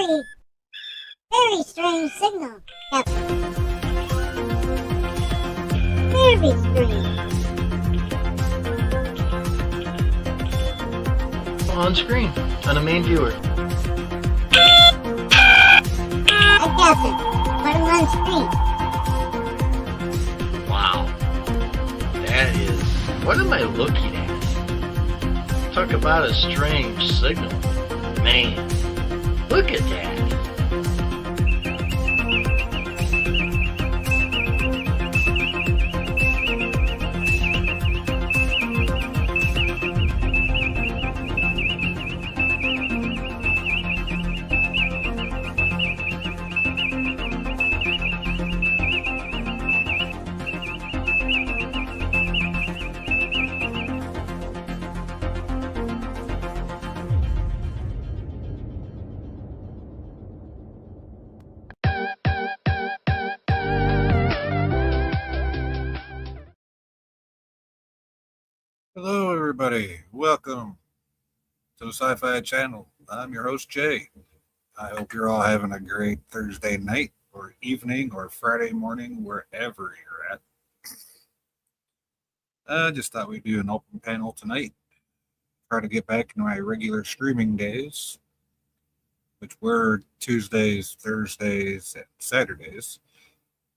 very strange signal. Yep. Very strange. On screen, on the main viewer. I guess it. Put him on screen. Wow. That is... What am I looking at? Talk about a strange signal. Man, look at that. Hello, everybody. Welcome to the Sci-Fi Channel. I'm your host, Jay. I hope you're all having a great Thursday night or evening or Friday morning, wherever you're at. I just thought we'd do an open panel tonight. Try to get back into my regular streaming days, which were Tuesdays, Thursdays, and Saturdays,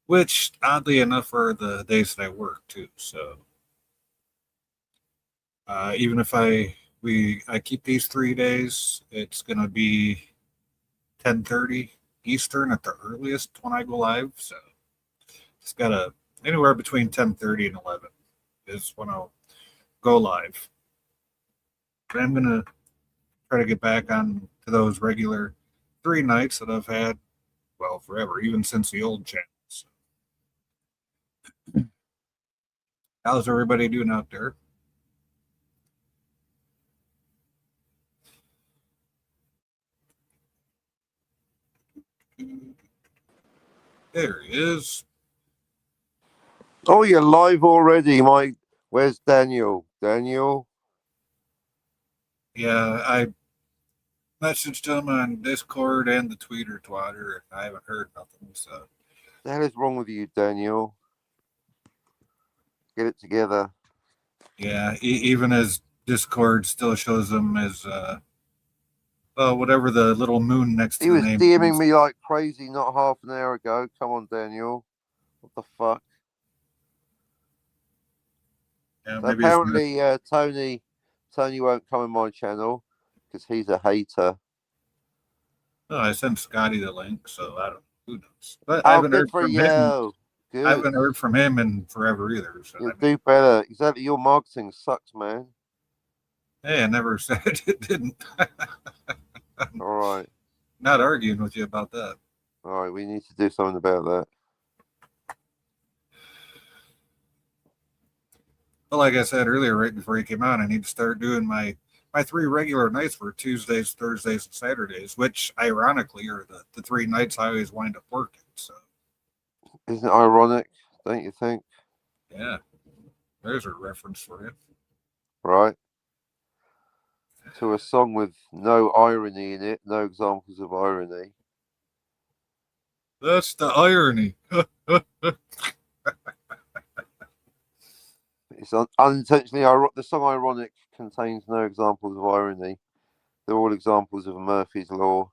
which, oddly enough, are the days that I work, too. So even if I keep these 3 days, it's gonna be 10:30 Eastern at the earliest when I go live. So it's got anywhere between 10:30 and 11 is when I'll go live. But I'm gonna try to get back on to those regular 3 nights that I've had, well, forever, even since the old channel. So, how's everybody doing out there? There he is. Oh, you're live already, Mike. Where's Daniel? Daniel? Yeah, I messaged him on Discord and the Tweeter twatter. I haven't heard nothing, so. The hell is wrong with you, Daniel? Get it together. Yeah, even as Discord still shows him as whatever the little moon next to He the was name. DMing me like crazy not half an hour ago. Come on, Daniel. What the fuck? Yeah, So maybe apparently, Tony won't come on my channel because he's a hater. Oh, I sent Scotty the link, so I don't. Who knows? But I haven't heard from him. Good. I haven't heard from him in forever either. So You'll do better. Exactly. Your marketing sucks, man. Hey, I never said it didn't. All right. Not arguing with you about that. All right. We need to do something about that. Well, like I said earlier, right before he came out, I need to start doing my 3 regular nights for Tuesdays, Thursdays, and Saturdays, which ironically are the 3 nights I always wind up working. So, isn't it ironic? Don't you think? Yeah, there's a reference for you. Right. To a song with no irony in it, no examples of irony. That's the irony. It's unintentionally ironic. The song "Ironic" contains no examples of irony. They're all examples of Murphy's Law.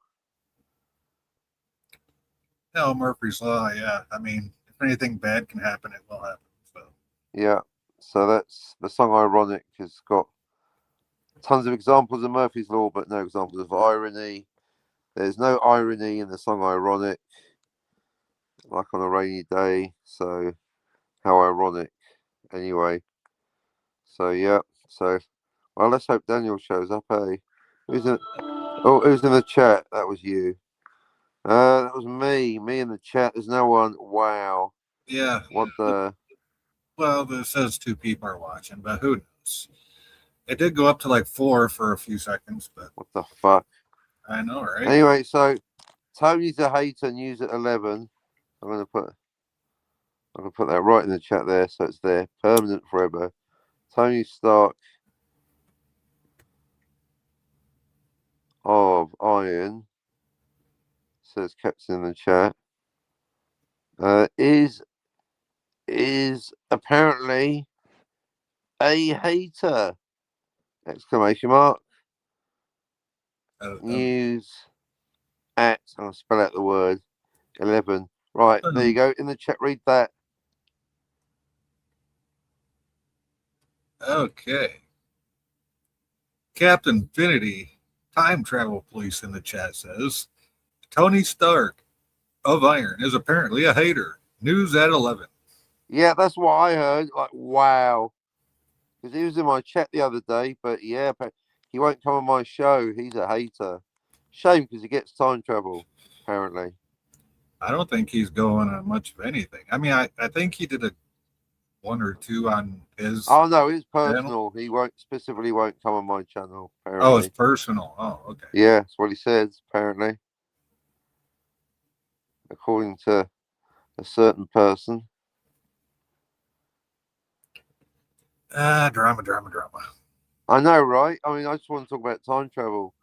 No, Murphy's Law, yeah. I mean, if anything bad can happen, it will happen. So. Yeah, so that's the song "Ironic" has got tons of examples of Murphy's Law, but no examples of irony. There's no irony in the song "Ironic," like on a rainy day. So, how ironic. Anyway, so yeah, so well, let's hope Daniel shows up. Who's in the chat? That was you. That was me. Me in the chat. There's no one. Wow. Yeah. What the? Well, it says 2 people are watching, but who knows? It did go up to like 4 for a few seconds, but what the fuck? I know, right? Anyway, so Tony's a hater. News at 11. I'm gonna put that right in the chat there, so it's there, permanent forever. Tony Stark of Iron says Captain in the chat. Is apparently a hater! Exclamation mark. News at, I'll spell out the word, 11. Right, there you go. In the chat, read that. Okay. Captain Infinity, time travel police in the chat says, Tony Stark of Iron is apparently a hater. News at 11. Yeah, that's what I heard. Like, wow. Because he was in my chat the other day, but yeah, he won't come on my show. He's a hater. Shame, because he gets time travel, apparently. I don't think he's going on much of anything. I mean, I think he did a one or two on his. Oh no, it's personal. channel. He won't come on my channel. Apparently. Oh, it's personal. Oh, okay. Yeah, that's what he says. Apparently, according to a certain person. Drama. I know, right? I mean, I just want to talk about time travel,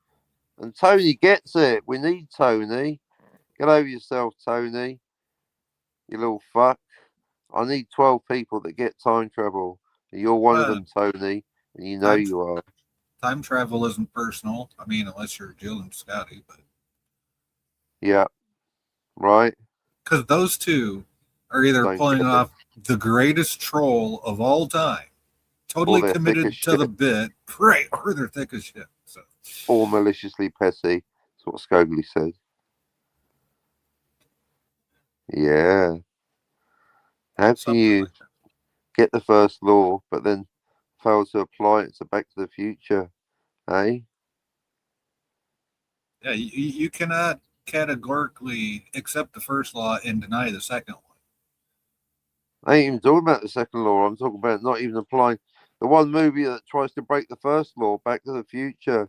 and Tony gets it. We need Tony. Get over yourself, Tony. You little fuck. I need 12 people that get time travel. You're one of them, Tony, and you know you are. Time travel isn't personal. I mean, unless you're Jill and Scotty, but yeah, right. Because those two are either pulling off the greatest troll of all time, totally committed to the bit, right, or they're thick as shit. So, or maliciously petty. That's what Scogely said. Yeah. How can you get the first law, but then fail to apply it to Back to the Future? Eh? Yeah, you cannot categorically accept the first law and deny the second one. I ain't even talking about the second law. I'm talking about not even applying the one movie that tries to break the first law, Back to the Future.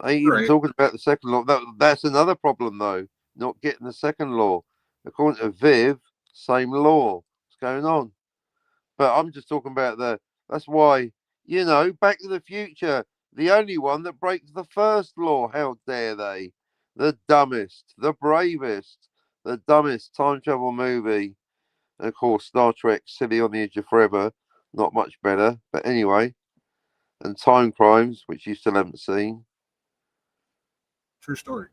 I ain't even talking about the second law. That's another problem, though. Not getting the second law. According to Viv, same law. What's going on? But I'm just talking about that's why, Back to the Future, the only one that breaks the first law. How dare they? The dumbest, the bravest, the dumbest time travel movie. And of course, Star Trek, Silly on the Edge of Forever, not much better. But anyway, and Time Crimes, which you still haven't seen. True story.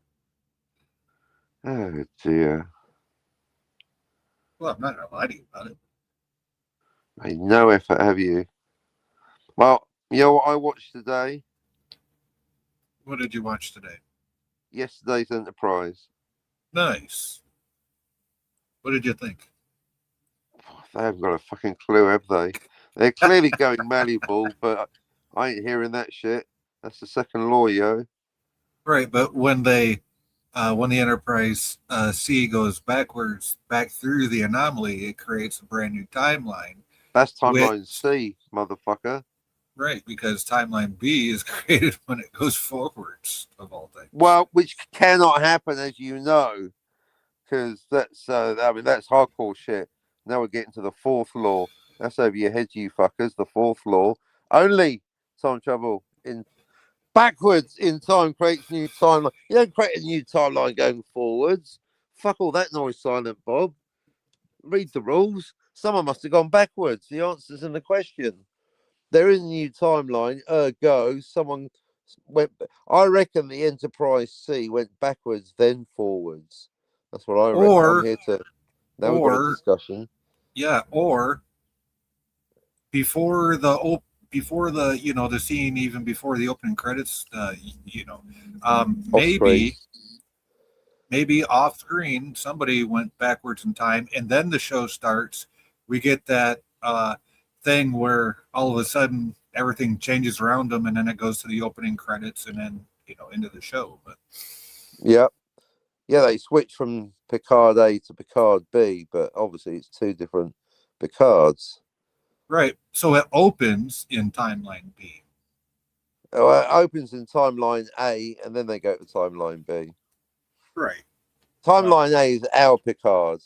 Oh dear. Well, I'm not gonna lie to you about it. Made no effort, have you? Well, you know what I watched today? What did you watch today? Yesterday's Enterprise. Nice. What did you think? They haven't got a fucking clue, have they? They're clearly going malleable, but I ain't hearing that shit. That's the second law, yo. Right, but when the Enterprise C goes backwards back through the anomaly, it creates a brand new timeline. That's timeline C, motherfucker. Right, because timeline B is created when it goes forwards, of all things. Well, which cannot happen, as you know, because that's that's hardcore shit. Now we're getting to the fourth law. That's over your heads, you fuckers. The fourth law. Only time travel in backwards in time creates a new timeline. You don't create a new timeline going forwards. Fuck all that noise, Silent Bob. Read the rules. Someone must have gone backwards. The answer's in the question. There is a new timeline. Ergo, someone went. I reckon the Enterprise C went backwards, then forwards. That's what I reckon. I'm here to. Now we've got a discussion. Yeah, or before the the scene, even before the opening credits, maybe off screen somebody went backwards in time, and then the show starts. We get that thing where all of a sudden everything changes around them, and then it goes to the opening credits, and then into the show. But yeah, they switch from Picard A to Picard B, but obviously it's two different Picards. Right. So it opens in timeline B. Oh, it opens in timeline A, and then they go to timeline B. Right. Timeline A is our Picard.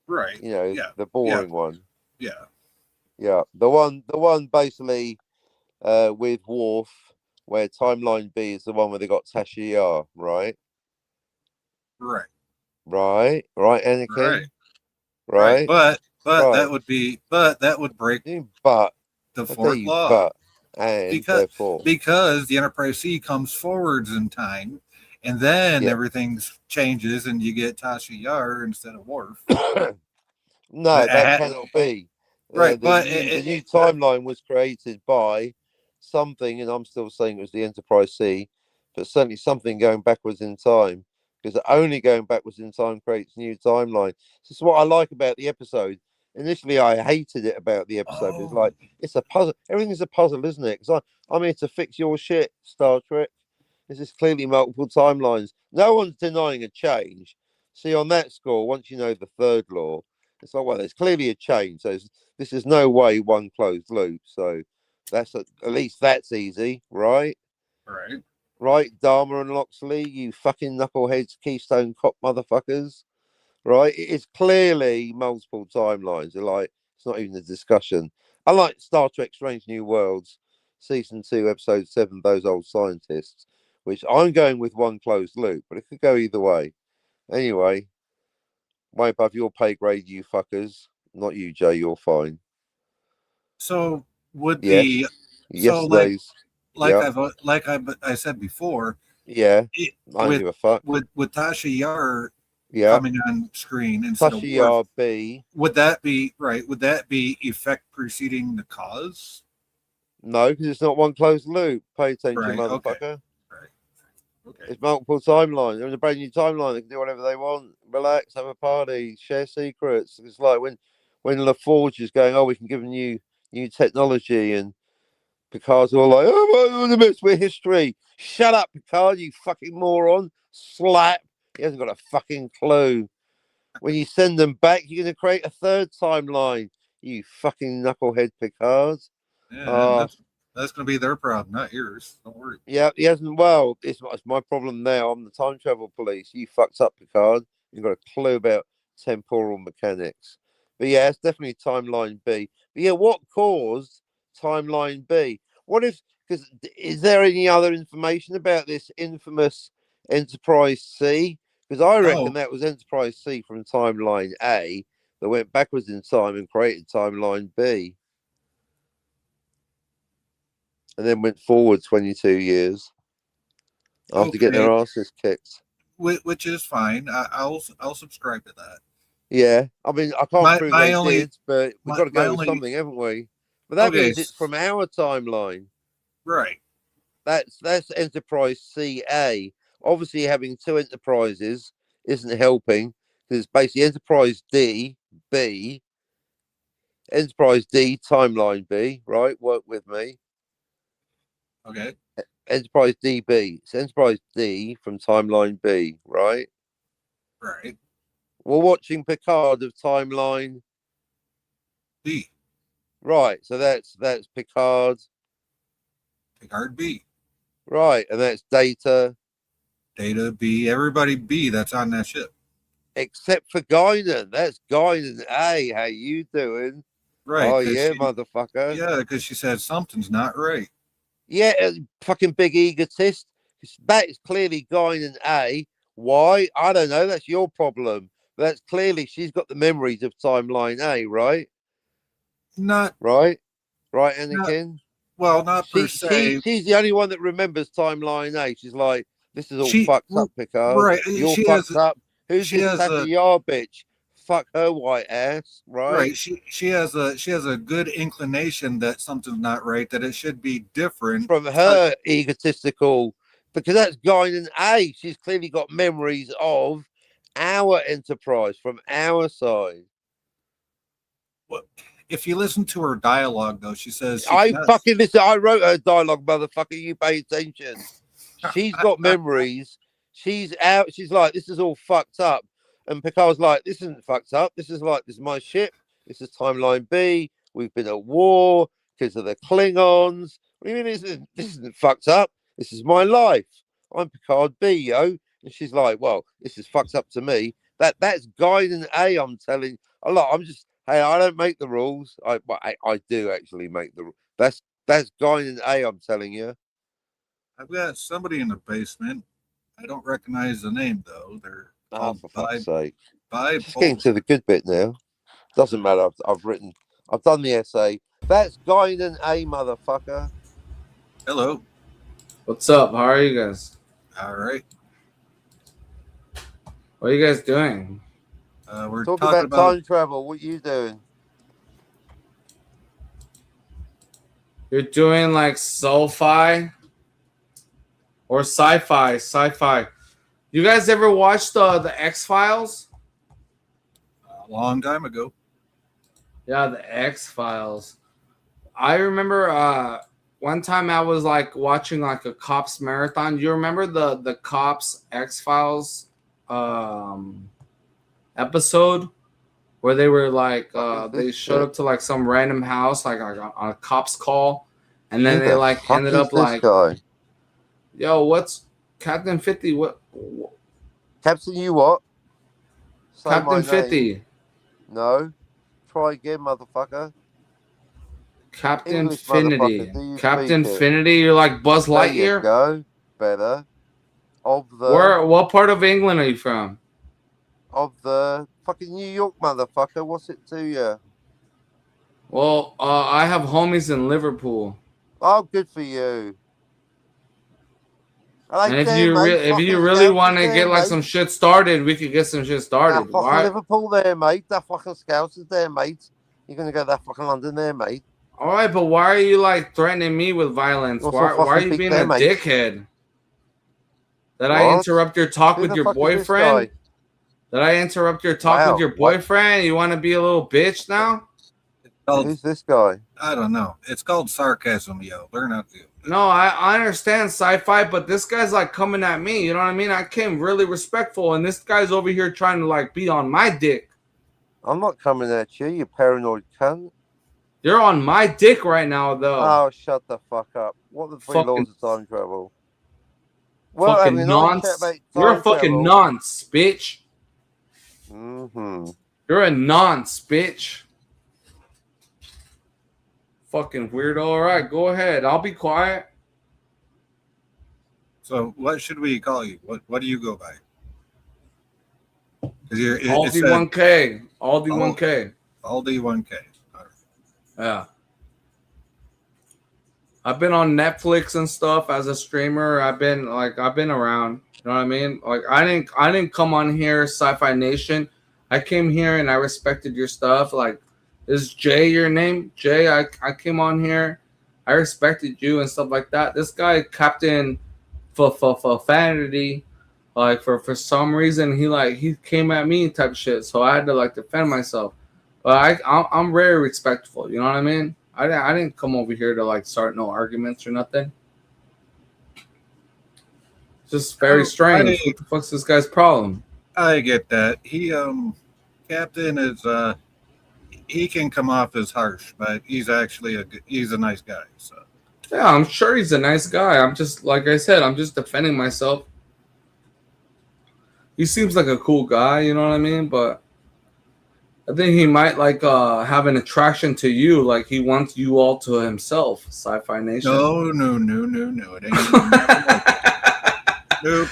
Right. The boring one. Yeah. Yeah. The one basically with Worf, where timeline B is the one where they got Tasha Yar, right? Right. Right, Anakin. Right. Right, But right. that would break But the I tell fourth you, law but and because therefore, the Enterprise C comes forwards in time, and then yeah. everything changes, and you get Tasha Yar instead of Worf. No, That that ha- cannot be. right, The but new timeline was created by something, and I'm still saying it was the Enterprise C, but certainly something going backwards in time, because only going backwards in time creates a new timeline. This is what I like about the episode. Initially, I hated it about the episode. But it's oh like it's a puzzle. Everything's a puzzle, isn't it? Because I'm here to fix your shit, Star Trek. This is clearly multiple timelines. No one's denying a change. See, on that score, once you know the third law, it's like, well, there's clearly a change. So this is no way one closed loop. So that's at least that's easy, right? right. Right, Dharma and Loxley, you fucking knuckleheads, Keystone Cop motherfuckers, right? It is clearly multiple timelines. They're like, it's not even a discussion. Unlike Star Trek Strange New Worlds, season 2, episode 7, Those Old Scientists, which I'm going with one closed loop, but it could go either way. Anyway, way above your pay grade, you fuckers. Not you, Jay, you're fine. So would Yes. the so Yesterday's. Yeah. I said before, Yeah. it, I don't with give a fuck. with Tasha Yar Yeah. coming on screen instead of Tasha Worf, B. would that be right? Would that be effect preceding the cause? No, because it's not one closed loop. Pay attention, Right. Okay. motherfucker. Right. Okay. It's multiple timelines. There's a brand new timeline. They can do whatever they want. Relax, have a party, share secrets. It's like when LaForge is going, oh, we can give them new technology, and Picard's all like, oh, the mess with history. Shut up, Picard, you fucking moron. Slap. He hasn't got a fucking clue. When you send them back, you're going to create a third timeline. You fucking knucklehead, Picard. Yeah, and that's going to be their problem, not yours. Don't worry. Yeah, he hasn't. Well, it's my problem now. I'm the time travel police. You fucked up, Picard. You've got a clue about temporal mechanics. But yeah, it's definitely timeline B. But yeah, what caused timeline B? What if, because is there any other information about this infamous Enterprise C? Because I reckon Oh, that was Enterprise C from timeline A that went backwards in time and created timeline B. And then went forward 22 years after getting okay. their asses kicked. Which is fine. I'll subscribe to that. Yeah, I mean, I can't prove My they only did, but we've got to my go with only something, haven't we? But that okay. means it's from our timeline. Right. That's Enterprise CA. Obviously, having two enterprises isn't helping because it's basically Enterprise D, B, Enterprise D, timeline B, right? Work with me. Okay. Enterprise DB. It's Enterprise D from timeline B, right? Right. We're watching Picard of timeline. B. Right, so that's Picard. Picard B. Right, and that's Data. Data B. Everybody B that's on that ship. Except for Guinan. That's Guinan A. How you doing? Right. Oh yeah, motherfucker. Yeah, because she said something's not right. Yeah, fucking big egotist. That is clearly Guinan A. Why? I don't know. That's your problem. That's clearly she's got the memories of timeline A, right? Not Right, right, not Anakin. well, not per se. She's the only one that remembers timeline A. She's like, this is all She fucked up, Picard. right. You're She has fucked up. Who's she this has Tasha a Yar bitch? Fuck her white ass, right? right. She has a good inclination that something's not right. That it should be different. From her egotistical, because that's Guinan A. She's clearly got memories of our Enterprise from our side. If you listen to her dialogue, though, she says she I cannot. fucking listen. I wrote her dialogue, motherfucker. You pay attention. She's got memories. She's out. She's like, this is all fucked up. And Picard's like, this isn't fucked up. This is my ship. This is timeline B. We've been at war because of the Klingons. What do you mean this isn't fucked up? This is my life. I'm Picard B, yo. And she's like, well, this is fucked up to me. That's Guinan A. I'm telling. I'm just. Hey, I don't make the rules. I do actually make the rules. That's Guinan A. I'm telling you. I've got somebody in the basement. I don't recognize the name though. Oh, for fuck's Bi- sake. bipolar. Just getting to the good bit now. Doesn't matter. I've done the essay. That's Guinan A, motherfucker. Hello. What's up? How are you guys? All right. What are you guys doing? We're Talking talking about time travel. What you doing? You're doing like sci-fi or sci-fi? Sci-fi. You guys ever watched the X-Files? a long time ago. Yeah, the X-Files. I remember one time I was like watching like a Cops marathon. You remember the Cops X-Files episode where they were like they showed up to like some random house like on a Cops call, and then Who they the like fuck ended is up this like, guy? yo, what's Captain 50? What Captain, you what? Say my Captain name. 50? No. Try again, motherfucker. Captain English, Infinity. motherfucker, do you Captain speak it? Infinity. You're like Buzz There you Lightyear. go. Better. Of the What part of England are you from? fucking New York, motherfucker. What's it to you? Well, I have homies in Liverpool. Oh, good for you. I And like if them, you mate. if you Fucking really scouts want to is get there, like mate. some shit started, we could get some shit That started. fucking Why? Liverpool there, mate. That fucking Scouts is there, mate. You're gonna go that fucking London there, mate. All right, but why are you like threatening me with violence? You're so Why are fucking you big being there, a mate. dickhead? Did I What? interrupt your talk Who with the your fuck is this boyfriend? guy? Did I interrupt your talk Wow, with your what? boyfriend? You want to be a little bitch now? It's called, Who's this guy? I don't know. It's called sarcasm, yo. Learn how to. No, I understand sci-fi, but this guy's like coming at me. You know what I mean? I came really respectful, and this guy's over here trying to like be on my dick. I'm not coming at you, you paranoid cunt. You're on my dick right now, though. Oh, shut the fuck up. What are the three Fucking- laws of time travel? Well, I fucking mean, nonce. You're a fucking nonce, bitch. Mm-hmm. You're a nonce, bitch. Fucking weirdo. All right, go ahead. I'll be quiet. So, what should we call you? What do you go by? Because you're Aldi 1K. Aldi 1K. Aldi 1K. All right. Yeah. I've been on Netflix and stuff as a streamer. I've been around. You know what I mean? Like I didn't come on here, Sci-Fi Nation. I came here and I respected your stuff. Like, is Jay your name? Jay, I came on here. I respected you and stuff like that. This guy, Captain Fanity, like for some reason he came at me type of shit. So I had to like defend myself. But I'm very respectful. You know what I mean? I didn't come over here to like start no arguments or nothing. It's just very strange. What the fuck's this guy's problem? I get that. He Captain is he can come off as harsh, but he's actually he's a nice guy. So Yeah, I'm sure he's a nice guy. I'm just like I said, I'm just defending myself. He seems like a cool guy, you know what I mean? But I think he might like have an attraction to you, like he wants you all to himself. Sci-Fi Nation. no. It ain't even like that. Nope.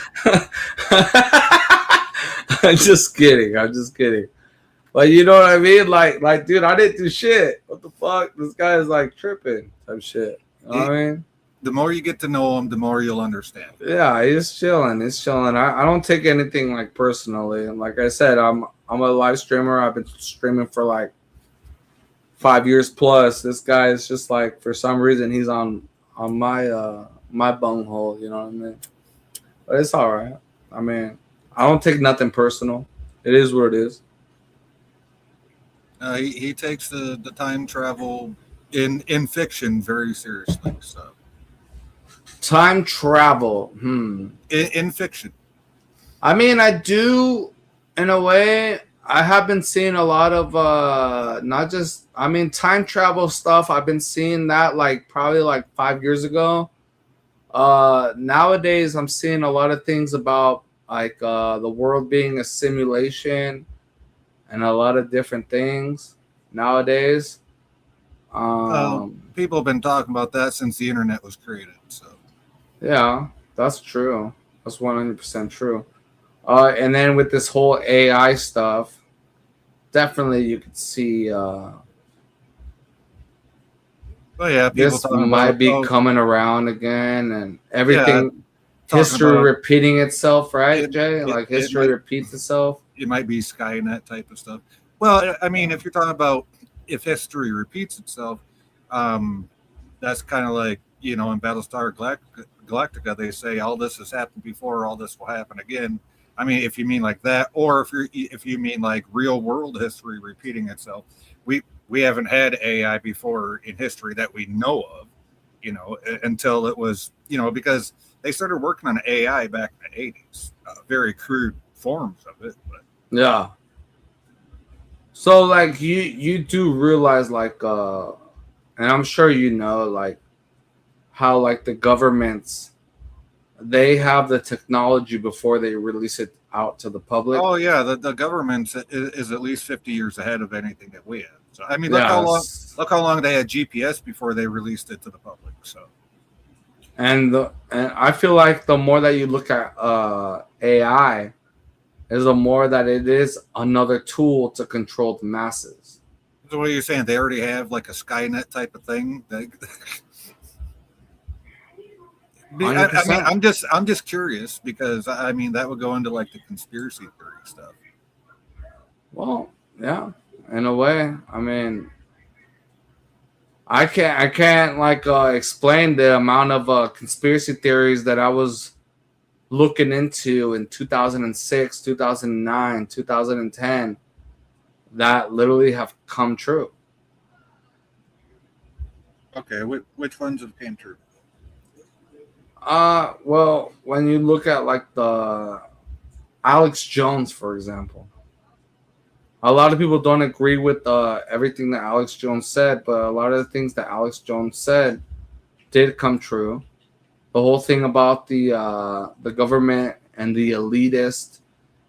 I'm just kidding. But you know what I mean? Like, dude, I didn't do shit. What the fuck? This guy is like tripping type shit. You know what I mean? The more you get to know him, the more you'll understand. Yeah, he's chilling. I don't take anything like personally. And like I said, I'm a live streamer. I've been streaming for like 5 years plus. This guy is just like for some reason he's on my my bunghole, you know what I mean? But it's all right. I mean, I don't take nothing personal. It is what it is. He takes the time travel in fiction very seriously. So Time travel. in fiction. I mean, I do, in a way. I have been seeing a lot of not just. I mean, time travel stuff. I've been seeing that like probably like 5 years ago. Nowadays, I'm seeing a lot of things about like the world being a simulation, and a lot of different things nowadays. People have been talking about that since the internet was created. So Yeah, that's true. That's 100% true. And then with this whole AI stuff, definitely you could see Oh yeah, people this talking might about, be oh coming around again, and yeah, everything, talking history about repeating itself, right, it. Jay? It, Like it history might repeats itself. it might be Skynet type of stuff. Well, I mean, if you're talking about if history repeats itself, um, that's kind of like, in Battlestar Galactica, they say all this has happened before, all this will happen again. I mean, if you mean like that, or if you mean like real world history repeating itself, we haven't had AI before in history that we know of, until it was, because they started working on AI back in the 80s, very crude forms of it, but Yeah. So like you do realize like and I'm sure you know like how like the governments they have the technology before they release it out to the public. oh yeah, the government is at least 50 years ahead of anything that we have. So I mean, Yes. look how long they had GPS before they released it to the public. So And I feel like the more that you look at AI is the more that it is another tool to control the masses. so what are you saying? They already have like a Skynet type of thing. I mean, 100%. I'm just curious because I mean that would go into like the conspiracy theory stuff. Well, yeah, in a way. I mean, I can't like explain the amount of conspiracy theories that I was looking into in 2006, 2009, 2010 that literally have come true. Okay, which ones have came true? Well, when you look at like the Alex Jones, for example, a lot of people don't agree with everything that Alex Jones said, but a lot of the things that Alex Jones said did come true. The whole thing about the government and the elitist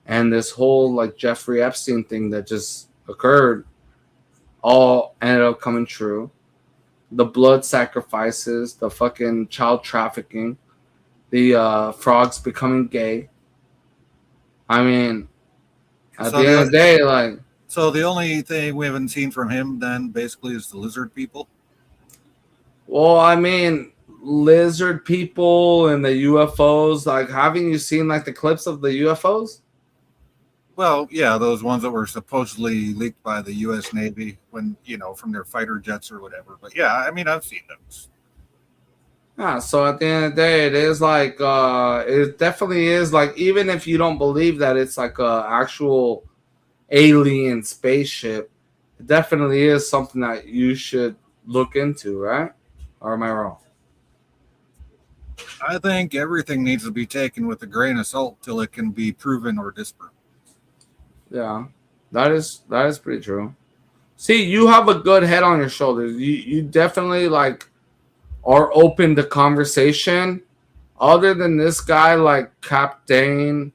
and this whole like Jeffrey Epstein thing that just occurred all ended up coming true. The blood sacrifices, the fucking child trafficking, the frogs becoming gay. I mean, at So the end of the day, like, the only thing we haven't seen from him then basically is the lizard people. well, I mean, lizard people and the UFOs. Like, haven't you seen like the clips of the UFOs? Well, yeah, those ones that were supposedly leaked by the U.S. Navy when, from their fighter jets or whatever. But yeah, I mean, I've seen those. Yeah. So at the end of the day, it is like, it definitely is like, even if you don't believe that it's like a actual alien spaceship, it definitely is something that you should look into, right? Or am I wrong? I think everything needs to be taken with a grain of salt till it can be proven or disproven. Yeah, that is pretty true. See, you have a good head on your shoulders. You definitely like are open to conversation. Other than this guy, like Captain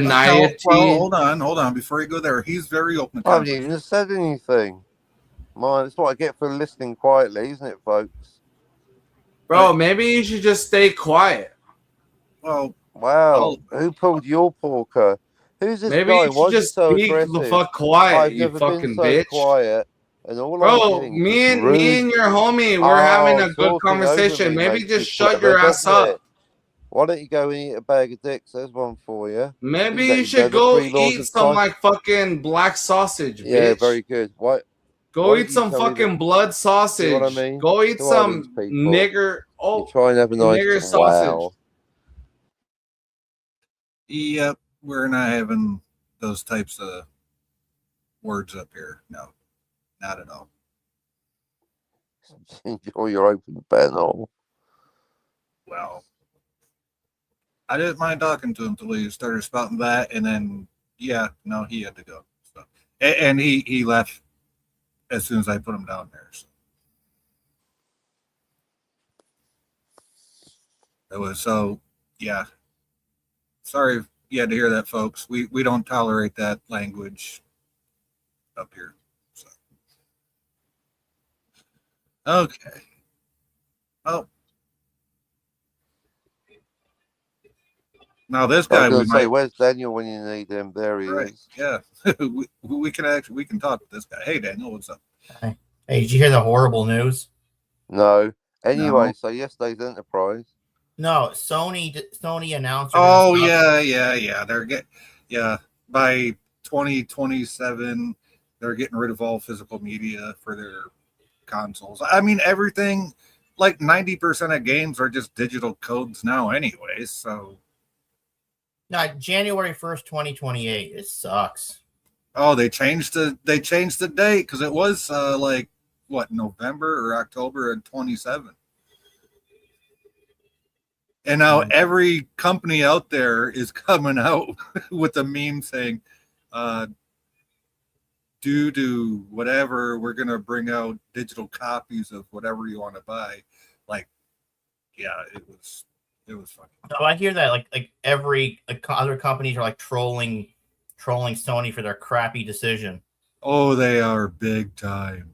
No, well, Feniety, hold on. Before you go there, he's very open to I haven't conversation. even said anything. Man, that's what I get for listening quietly, isn't it, folks? bro, maybe you should just stay quiet. Well, Wow, who pulled your porker? Who's this Maybe guy? you Why should is he just so speak the aggressive? fuck quiet, I've you never been fucking so bitch. quiet, and all I'm Bro, getting is just me rude. and your homie, we're having a good Talking over conversation. me Maybe makes me just shut clever, your ass doesn't up. it? Why don't you go and eat a bag of dicks? There's one for you. Maybe Isn't that you you know should the go three laws eat of some time? like fucking black sausage, Yeah, bitch. very good. Why Go don't eat you some tell me fucking that? blood See what I sausage. mean? Go eat Who are these some people? nigger. You Oh, try and have a nice nigger sausage. wow. yep, we're not having those types of words up here. No, not at all. Enjoy your open panel. Well, I didn't mind talking to him until he started spouting that, and then yeah, no, he had to go. So, and he left as soon as I put him down there. So. It was so yeah. Sorry you had to hear that, folks. We don't tolerate that language up here. So. Okay. Oh. Now this I guy, was we going to say, might. where's Daniel when you need him? There he Right. is. Yeah. we can talk to this guy. Hey, Daniel, what's up? Hey, did you hear the horrible news? No. Anyway, No. so yesterday's Enterprise. No, Sony announced. They're Oh gonna stop- yeah. By 2027, they're getting rid of all physical media for their consoles. I mean, everything, like 90% of games are just digital codes now, anyways. So, No, January 1st, 2028. It sucks. oh, they changed the date because it was like what, November or October of 27. And now every company out there is coming out with a meme saying, due to whatever, we're going to bring out digital copies of whatever you want to buy. Like, yeah, it was funny. No, I hear that like every other companies are like trolling Sony for their crappy decision. Oh, they are big time.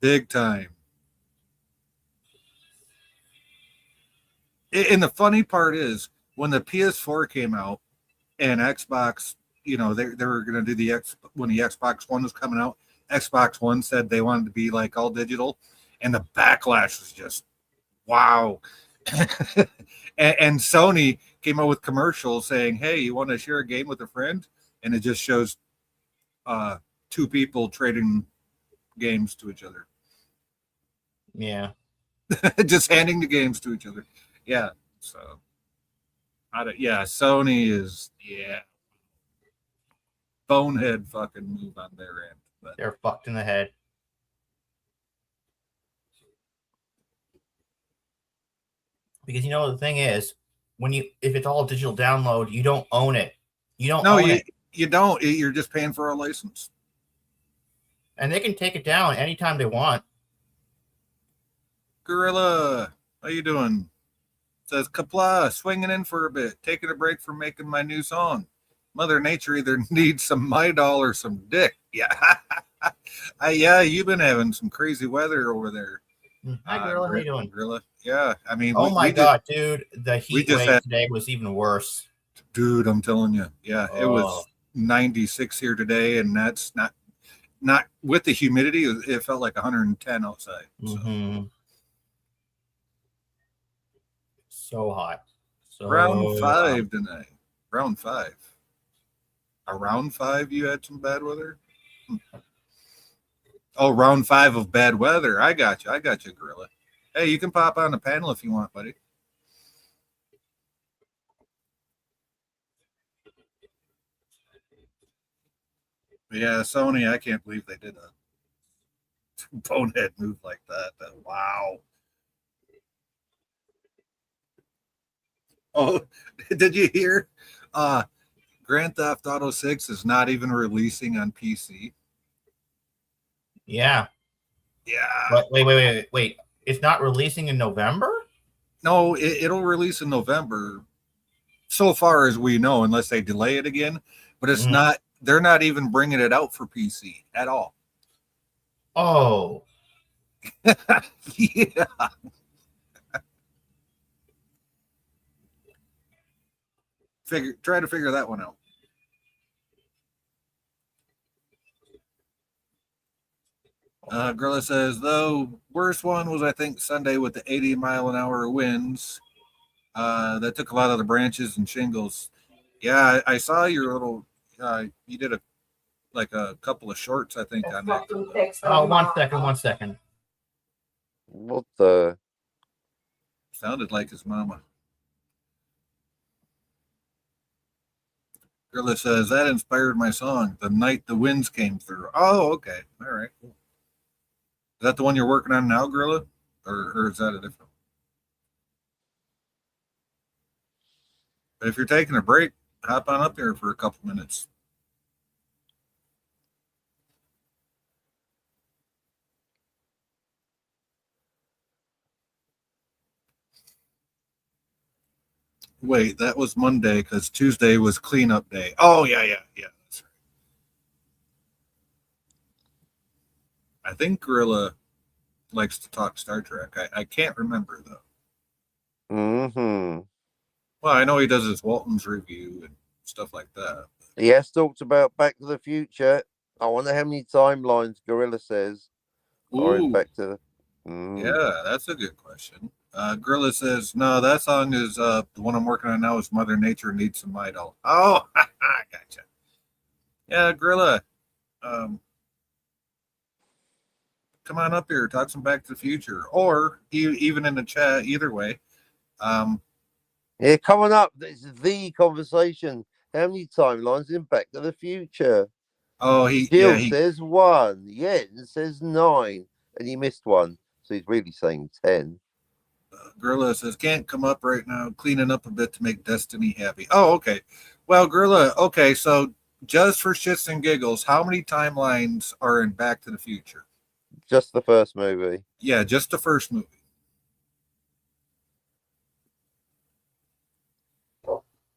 Big time. And the funny part is when the PS4 came out and Xbox, you know, they were going to do when the Xbox One was coming out, Xbox One said they wanted to be like all digital, and the backlash was just wow. and Sony came out with commercials saying, "Hey, you want to share a game with a friend?" And it just shows two people trading games to each other. Yeah. Just handing the games to each other. Yeah. So, Sony is, bonehead fucking move on their end. But They're fucked in the head. Because you know the thing is, if it's all digital download, you don't own it. You don't own it. You don't. You're just paying for a license. And they can take it down anytime they want. Gorilla, how you doing? Says Kapla, swinging in for a bit, taking a break from making my new song. Mother Nature either needs some my doll or some dick. Yeah. Yeah, you've been having some crazy weather over there. Hi, Gorilla. How you doing? Gorilla. Yeah, I mean, Oh my god, dude. The heat wave today was even worse. Dude, I'm telling you. Yeah, it was 96 here today, and that's not with the humidity. It felt like 110 outside. So hot. So round 5 tonight. Round 5. Around 5, you had some bad weather? Oh, round 5 of bad weather. I got you, Gorilla. Hey, you can pop on the panel if you want, buddy. Yeah, Sony, I can't believe they did a bonehead move like that. Wow. Oh, did you hear? Grand Theft Auto 6 is not even releasing on PC. Yeah. Yeah. Wait. It's not releasing in November? No, it'll release in November, so far as we know, unless they delay it again. But it's not. They're not even bringing it out for PC at all. Oh. Yeah. Try to figure that one out. Gorilla says, though, worst one was, I think, Sunday with the 80-mile-an-hour winds. That took a lot of the branches and shingles. Yeah, I saw your little, you did a couple of shorts, I think, on that. Oh, 1 second. What the? Sounded like his mama. Gorilla says, that inspired my song, The Night the Winds Came Through. Oh, okay. All right, cool. Is that the one you're working on now, Gorilla? Or is that a different one? But if you're taking a break, hop on up here for a couple minutes. Wait, that was Monday because Tuesday was cleanup day. Oh, yeah. That's right. I think Gorilla likes to talk Star Trek. I can't remember, though. Well, I know he does his Walton's review and stuff like that. He has talked about Back to the Future. I wonder how many timelines Gorilla says are in Ooh, Back to the. Mm. yeah, that's a good question. Gorilla says, no, that song is the one I'm working on now is Mother Nature Needs Some Idol. Oh, gotcha. Yeah, Gorilla. Um, come on up here, talk some Back to the Future, or even in the chat. Either way. Yeah, coming up, it's the conversation. How many timelines in Back to the Future? Oh, Jill says 1. Yen says 9. And he missed one. So he's really saying 10. Gorilla says can't come up right now, cleaning up a bit to make Destiny happy. Oh, okay. Well, Gorilla, okay, so just for shits and giggles, how many timelines are in Back to the Future? Just the first movie. Yeah, just the first movie.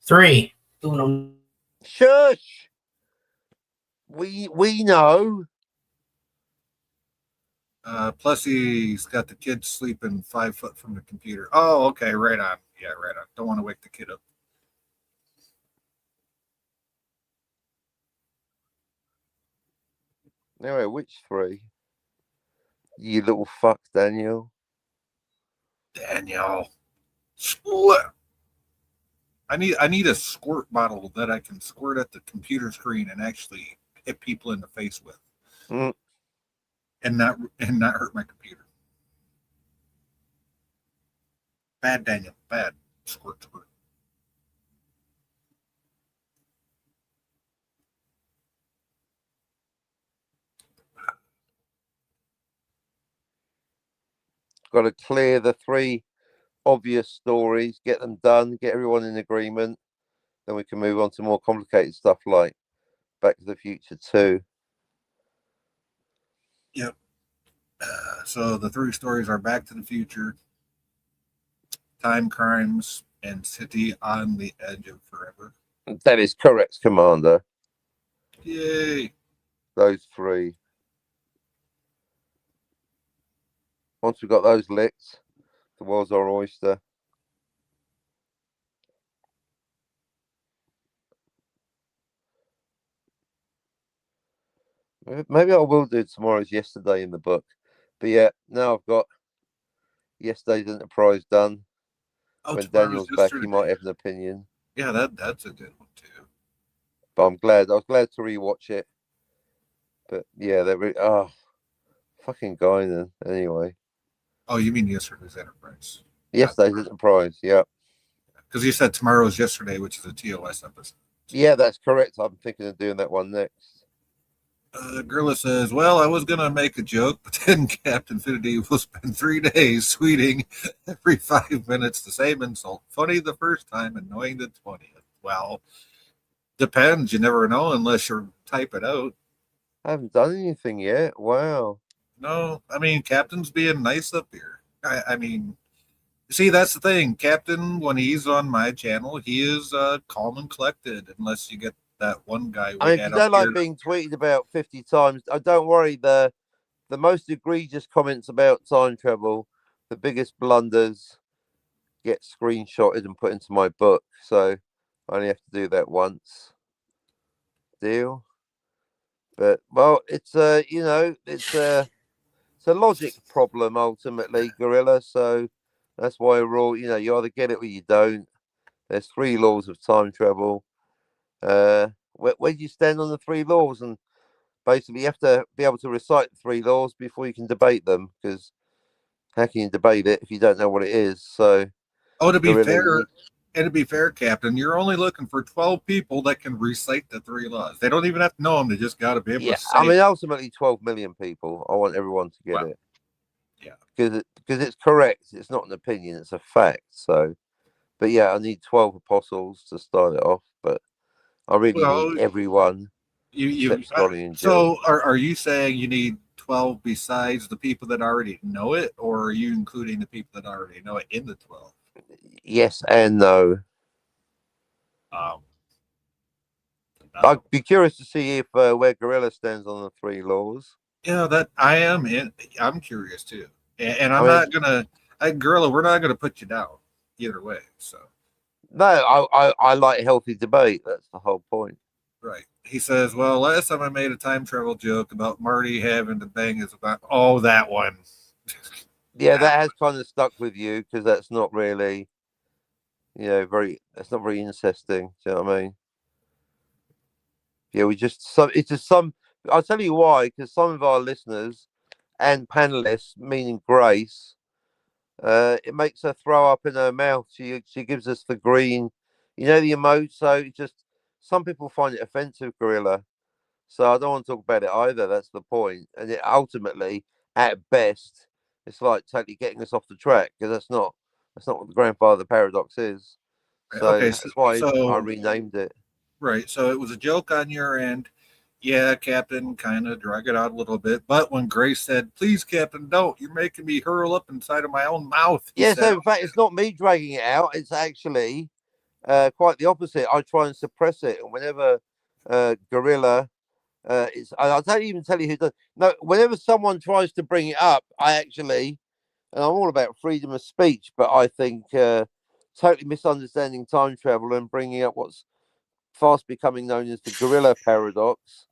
3. Shush! We know. Plus he's got the kid sleeping 5 foot from the computer. Oh, okay, right on. Yeah, right on. Don't want to wake the kid up. Anyway, which 3? You little fuck, Daniel. Daniel. Split. I need a squirt bottle that I can squirt at the computer screen and actually hit people in the face with. Mm. And not hurt my computer. Bad, Daniel. Bad. Squirt. Got to clear the 3 obvious stories, get them done, get everyone in agreement. Then we can move on to more complicated stuff like Back to the Future 2. Yep. So the 3 stories are Back to the Future, Time Crimes, and City on the Edge of Forever. That is correct, Commander. Yay. Those 3. Once we've got those licked, the world's our oyster. Maybe I will do tomorrow's Yesterday in the book. But yeah, now I've got Yesterday's Enterprise done. Oh, when tomorrow's Daniel's back, yesterday. he might have an opinion. Yeah, that's a good one too. But I'm glad. I was glad to rewatch it. But yeah, they're fucking guy then. Anyway. Oh, you mean Yesterday's Enterprise? Yesterday's Enterprise, yeah. Because you said tomorrow's Yesterday, which is a TOS episode. Yeah, that's correct. I'm thinking of doing that one next. Gorilla says, well, I was going to make a joke, but then Captain Infinity will spend 3 days tweeting every 5 minutes the same insult. Funny the first time, annoying the 20th. Well, depends. You never know unless you type it out. I haven't done anything yet. Wow. No, I mean, Captain's being nice up here. I mean, see, that's the thing. Captain, when he's on my channel, he is calm and collected, unless you get that one guy. I mean, if you don't like being tweeted about 50 times, don't worry. The most egregious comments about time travel, the biggest blunders, get screenshotted and put into my book. So I only have to do that once. Deal. But well, it's it's a logic problem ultimately, Gorilla. So that's why we're all, you either get it or you don't. There's 3 laws of time travel. Where do you stand on the 3 laws? And basically, you have to be able to recite the 3 laws before you can debate them. Because how can you debate it if you don't know what it is? So, to be fair, Captain, you're only looking for 12 people that can recite the 3 laws. They don't even have to know them. They just got to be able to say. I mean, ultimately, 12 million people. I want everyone to get it. Yeah. Because it's correct. It's not an opinion. It's a fact. So, but yeah, I need 12 apostles to start it off. But I really need everyone. So are you saying you need 12 besides the people that already know it, or are you including the people that already know it in the 12? Yes and no. I'd be curious to see if where Gorilla stands on the 3 laws. Yeah, that I am. I'm curious too, and I'm not gonna, Gorilla. We're not gonna put you down either way. So No, I like healthy debate. That's the whole point. Right. He says, well, last time I made a time travel joke about Marty having to bang his about. Oh, that one. Yeah, that has kind of stuck with you because that's not really, that's not very incesting. Do you know what I mean? Yeah, it's just some. I'll tell you why, because some of our listeners and panelists, meaning Grace, it makes her throw up in her mouth. She gives us the green, the emoji. So it just some people find it offensive, Gorilla. So I don't want to talk about it either. That's the point. And it ultimately, at best, it's like totally getting us off the track because that's not what the grandfather paradox is. So Okay, that's why I so renamed it. right. So it was a joke on your end. Yeah, Captain kind of drug it out a little bit. But when Grace said, please, Captain, don't, you're making me hurl up inside of my own mouth. He Yeah, said, so in fact, it's not me dragging it out. It's actually quite the opposite. I try and suppress it. And whenever Gorilla, I don't even tell you who does. No, whenever someone tries to bring it up, I actually, and I'm all about freedom of speech, but I think totally misunderstanding time travel and bringing up what's fast becoming known as the gorilla paradox.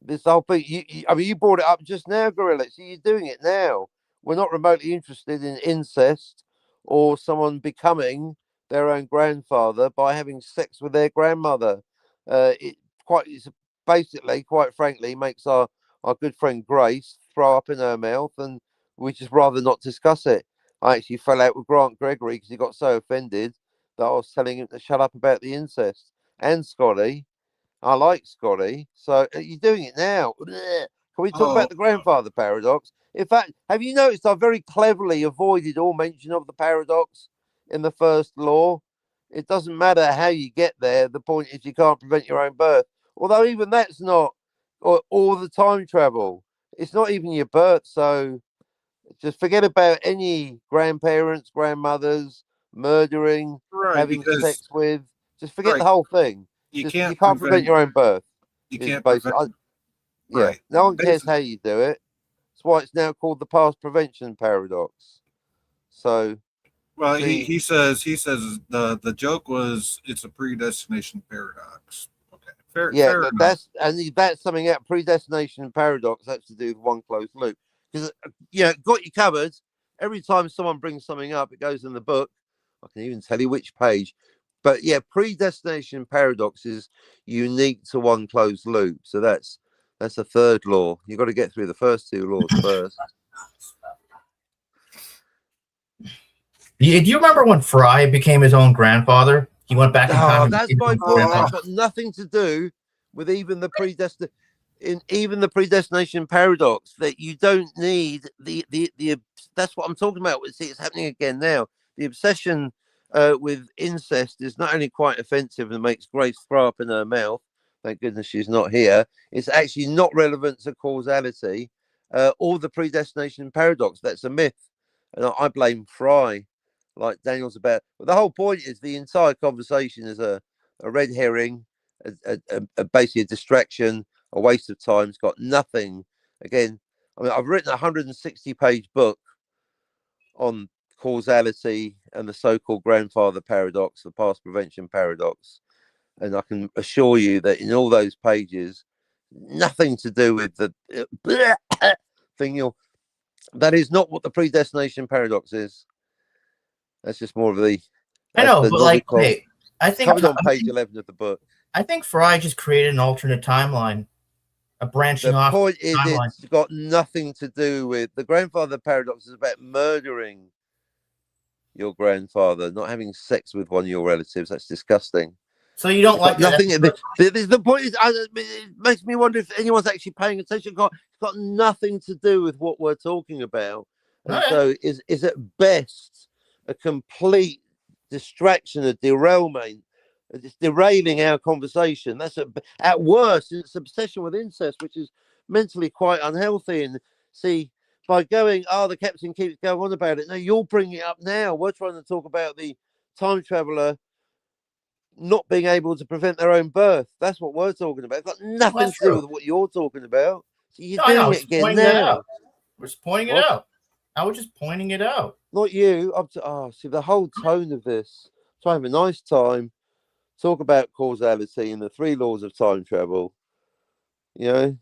This whole thing, I mean, you brought it up just now, Gorilla. So you're doing it now. We're not remotely interested in incest or someone becoming their own grandfather by having sex with their grandmother. It's basically, quite frankly, makes our good friend Grace throw up in her mouth, and we just rather not discuss it. I actually fell out with Grant Gregory because he got so offended that I was telling him to shut up about the incest. And Scotty, I like Scotty. So you're doing it now. Blech. Can we talk about the grandfather paradox? In fact, have you noticed I very cleverly avoided all mention of the paradox in the first law? It doesn't matter how you get there. The point is you can't prevent your own birth. Although even that's not all the time travel. It's not even your birth. So just forget about any grandparents, grandmothers, murdering, right, having because sex with. Just forget right, the whole thing. you You can't can't prevent your own birth. you Is can't basically, prevent yeah. right. No one cares Basically, how you do it. That's why it's now called the past prevention paradox. So, well, see, he says the joke was it's a predestination paradox. Okay, yeah, fair enough. that's something out. Predestination paradox has to do with one closed loop because got you covered. Every time someone brings something up, it goes in the book. I can even tell you which page. But yeah, predestination paradox is unique to one closed loop. So that's a third law. You've got to get through the first two laws first. Do you remember when Fry became his own grandfather? He went back in time. Oh, that's my point. That's got nothing to do with even the predestination paradox. That you don't need the. That's what I'm talking about. See, it's happening again now. The obsession with incest is not only quite offensive and makes Grace throw up in her mouth. Thank goodness she's not here. It's actually not relevant to causality or the predestination paradox. That's a myth, and I blame Fry. Like Daniel's about, but the whole point is the entire conversation is a red herring, basically a distraction, a waste of time. It's got nothing. Again, I mean, I've written a 160-page book on causality and the so-called grandfather paradox, the past prevention paradox, and I can assure you that in all those pages, nothing to do with the thing. That is not what the predestination paradox is. That's just more of the. I know, but like, hey, I think covered on page 11 of the book. I think Fry just created an alternate timeline, a branching off. The point is, it's got nothing to do with the grandfather paradox. Is about murdering your grandfather, not having sex with one of your relatives. That's disgusting. So you don't like nothing. The point is, it makes me wonder if anyone's actually paying attention. It's got nothing to do with what we're talking about, and so is at best a complete distraction, a derailment. It's derailing our conversation. That's at worst, it's obsession with incest, which is mentally quite unhealthy. And see, by going, the captain keeps going on about it. No, you're bringing it up now. We're trying to talk about the time traveler not being able to prevent their own birth. That's what we're talking about. It's got nothing to do with what you're talking about. So you're doing it again now. We're just pointing it out. I was just pointing it out. Not you. See the whole tone of this. try and have a nice time, talk about causality and the 3 laws of time travel. You know,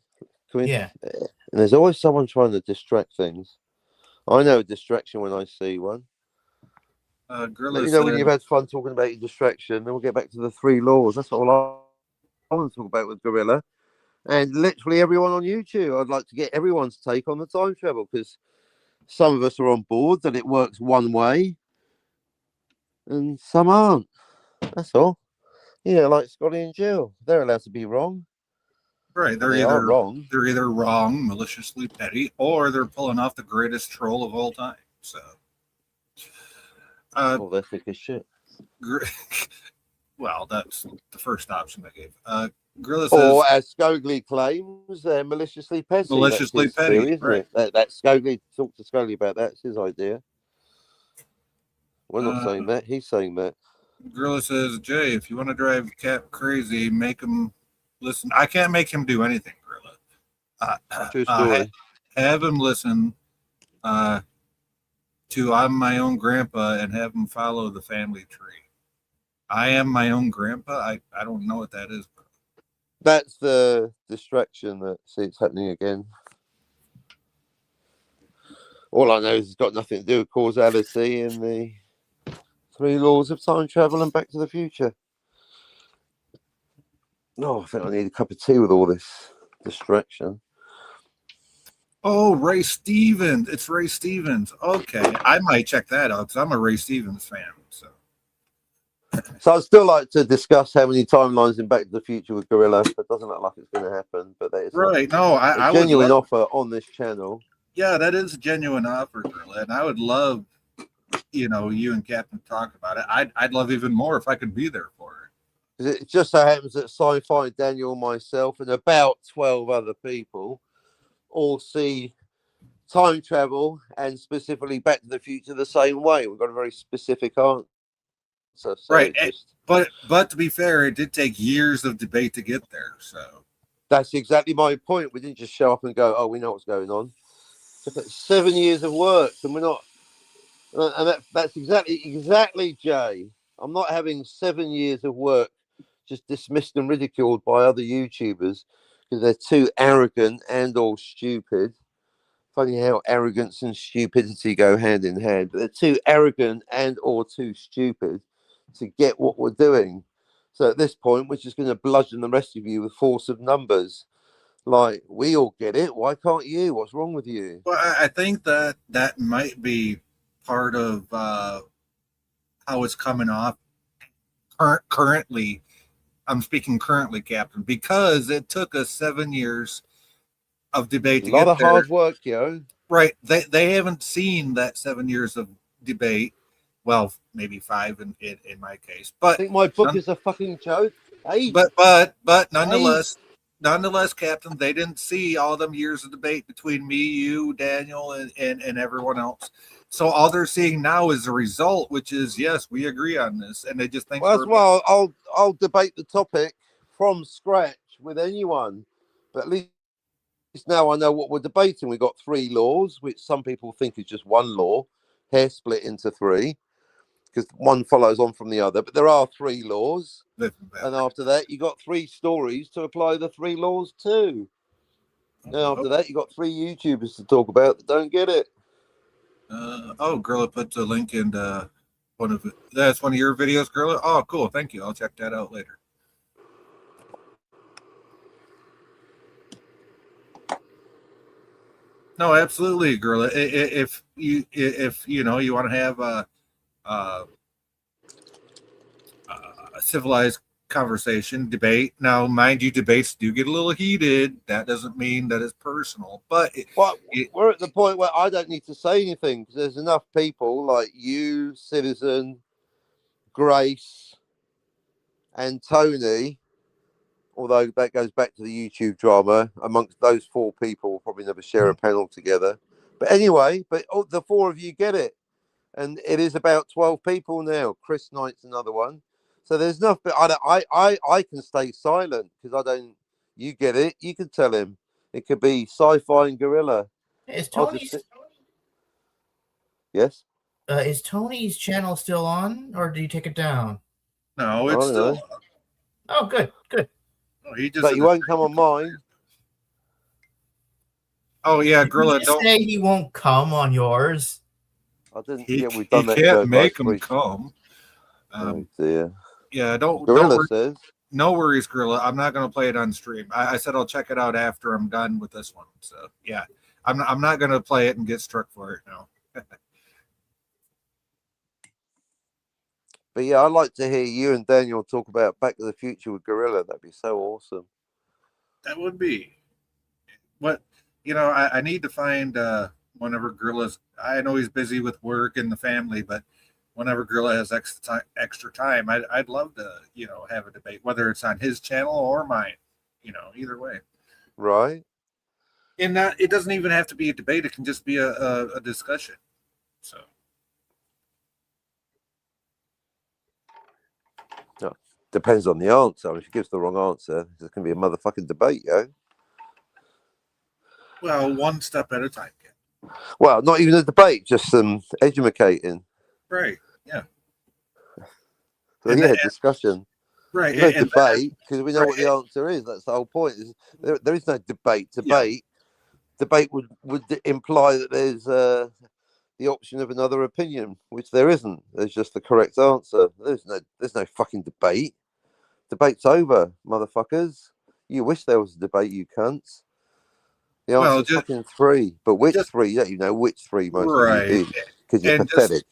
can we, Yeah. and there's always someone trying to distract things. I know a distraction when I see one. Gorilla Let me know when said, you've had fun talking about your distraction, then we'll get back to the 3 laws. That's all I want to talk about with Gorilla. And literally everyone on YouTube. I'd like to get everyone's take on the time travel, because some of us are on board that it works one way and some aren't. That's all. Yeah, like Scotty and Jill. They're allowed to be wrong. right, They are wrong. They're either wrong, maliciously petty, or they're pulling off the greatest troll of all time. So, Oh, they're thick as shit. well, that's the first option I gave. Gorilla says, Or as Scogli claims, they're maliciously petty. Maliciously That's his petty, theory, isn't right. it? That's Scogli. Talk to Scogli about that. It's his idea. We're not saying that. He's saying that. Gorilla says, Jay, if you want to drive Cap crazy, make him listen. I can't make him do anything, Gorilla. True story. Have him listen to I'm My Own Grandpa and have him follow the family tree. I am my own grandpa. I don't know what that is. That's the distraction that see it's happening again. All I know is it's got nothing to do with causality and the 3 laws of time travel and Back to the Future. No, I think I need a cup of tea with all this distraction. Oh, Ray Stevens. It's Ray Stevens. Okay. I might check that out because I'm a Ray Stevens fan. So I'd still like to discuss how many timelines in Back to the Future with Gorilla. It doesn't look like it's going to happen, but that is right. No, I a would genuine love, offer on this channel. Yeah, that is a genuine offer, Gorilla, and I would love, you and Captain talk about it. I'd love even more if I could be there for it. It just so happens that Sci-Fi Daniel, myself, and about 12 other people all see time travel and specifically Back to the Future the same way. We've got a very specific answer. So right, but to be fair, it did take years of debate to get there. So that's exactly my point. We didn't just show up and go, "Oh, we know what's going on." It took 7 years of work, and we're not. And that's exactly, Jay. I'm not having 7 years of work just dismissed and ridiculed by other YouTubers because they're too arrogant and or stupid. Funny how arrogance and stupidity go hand in hand, but they're too arrogant and or too stupid to get what we're doing. So at this point, we're just going to bludgeon the rest of you with force of numbers. Like, we all get it. Why can't you? What's wrong with you? Well, I think that might be part of how it's coming off currently. I'm speaking currently, Captain, because it took us 7 years of debate to get there. A lot of hard work, yo. Right. They haven't seen that 7 years of debate. Well, maybe 5 in my case. But I think my book is a fucking joke. 8. But nonetheless, Captain, they didn't see all them years of debate between me, you, Daniel, and everyone else. So all they're seeing now is the result, which is yes, we agree on this, and they just think. Well, that's why I'll debate the topic from scratch with anyone. But at least now I know what we're debating. We've got 3 laws, which some people think is just one law, hair split into 3. Because one follows on from the other, but there are 3 laws, and after that you got 3 stories to apply the 3 laws to. And after that you got 3 YouTubers to talk about that don't get it. Gorilla put the link in one of it. That's one of your videos, Gorilla. Oh, cool, thank you. I'll check that out later. No, absolutely, Gorilla. If you want to have a civilized conversation, debate. Now, mind you, debates do get a little heated. That doesn't mean that it's personal, but we're at the point where I don't need to say anything because there's enough people like you, Citizen, Grace, and Tony. Although that goes back to the YouTube drama, amongst those 4 people, we'll probably never share a panel together. But anyway, the 4 of you get it. And it is about 12 people now. Chris Knight's another one. So there's enough, but I can stay silent because I don't. You get it. You can tell him. It could be Sci-Fi and Gorilla. Is Tony? Yes. Is Tony's channel still on, or did you take it down? No, it's I don't know. still. Oh, good, good. Oh, he just But said you the won't come on mine. Oh yeah, Did Gorilla, you just don't. say he won't come on yours? I didn't. He, Yeah, we've he done that can't joke. make Like him come. oh dear. Yeah, don't Gorilla worry. says. No worries, Gorilla. I'm not going to play it on stream. I said I'll check it out after I'm done with this one. So yeah, I'm not going to play it and get struck for it. No. But yeah, I'd like to hear you and Daniel talk about Back to the Future with Gorilla. That'd be so awesome. That would be. What I need to find whenever Gorilla's. I know he's busy with work and the family, but whenever Gorilla has extra time, I'd love to have a debate, whether it's on his channel or mine. Either way. Right? And not it doesn't even have to be a debate. It can just be a discussion. So. Depends on the answer. I mean, if he gives the wrong answer, there's going to be a motherfucking debate, yo. Well, one step at a time. Well, not even a debate, just some educating. Right. Yeah. So And yeah, then- discussion. Right. No and debate, because we know what right. the answer is. That's the whole point. There is no debate. Debate would imply that there's the option of another opinion, which there isn't. There's just the correct answer. There's no fucking debate. Debate's over, motherfuckers. You wish there was a debate, you cunts. The answer's Well, just- fucking 3. But which just- 3? You don't even know which 3 most Right. of you do, because you're And just- pathetic.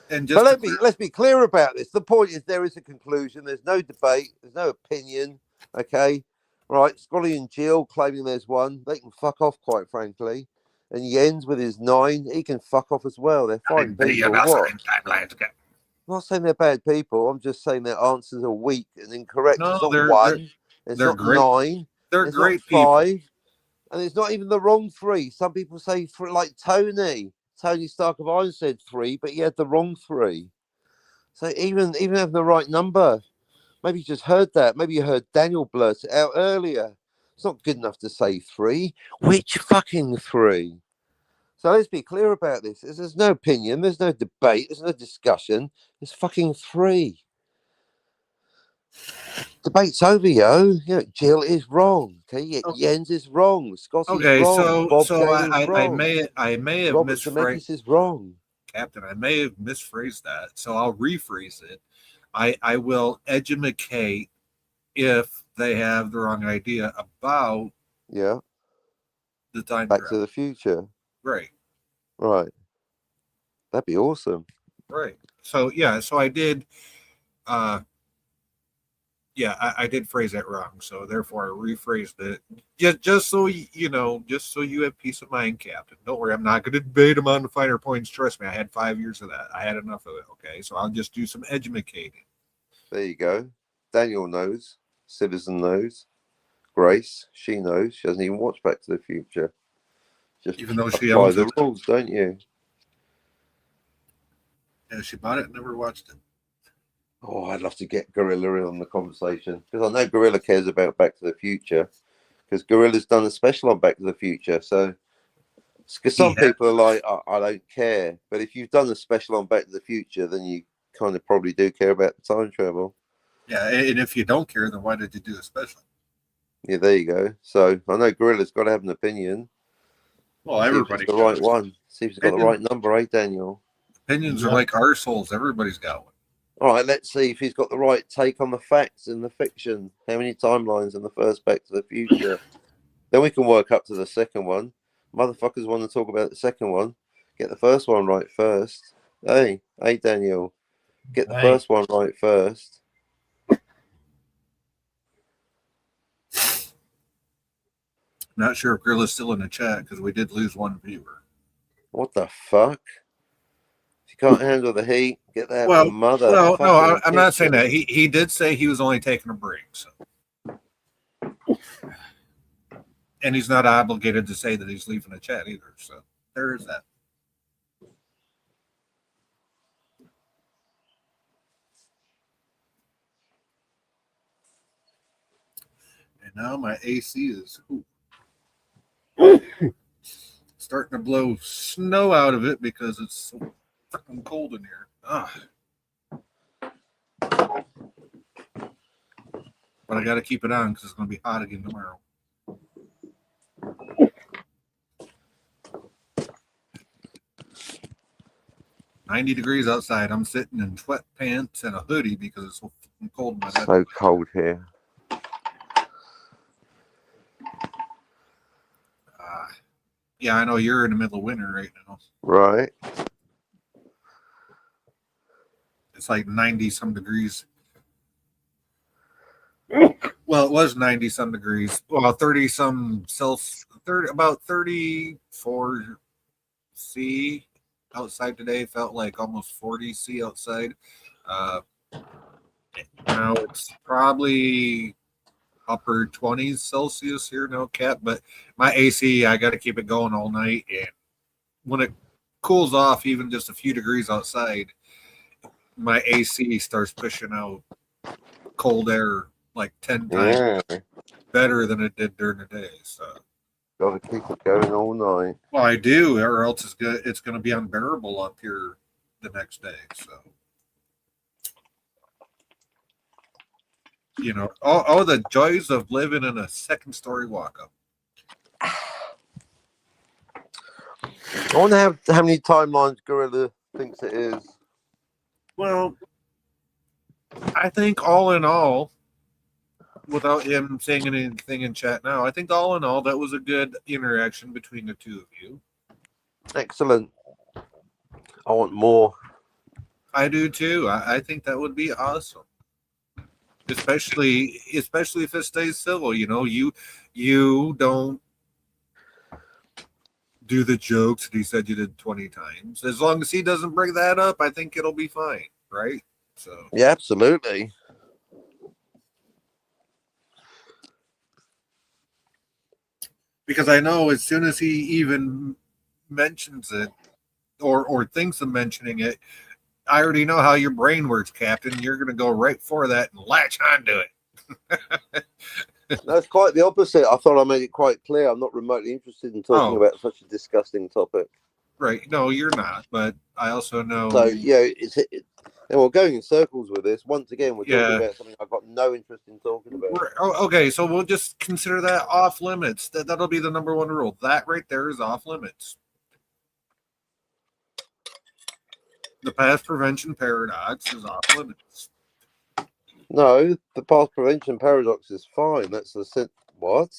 And just But to let's be clear about this. The point is there is a conclusion. There's no debate. There's no opinion. Okay, right? Scully and Jill claiming there's one. They can fuck off, quite frankly. And Jens with his 9, he can fuck off as well. They're fine people. What? I'm not saying they're bad people. I'm just saying their answers are weak and incorrect. No, it's not they're- 1. It's they're not great. 9. They're It's great not people. 5. And it's not even the wrong 3. Some people say like Tony Stark of Iron said 3, but he had the wrong 3. So even having the right number, maybe you just heard that. Maybe you heard Daniel blurt it out earlier. It's not good enough to say 3. Which fucking 3? So let's be clear about this. There's no opinion. There's no debate. There's no discussion. There's fucking 3. Debate's over, yo. Jill is wrong. Okay, Okay. Jens is wrong. Scott's Okay, wrong. Bob so Daniel's I wrong. may have Robert misphrased. Zemeckis is wrong. Captain, I may have misphrased that, so I'll rephrase it. I will educate if they have the wrong idea about Yeah. the time Back to travel. the Future. Right, Right. That'd be awesome. right. So yeah, so I did. I did phrase that wrong, so therefore I rephrased it. Just so just so you have peace of mind, Captain. Don't worry, I'm not going to debate them on the finer points. Trust me, I had 5 years of that. I had enough of it. Okay, so I'll just do some educating. There you go. Daniel knows. Citizen knows. Grace, she knows. She hasn't even watched Back to the Future. Just Even though she apply owns the it. rules, don't you? Yeah, she bought it and never watched it. Oh, I'd love to get Gorilla in on the conversation because I know Gorilla cares about Back to the Future because Gorilla's done a special on Back to the Future. So, because some Yeah. people are like, I don't care. But if you've done a special on Back to the Future, then you kind of probably do care about the time travel. Yeah, and if you don't care, then why did you do a special? Yeah, there you go. So I know Gorilla's got to have an opinion. Well, See if everybody it's the right does. one. See if he's got the right number, eh, Daniel? Opinions are like arseholes. Everybody's got one. All right, let's see if he's got the right take on the facts and the fiction. How many timelines in the first Back to the Future? Then we can work up to the second one. Motherfuckers want to talk about the second one. Get the first one right first. Hey, Daniel. Get the Hey. first one right first. Not sure if Gorilla's still in the chat because we did lose one viewer. What the fuck? If you can't handle the heat, get that Well, mother. no, fucking I'm not saying kitchen. that. He did say he was only taking a break, so. And he's not obligated to say that he's leaving the chat either. So there is that. And now my AC is starting to blow snow out of it because it's so freaking cold in here. Ugh. But I got to keep it on because it's going to be hot again tomorrow. $90 outside. I'm sitting in sweatpants and a hoodie because it's so fucking cold in my bed. So cold here. Yeah, I know you're in the middle of winter right now. Right. It's like 90 some degrees. Well, it was 90 some degrees. Well, 30 some Celsius, about 34 C outside today. Felt like almost 40 C outside. Now it's probably upper 20s Celsius here now, Cat. But my AC, I got to keep it going all night. And when it cools off, even just a few degrees outside, my AC starts pushing out cold air like 10 times better than it did during the day. So Gotta keep it going all night. well, I do, or else it's going to be unbearable up here the next day. So you know, all the joys of living in a second story walk up. I wonder how many timelines Gorilla thinks it is. Well, I think all in all, without him saying anything in chat now, I think all in all, that was a good interaction between the two of you. Excellent. I want more. I do too. I think that would be awesome. Especially if it stays civil. You know, you don't do the jokes that he said you did 20 times. As long as he doesn't bring that up, I think it'll be fine, right? So Yeah, absolutely. because I know as soon as he even mentions it or thinks of mentioning it, I already know how your brain works, Captain. You're going to go right for that and latch onto it. No, it's quite the opposite. I thought I made it quite clear. I'm not remotely interested in talking about such a disgusting topic. Right. No, you're not. But I also know. So, yeah, and we're going in circles with this. Once again, we're talking about something I've got no interest in talking about. Okay, so we'll just consider that off limits. That'll be the number one rule. That right there is off limits. The past prevention paradox is off limits. No, the past prevention paradox is fine. That's the what?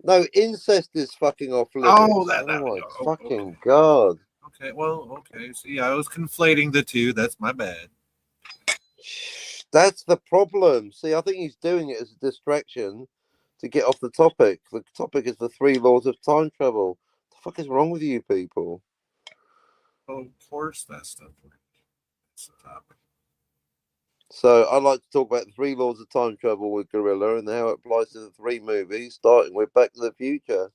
No, incest is fucking off limits. Oh, my fucking god. Okay, well, okay. See, I was conflating the two. That's my bad. That's the problem. See, I think he's doing it as a distraction to get off the topic. The topic is the 3 laws of time travel. What the fuck is wrong with you people? Oh, of course, that's the topic. So I'd like to talk about the 3 laws of time travel with Gorilla and how it applies to the 3 movies, starting with Back to the Future.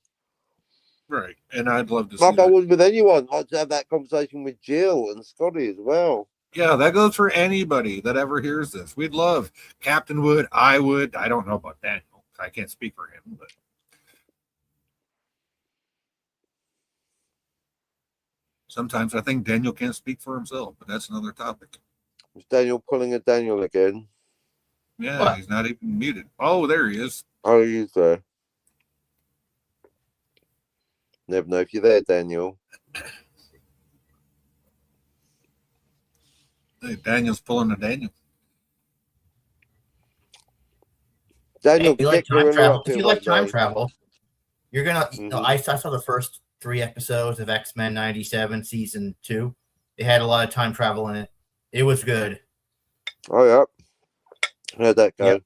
Right, and I'd love to see Like that. I would with anyone. I'd like to have that conversation with Jill and Scotty as well. Yeah, that goes for anybody that ever hears this. We'd love. Captain would. I would. I don't know about Daniel. I can't speak for him, but sometimes I think Daniel can't speak for himself, but that's another topic. Is Daniel pulling a Daniel again? Yeah, What? He's not even muted. Oh, there he is. Oh, he's there. Never know if you're there, Daniel. Hey, Daniel's pulling a Daniel. Daniel, If you like get Gorilla time travel, off if here you like one time day. travel, you're gonna. Mhm. I saw the first 3 episodes of X-Men '97 season 2. It had a lot of time travel in it. It was good. Oh, yeah. How'd that go? Yep.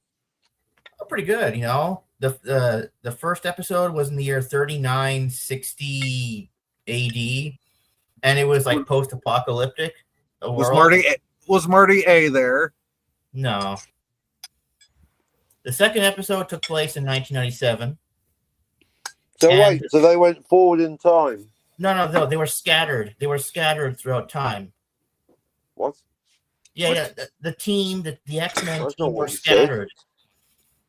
Oh, pretty good. You know, the first episode was in the year 3960 AD, and it was like post-apocalyptic. Was Marty A there? No. The second episode took place in 1997. So And- wait, so they went forward in time. No, they were scattered. They were scattered throughout time. What? Yeah. The team, the X-Men That's team not were what you said. scattered.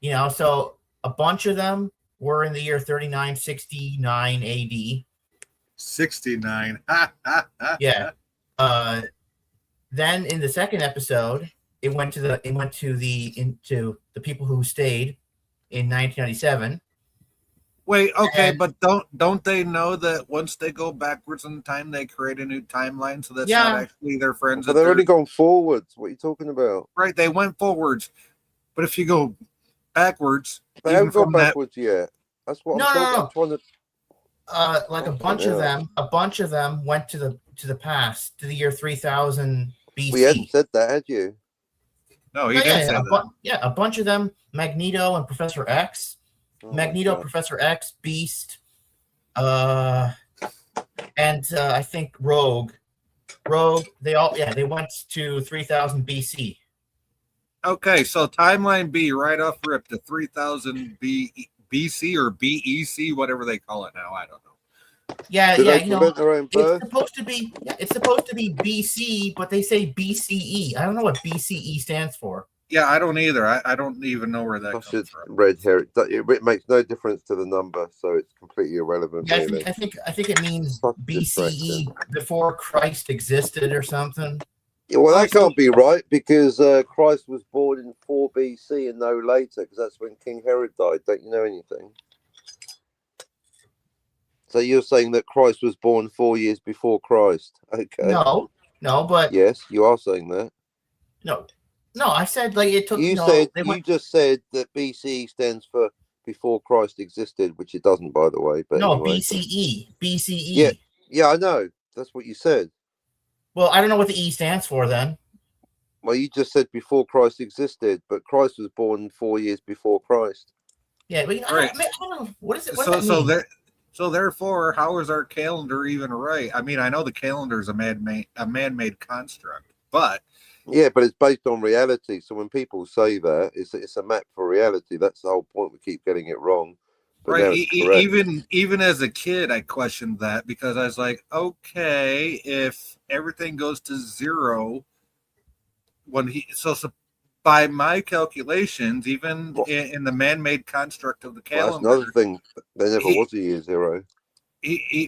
You know, so a bunch of them were in the year 3969 AD. 69. Yeah. Then in the second episode, it went to the people who stayed in 1997. Wait, okay, And- but don't they know that once they go backwards in time, they create a new timeline? So that's Yeah. not actually their friends. But that they've only gone forwards. What are you talking about? right. They went forwards, but if you go backwards, They even haven't gone from that, backwards yet. That's what No, I'm no, talking. no. I'm trying to. Like a Oh, bunch of yeah. them went to the past, to the year 3000 BC. We hadn't said that, had you? no, he Oh, didn't say that. a bunch of them. Magneto and Professor X. Oh, Magneto, okay. Professor X, Beast, and I think Rogue. They went to 3000 BC. Okay, so timeline B right off rip to 3000 BC or BEC, whatever they call it now. I don't know. Yeah, Did they you know, prevent their own birth? it's supposed to be BC, but they say BCE. I don't know what BCE stands for. Yeah, I don't either. I don't even know where that Gosh, comes it's from. red hair. It makes no difference to the number, so it's completely irrelevant. Yeah, really. I think it means Such a BCE, before Christ existed or something. Yeah, well, that so- can't be right because Christ was born in 4 BC and no later, because that's when King Herod died. Don't you know anything? So you're saying that Christ was born 4 years before Christ? Okay. No, but Yes, you are saying that. no. I said like it took. You no, said they you went, just said that BCE stands for before Christ existed, which it doesn't, by the way. But no anyway. BCE. Yeah. Yeah, I know. That's what you said. Well, I don't know what the E stands for then. Well, you just said before Christ existed, but Christ was born 4 years before Christ. Yeah, but you know, Right. I don't know. What is it? What does that mean? So therefore, how is our calendar even right? I mean, I know the calendar is a man-made construct, but Yeah, but it's based on reality. So when people say that, it's a map for reality. That's the whole point. We keep getting it wrong. But now right, it's correct. even as a kid, I questioned that because I was like, okay, if everything goes to zero, so by my calculations, even Well- in the man-made construct of the Well, that's calendar, another thing. There never was a year zero.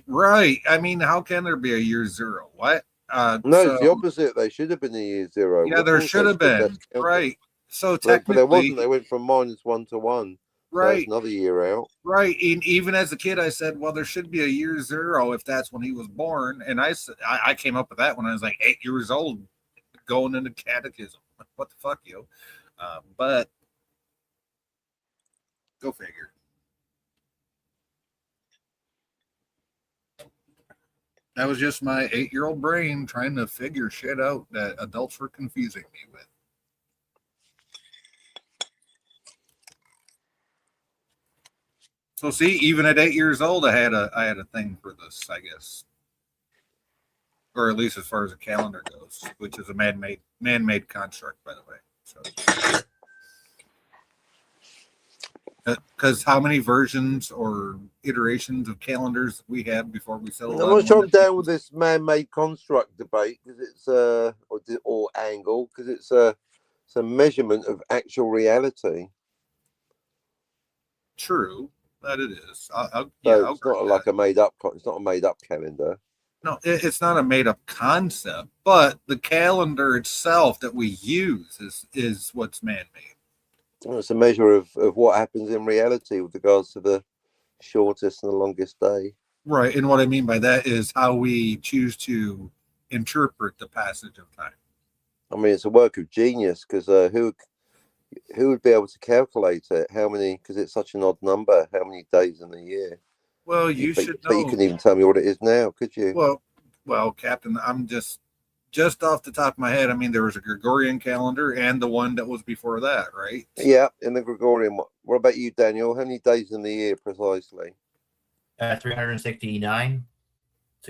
right? I mean, how can there be a year zero? What? No, so- it's the opposite. They should have been a year zero. Yeah, Of there course should they have been. That's counted. Right. So But technically, there wasn't. They went from -1 to 1. So that's right, another year out. right. And even as a kid, I said, well, there should be a year zero if that's when he was born. And I came up with that when I was like 8 years old, going into catechism. What the fuck, yo? But go figure. That was just my 8-year-old brain trying to figure shit out that adults were confusing me with. So see, even at 8 years old, I had a thing for this, I guess, or at least as far as the calendar goes, which is a man-made construct, by the way. So, because how many versions or iterations of calendars we had before we settled I'm on not sure one I'm that- down with this man-made construct debate because it's or angle because it's a measurement of actual reality. True, that it is. I'll So it's not agree like that. a made-up. It's not a made-up calendar. No, it's not a made-up concept, but the calendar itself that we use is what's man-made. Well, it's a measure of what happens in reality with regards to the shortest and the longest day. Right, and what I mean by that is how we choose to interpret the passage of time. I mean, it's a work of genius because who would be able to calculate it? How many? Because it's such an odd number. How many days in the year? Well, you but, should but you know. couldn't even tell me what it is now, could you? Well, Captain, I'm just off the top of my head. I mean, there was a Gregorian calendar and the one that was before that, right? Yeah, in the Gregorian. What about you, Daniel? How many days in the year precisely? 369.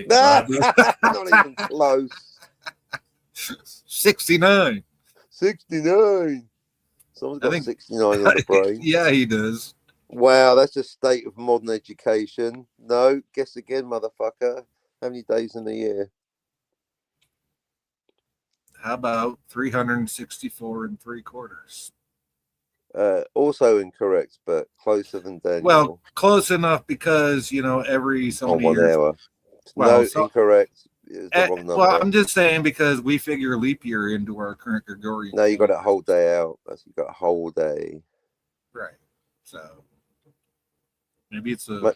Not even close. 69. 69. Someone's I got think- 69 on the brain. Yeah, he does. Wow, that's a state of modern education. No, guess again, motherfucker. How many days in the year? How about 364 and 3/4? Also incorrect, but closer than Daniel. Well, close enough because every so on many 1 years. hour. Well, No, so- incorrect. is the wrong number. Well, I'm just saying because we figure leap year into our current Gregorian. No, you got calendar. that whole day out. You got a whole day. Right. So maybe it's a.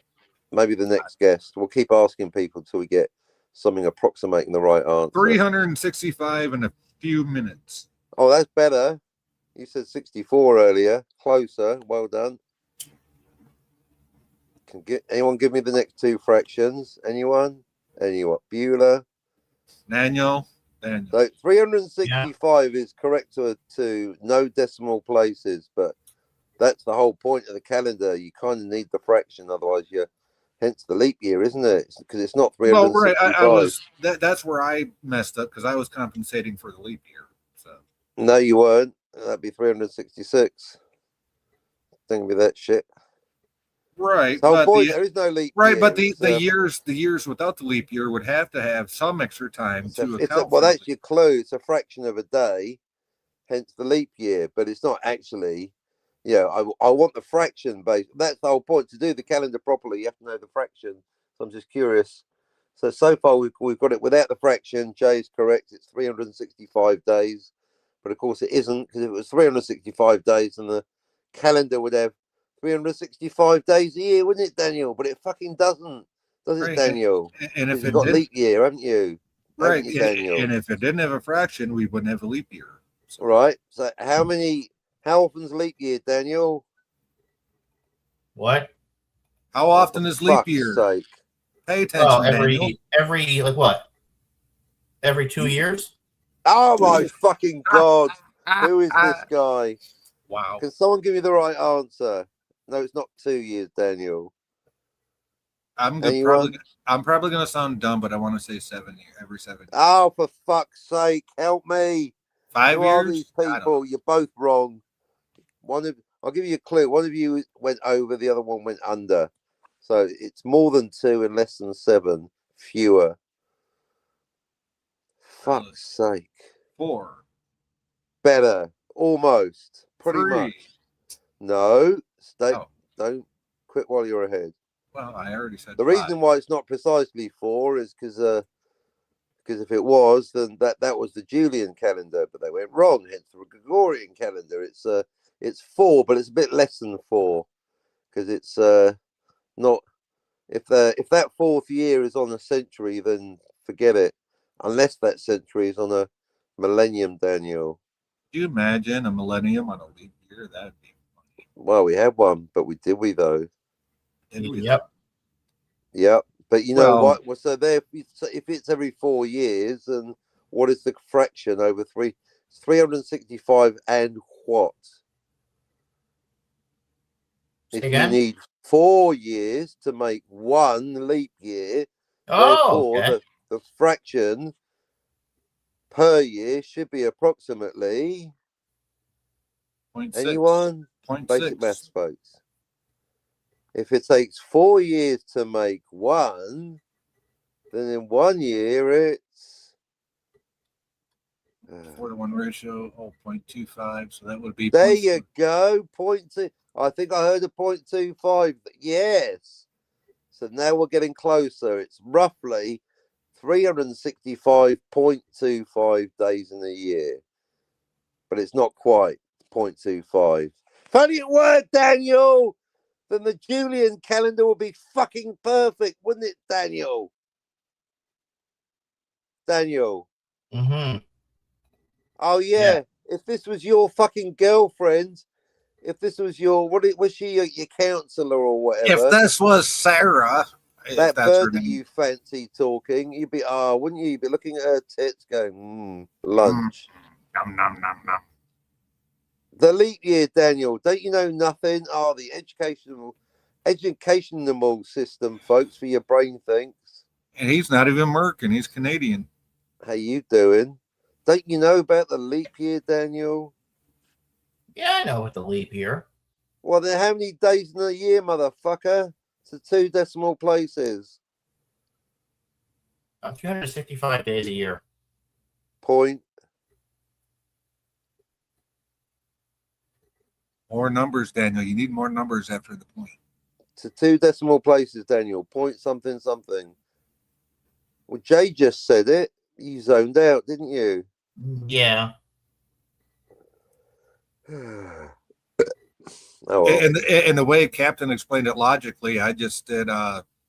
Maybe the next guest. We'll keep asking people till we get something approximating the right answer. 365 in a few minutes. Oh, that's better. You said 64 earlier. Closer. Well done. Anyone give me the next two fractions? Anyone? Bueller? Daniel. So 365 is correct to no decimal places, but that's the whole point of the calendar. You kind of need the fraction, otherwise you're hence the leap year, isn't it? Because it's not 365. Well, right. I was that's where I messed up because I was compensating for the leap year. So no, you weren't. That'd be 366. Think of that shit. Right. So But there is no leap right, year. but the years without the leap year would have to have some extra time to account well, for that's your clue. It's a fraction of a day, hence the leap year. But it's not actually. Yeah, I want the fraction base. That's the whole point. To do the calendar properly, you have to know the fraction. So I'm just curious. So far we've got it without the fraction. Jay is correct. It's 365 days, but of course it isn't, because if it was 365 days, then the calendar would have 365 days a year, wouldn't it, Daniel? But it fucking does it, Right. And if you've it got did, leap year, haven't you? right, Haven't you, Daniel? and if it didn't have a fraction, we wouldn't have a leap year. So, Right. So how often's leap year, Daniel? What? how often is leap Fuck's year? sake. Pay attention, Oh, Daniel. every like what? Every 2 years? Oh my fucking god! Who is this guy? Wow. Can someone give me the right answer? No, it's not 2 years, Daniel. Anyone? I'm probably going to sound dumb, but I want to say 7 years. Every 7 years. Oh, for fuck's sake, help me! 5 Who are years. these I don't know. people? You're both wrong. I'll give you a clue. One of you went over, the other one went under. So it's more than 2 and less than 7. Fewer. Fuck's sake. 4. Better. Almost. Pretty 3. much. No. Oh. Don't quit while you're ahead. Well, I already said The 5. reason why it's not precisely 4 is because if it was, then that was the Julian calendar, but they went wrong. Hence the Gregorian calendar. It's 4, but it's a bit less than 4, because it's not. If that 4th year is on a century, then forget it. Unless that century is on a millennium, Daniel. Do you imagine a millennium on a leap year? That'd be funny. Well, we had one, but did we though? It'd be- Yep. Yeah, but you know Well- what? Well, so there, if it's every 4 years, then what is the fraction over 365 and what? Say If again? you need 4 years to make one leap year, Oh, therefore okay. the fraction per year should be approximately 0.6. anyone? 0.6. Basic maths, folks. If it takes 4 years to make one, then in 1 year it's 4-to-1 ratio. 0.25. So that would be. there 0.2. you go. 0.2. I think I heard a 0.25. Yes. So now we're getting closer. It's roughly 365.25 days in a year, but it's not quite 0.25. If only it worked, Daniel, then the Julian calendar would be fucking perfect, wouldn't it, Daniel? Daniel. Mm-hmm. Oh yeah. If this was your fucking girlfriend, if this was your was she your counselor or whatever? If this was Sarah, if that that's her bird that name. you fancy talking, you'd be wouldn't you? You'd be looking at her tits, going, lunch. Nom, nom, nom, nom. The leap year, Daniel. Don't you know nothing? The educational system, folks, for your brain thinks. And he's not even American. He's Canadian. How you doing? Don't you know about the leap year, Daniel? Yeah, I know what the leap year. Well, then how many days in a year, motherfucker? To 2 decimal places. 365 days a year. Point. More numbers, Daniel. You need more numbers after the point. To 2 decimal places, Daniel. Point something something. Well, Jay just said it. You zoned out, didn't you? Yeah. Oh, well. And the way Captain explained it logically, I just did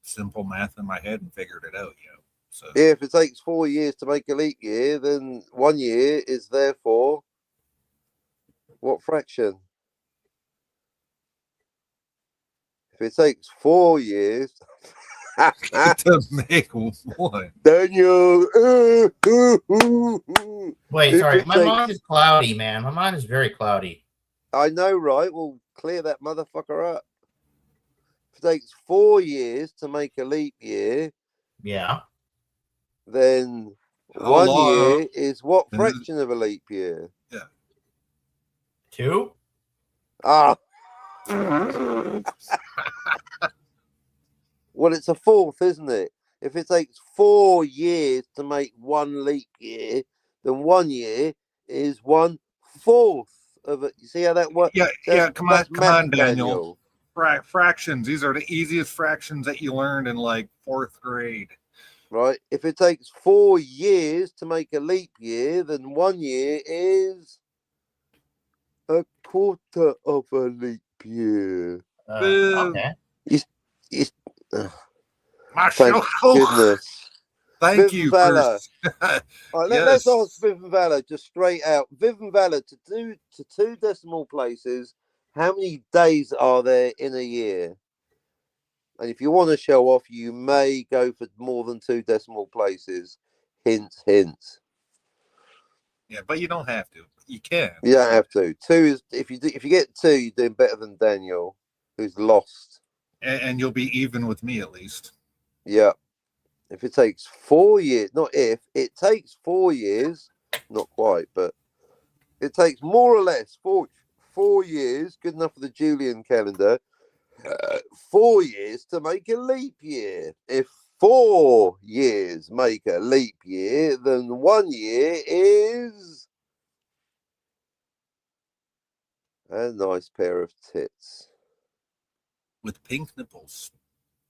simple math in my head and figured it out. So Yeah, if it takes 4 years to make a leap year, then 1 year is therefore what fraction? If it takes 4 years, to make one. Daniel. Wait, If sorry. it My takes- mind is cloudy, man. My mind is very cloudy. I know, right? Well, clear that motherfucker up. If it takes 4 years to make a leap year, Yeah. then How 1 long- year is what Then- fraction of a leap year? 2? Ah. Well, it's a fourth, isn't it? If it takes 4 years to make one leap year, then 1 year is 1/4 of it. You see how that works? Yeah. Come on, That's math, Daniel. Fractions. These are the easiest fractions that you learned in like 4th grade. Right? If it takes 4 years to make a leap year, then 1 year is a quarter of a leap year. Okay. My Thank goodness. Thank Viv you. Valor. For, All right, let's Yes. ask Viv and Valor just straight out. Viv and Valor, to 2 decimal places, how many days are there in a year? And if you want to show off, you may go for more than 2 decimal places. Hint, hint. yeah, but you don't have to. You can. You don't have to. 2 is if you get 2, you're doing better than Daniel, who's lost. And you'll be even with me at least. Yeah. If it takes 4 years, not if, it takes 4 years, not quite, but it takes more or less 4 years, good enough for the Julian calendar, 4 years to make a leap year. If 4 years make a leap year, then 1 year is a nice pair of tits. With pink nipples.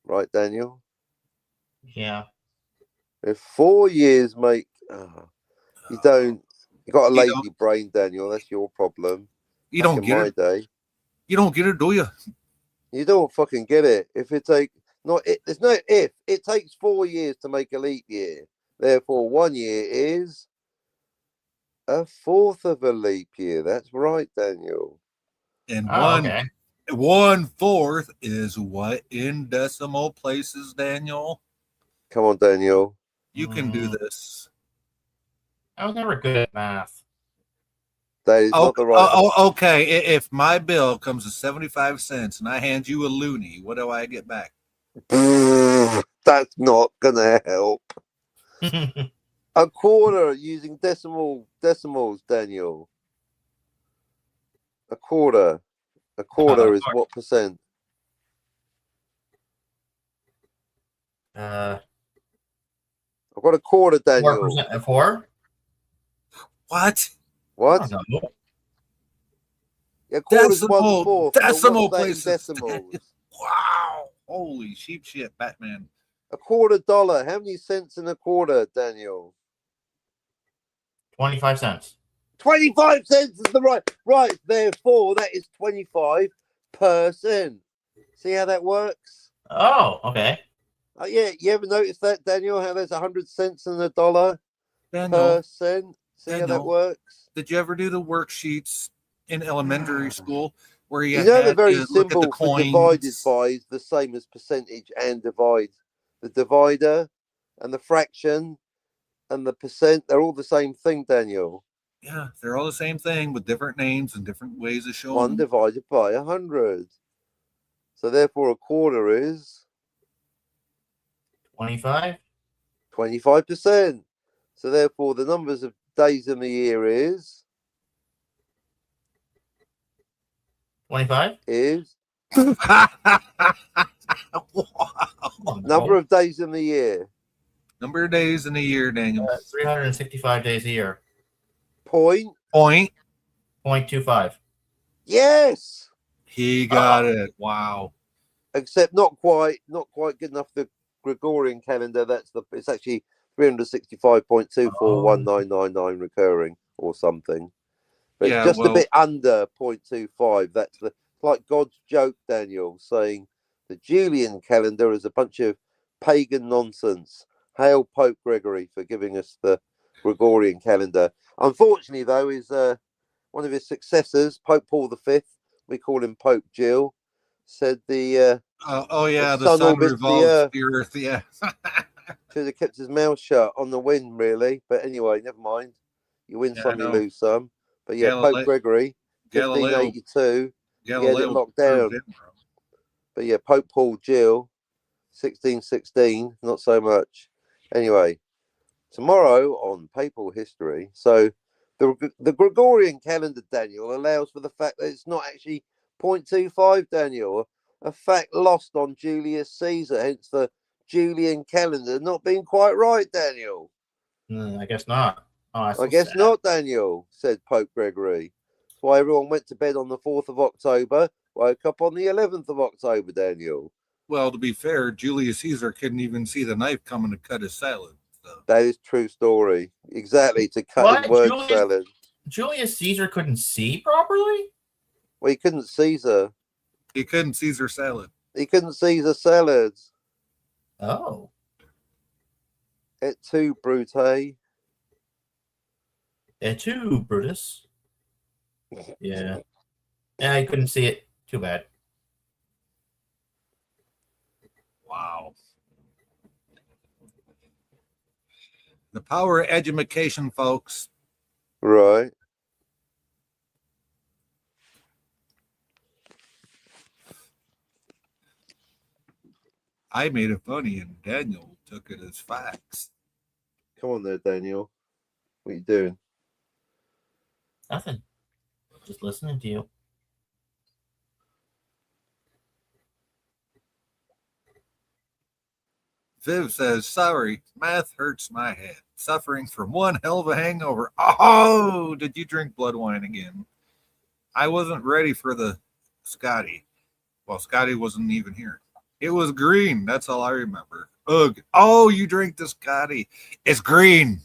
Right, Daniel? Yeah. If 4 years make... you don't... You got a You lazy don't- brain, Daniel. That's your problem. You Back don't in get my it. day. You don't get it, do you? You don't fucking get it. If it take there's no if. It takes 4 years to make a leap year. Therefore, 1 year is a fourth of a leap year. That's right, Daniel. And Oh, okay. 1/4 is what in decimal places, Daniel? Come on, Daniel. You can do this. I was never good at math. That is not the right. Okay. If my bill comes to 75 cents and I hand you a loonie, what do I get back? That's not gonna help. A quarter using decimals, Daniel. A quarter. A quarter is what percent? I've got a quarter, Daniel. 4%. 4? What? What? I don't know. A quarter's Decimal- 1/4. decimal What's that in places. decimals. Wow. Holy sheep shit, Batman. A $quarter. How many cents in a quarter, Daniel? 25 cents. 25 cents is the right. Therefore, that is 25%. See how that works? Oh, okay. Yeah, you ever notice that, Daniel? How there's 100 cents in a dollar Daniel, per cent? See how that Daniel. works? did you ever do the worksheets in elementary school where you You know had they're very to look at simple the for coins? divided by is the same as percentage and divide. The divider and the fraction and the percent, they're all the same thing, Daniel. Yeah, they're all the same thing with different names and different ways of showing 1 them. divided by 100. So therefore, a quarter is 25? 25%. So therefore, the numbers of days in the year is 25? Wow. number of days in the year. Number of days in a year, Daniel. 365 days a year. Point. Point. 0.25. Yes. He got it. Wow. Except not quite good enough. The Gregorian calendar. It's actually 365.241999 recurring or something. But Yeah, it's just well- a bit under 0.25. That's like God's joke, Daniel, saying the Julian calendar is a bunch of pagan nonsense. Hail Pope Gregory for giving us the Gregorian calendar. Unfortunately, though, is one of his successors, Pope Paul V, we call him Pope Jill, said the the sun sun orbits the revolves earth. the earth. Yeah. should have kept his mouth shut on the win, really. But anyway, never mind. You win Yeah, some, I you know. lose some. But yeah, Galileo- Pope Gregory, Galileo, 1582. Galileo locked proved down. it wrong. But yeah, Pope Paul Jill, 1616, not so much. Anyway, tomorrow on Papal History. So the Gregorian calendar, Daniel, allows for the fact that it's not actually 0.25, Daniel. A fact lost on Julius Caesar, hence the Julian calendar not being quite right, Daniel. I guess not. Oh, that's I so guess sad. not, Daniel, said Pope Gregory. That's why everyone went to bed on the 4th of October, woke up on the 11th of October, Daniel. Well, to be fair, Julius Caesar couldn't even see the knife coming to cut his salad. So. That is true story. Exactly, to cut What? his word salad. Julius Caesar couldn't see properly? Well, he couldn't Caesar. He couldn't Caesar salad. He couldn't Caesar salads. Oh. Et tu, Brute? Et tu, Brutus. Yeah. Yeah, I couldn't see it. Too bad. Wow. The power of education, folks. Right. I made it funny, and Daniel took it as facts. Come on there, Daniel. What are you doing? Nothing. Just listening to you. Viv says, sorry, math hurts my head. Suffering from one hell of a hangover. Oh, did you drink blood wine again? I wasn't ready for the Scotty. Well, Scotty wasn't even here. It was green. That's all I remember. Ugh. Oh, you drink the Scotty. It's green.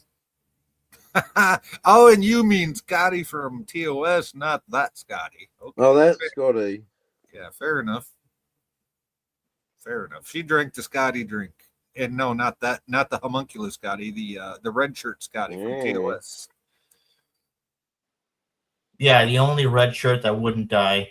Oh, and you mean Scotty from TOS, not that Scotty. Okay. Oh, that's Scotty. Yeah, fair enough. Fair enough. She drank the Scotty drink. And no, not that, not the homunculus Scotty, the red shirt Scotty from TOS. Yeah, the only red shirt that wouldn't die.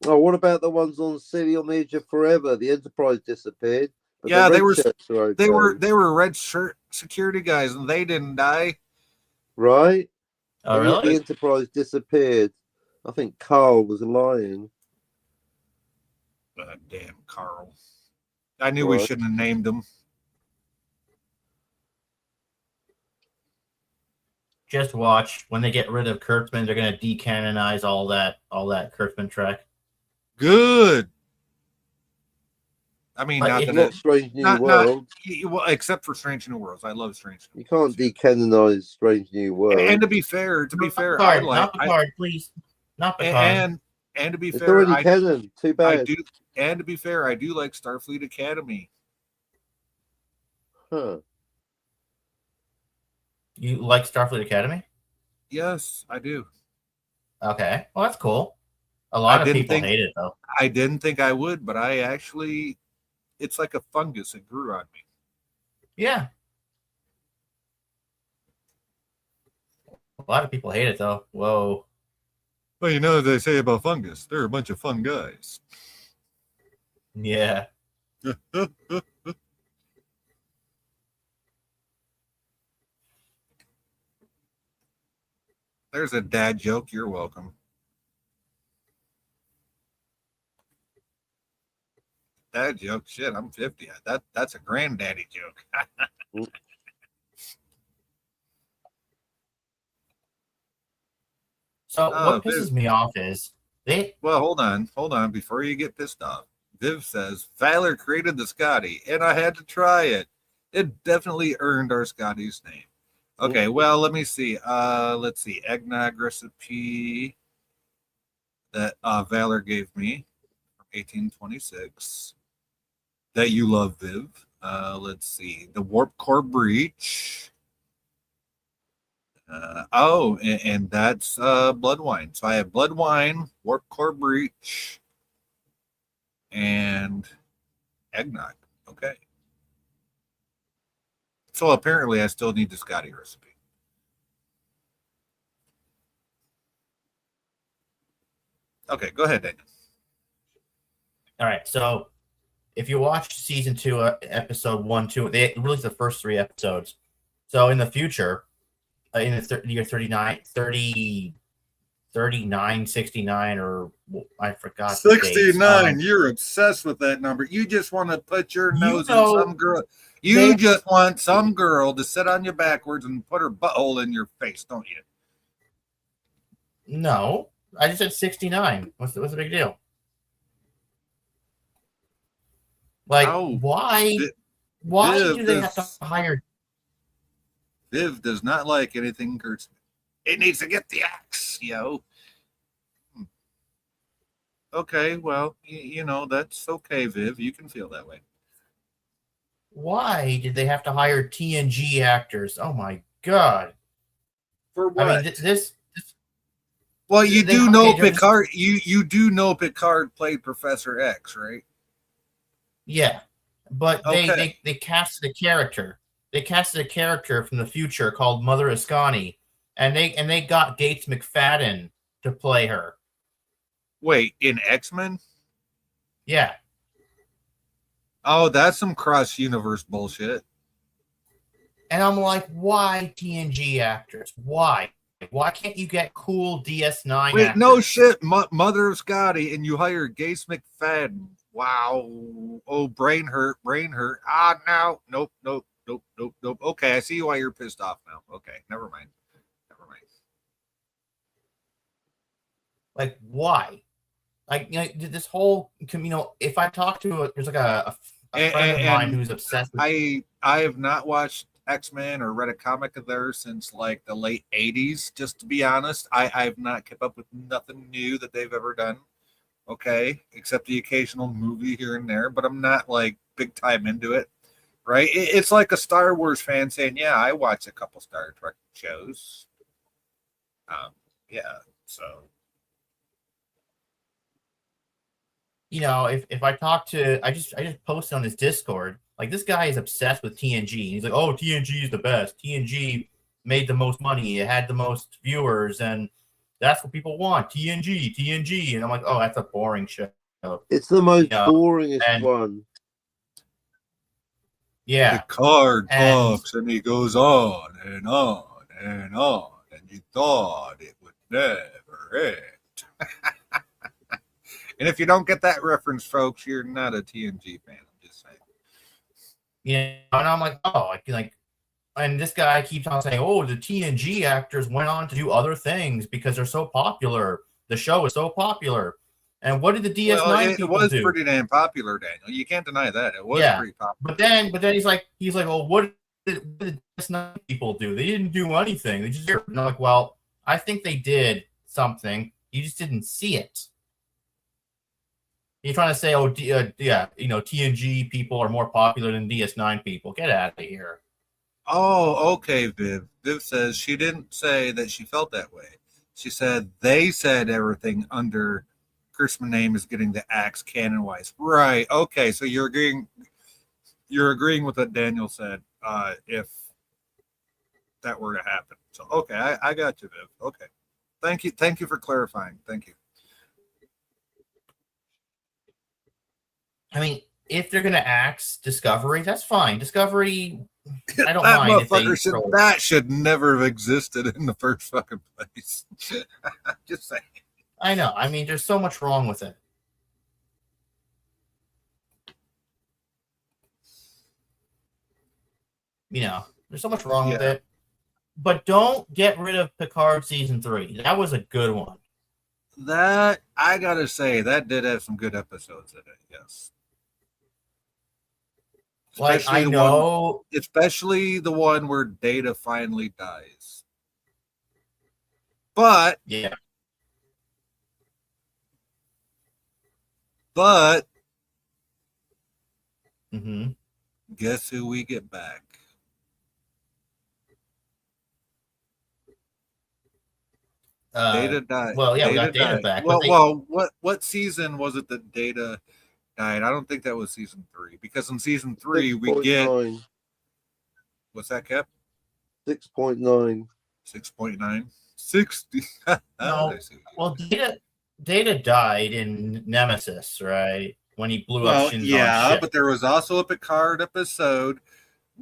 Oh, what about the ones on City on the Edge of Forever? The Enterprise disappeared. But Yeah, the they red were shirts are okay. they were red shirt security guys, and they didn't die. right. Oh, And yet really? The Enterprise disappeared. I think Carl was lying. Damn, Carl. I knew we What? shouldn't have named him. Just watch. When they get rid of Kurtzman, they're gonna decanonize all that Kurtzman track. Good. I mean, But not if that Not it, Strange New not- World. well, except for Strange New Worlds. I love Strange New You Worlds. can't decanonize Strange New World. And to be fair, I Picard, like not Picard, please. Not Picard. and to be it's fair, already canon. Too I bad. do. And to be fair, I do like Starfleet Academy. Huh. You like Starfleet Academy? Yes, I do. Okay. Well, that's cool. A lot of didn't people think- hate it, though. I didn't think I would, but I actually, it's like a fungus. It grew on me. Yeah. A lot of people hate it, though. Whoa. Well, you know what they say about fungus. They're a bunch of fun guys. Yeah. There's a dad joke. You're welcome. Dad joke. Shit, I'm 50. That's a granddaddy joke. So Oh, what pisses me off is they. Well, hold on. Before you get pissed off, Viv says Valor created the Scotty, and I had to try it. It definitely earned our Scotty's name. Okay, well, let me see. Let's see. Eggnog recipe that Valor gave me from 1826 that you love, Viv. Let's see. The Warp Core Breach. And that's Blood Wine. So I have Blood Wine, Warp Core Breach, and Eggnog. Okay. So apparently I still need the Scotty recipe. Okay, go ahead, Daniel. All right. So if you watch season 2, episode 1, 2, they released the first 3 episodes. So in the future, in the year 39, 69, or I forgot. the dates. 69. You're obsessed with that number. You just want to put your You nose in know, some girl. You just want some girl to sit on you backwards and put her butthole in your face, don't you? No, I just said 69. What's the big deal? Like, Oh, why Viv do they have to hire? Viv does not like anything Kurtzman. It needs to get the axe, yo. Okay, well, you know, that's okay, Viv. You can feel that way. Why did they have to hire TNG actors? Oh my god! For what? I mean, this. Well, you they- do know okay, there's- Picard. You do know Picard played Professor X, right? Yeah, but Okay. they casted a character. They casted a character from the future called Mother Ascani, and they got Gates McFadden to play her. Wait, in X-Men? Yeah, Oh, that's some cross universe bullshit. and I'm like, why TNG actors? Why? Why can't you get cool DS9 Wait, actors? no shit, Mother of Scotty, and you hire Gates McFadden. Wow. Oh, brain hurt. Ah, no. Nope. Okay, I see why you're pissed off now. Okay, never mind. Like, why? Like, this whole, if I talk to there's like a friend of mine who's obsessed with. I have not watched X-Men or read a comic of theirs since like the late 80s, just to be honest. I've not kept up with nothing new that they've ever done. Okay, except the occasional movie here and there, but I'm not like big time into it. Right? It's like a Star Wars fan saying, "Yeah, I watch a couple Star Trek shows." Yeah. So If I talk to, I just posted on his Discord, like, this guy is obsessed with TNG. He's like, oh, TNG is the best. TNG made the most money. It had the most viewers, and that's what people want. TNG. And I'm like, oh, that's a boring show. It's the most Yeah, boringest and- one. Yeah. Picard And- talks and he goes on and on and on, and you thought it would never end. And if you don't get that reference, folks, you're not a TNG fan. I'm just saying. And I'm like, oh, and this guy keeps on saying, oh, the TNG actors went on to do other things because they're so popular. The show is so popular. And what did the DS9 Well, it people was do? pretty damn popular, Daniel. You can't deny that. It was Yeah. pretty popular. But then he's like, well, what did the DS9 people do? They didn't do anything. They just, and I'm like, well, I think they did something. You just didn't see it. You're trying to say, oh, TNG people are more popular than DS9 people. Get out of here. Oh, okay, Viv. Viv says she didn't say that she felt that way. She said they said everything under Kurtzman name is getting the axe canon wise. Right. Okay. So you're agreeing with what Daniel said, if that were to happen. So okay, I got you, Viv. Okay. Thank you for clarifying. Thank you. I mean, if they're gonna axe Discovery, that's fine. Discovery, I don't that mind if they motherfucker throw- that should never have existed in the first fucking place. Just saying. I know. I mean, there's so much wrong with it. There's so much wrong with Yeah. it. But don't get rid of Picard season 3. That was a good one. That I gotta say, that did have some good episodes in it. Yes. Like, Especially I the know. especially the one where Data finally dies. But Yeah. but Mm-hmm. Guess who we get back? Data died. Well, yeah, we got Data died. back. Well, but what season was it that Data died? I don't think that was season 3 because in season 3 we get 6.9. what's that, Cap? 6.9. 6.9, 60. No. I see what you well, Data died in Nemesis, right? When he blew well, up Shinzon's yeah, ship. but there was also a Picard episode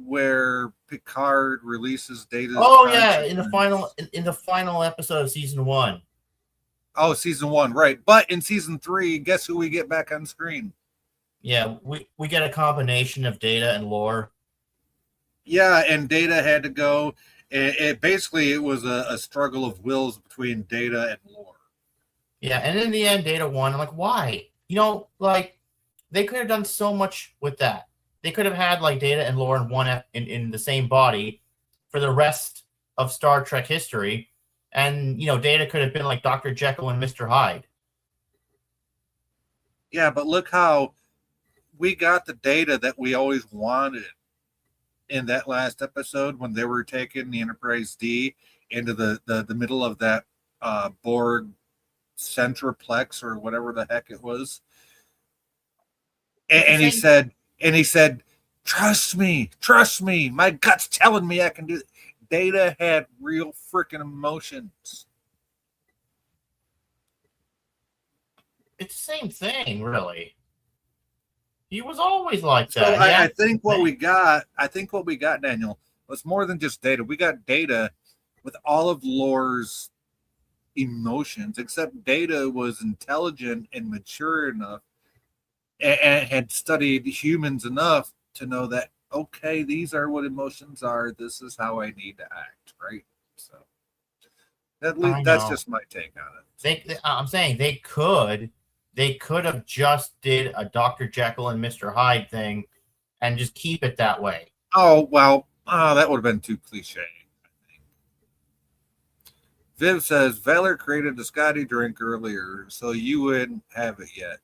where Picard releases Data's. Oh yeah, in consciousness. the final episode of season 1. Oh, season 1, right? But in season 3, guess who we get back on screen? Yeah, we get a combination of Data and Lore. Yeah, and Data had to go. It basically it was a struggle of wills between Data and Lore. Yeah, and in the end, Data won. I'm like, why? You know, like they could have done so much with that. They could have had like Data and Lore in in the same body for the rest of Star Trek history, and you know, Data could have been like Dr. Jekyll and Mr. Hyde. Yeah, but look how we got the Data that we always wanted in that last episode when they were taking the Enterprise D into the middle of that Borg centraplex or whatever the heck it was. And he said, trust me, my gut's telling me I can do it. Data had real freaking emotions. It's the same thing, really. He was always like So that. I think what we got, Daniel, was more than just Data. We got Data with all of Lore's emotions, except Data was intelligent and mature enough and had studied humans enough to know that, okay, these are what emotions are. This is how I need to act, right? So that's just my take on it. I'm saying they could have just did a Dr. Jekyll and Mr. Hyde thing and just keep it that way. Oh, well, that would have been too cliche, I think. Viv says, Valor created the Scotty drink earlier, so you wouldn't have it yet.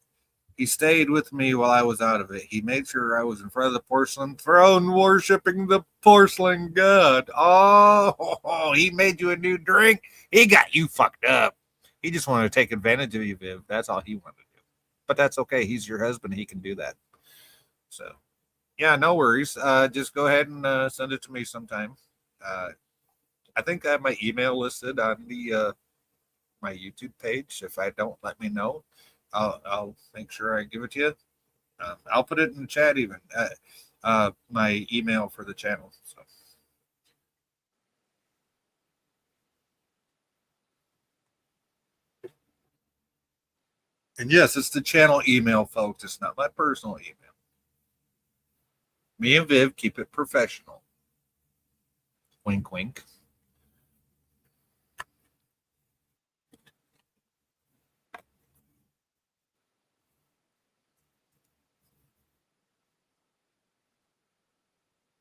He stayed with me while I was out of it. He made sure I was in front of the porcelain throne worshiping the porcelain god. Oh, he made you a new drink? He got you fucked up. He just wanted to take advantage of you, Viv. That's all he wanted to do. But that's okay. He's your husband. He can do that. So, yeah, no worries. Just go ahead and send it to me sometime. I think I have my email listed on the my YouTube page. If I don't, let me know. I'll make sure I give it to you. I'll put it in the chat even. My email for the channel. So. And yes, it's the channel email, folks. It's not my personal email. Me and Viv keep it professional. Wink, wink.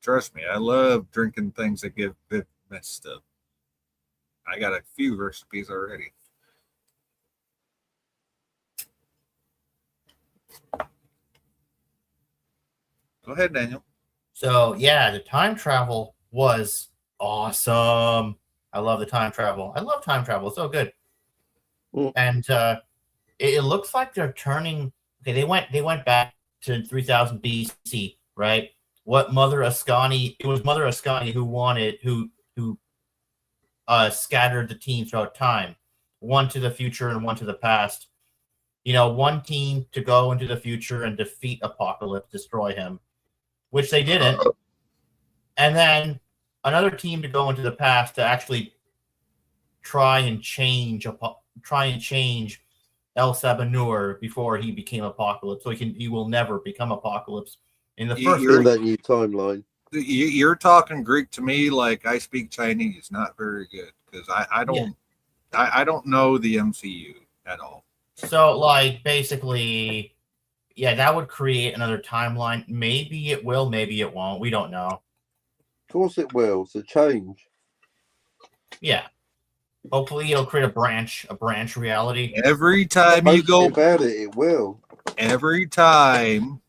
Trust me, I love drinking things that get Viv messed up. I got a few recipes already. Go ahead, Daniel. So yeah, the time travel was awesome. I love the time travel. I love time travel. It's so good. And it looks like they're turning. Okay, they went back to 3000 BC, right? What Mother Ascani? It was Mother Ascani who scattered the team throughout time, one to the future and one to the past. You know, one team to go into the future and defeat Apocalypse, destroy him, which they didn't. And then another team to go into the past to actually try and change El Sabanur before he became Apocalypse, so he will never become Apocalypse. In the first, in that new timeline, you're talking Greek to me like I speak Chinese. Not very good because I don't know the MCU at all. So like basically, yeah, that would create another timeline. Maybe it will, maybe it won't. We don't know. of course it will. It's a change. Yeah. Hopefully it'll create a branch reality. Every time you go about it, it will. Every time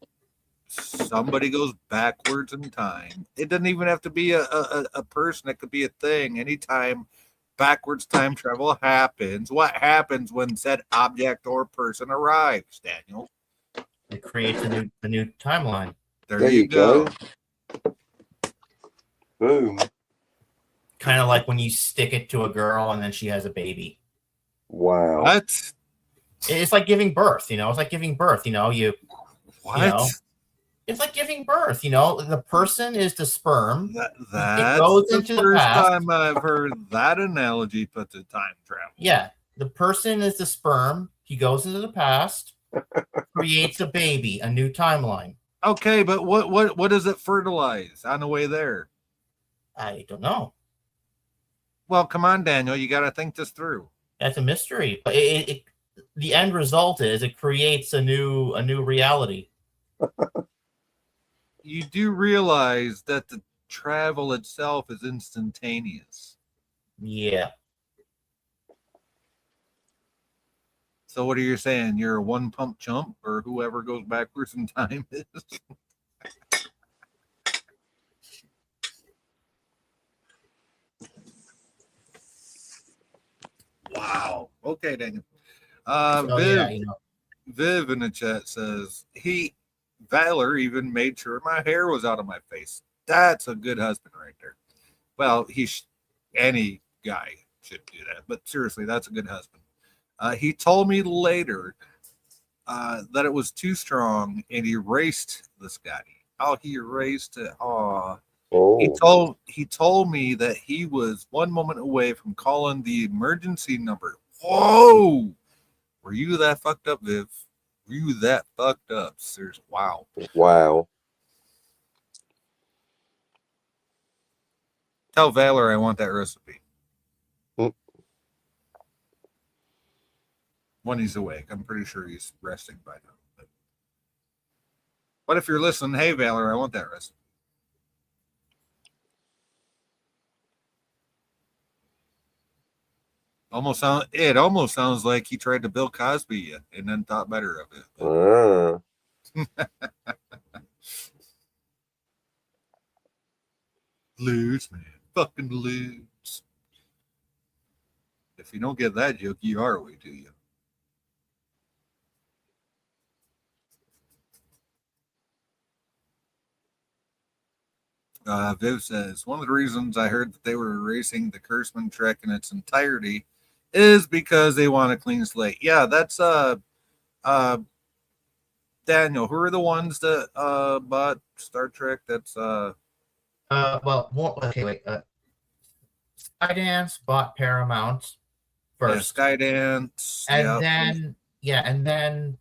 somebody goes backwards in time. It doesn't even have to be a person. It could be a thing. Anytime backwards time travel happens, what happens when said object or person arrives, Daniel? It creates a new timeline. There you go. Boom. Kind of like when you stick it to a girl and then she has a baby. Wow. What? It's like giving birth, you know. It's like giving birth, you know. What? You know, it's like giving birth, you know. The person is the sperm. That's goes the into the first past. time I've heard that analogy put to time travel. Yeah, the person is the sperm. He goes into the past, creates a baby, a new timeline. Okay, but what does it fertilize on the way there? I don't know. Well, come on, Daniel, you got to think this through. That's a mystery. But the end result is it creates a new reality. You do realize that the travel itself is instantaneous. Yeah. So what are you saying? You're a one pump chump, or whoever goes backwards in time is? Wow. Okay, Daniel. So, Viv, yeah, you know. Viv in the chat says Valor even made sure my hair was out of my face. That's a good husband right there. Well, any guy should do that, but seriously, that's a good husband. He told me later that it was too strong and he erased the Scotty. Oh, he erased it. Oh. He told me that he was one moment away from calling the emergency number. Whoa! Were you that fucked up, Viv? Were you that fucked up? Seriously, wow. Wow. Tell Valor I want that recipe. When he's awake. I'm pretty sure he's resting by now. But if you're listening, hey Valor, I want that recipe. It almost sounds like he tried to Bill Cosby you and then thought better of it. Lose, man. Fucking lose. If you don't get that joke, you are way too young. Viv says, one of the reasons I heard that they were erasing the Kurtzman Trek in its entirety is because they want a clean slate. Yeah, that's Daniel. Who are the ones that bought Star Trek? That's Okay, wait. Skydance bought Paramount first. Yeah, Skydance. And then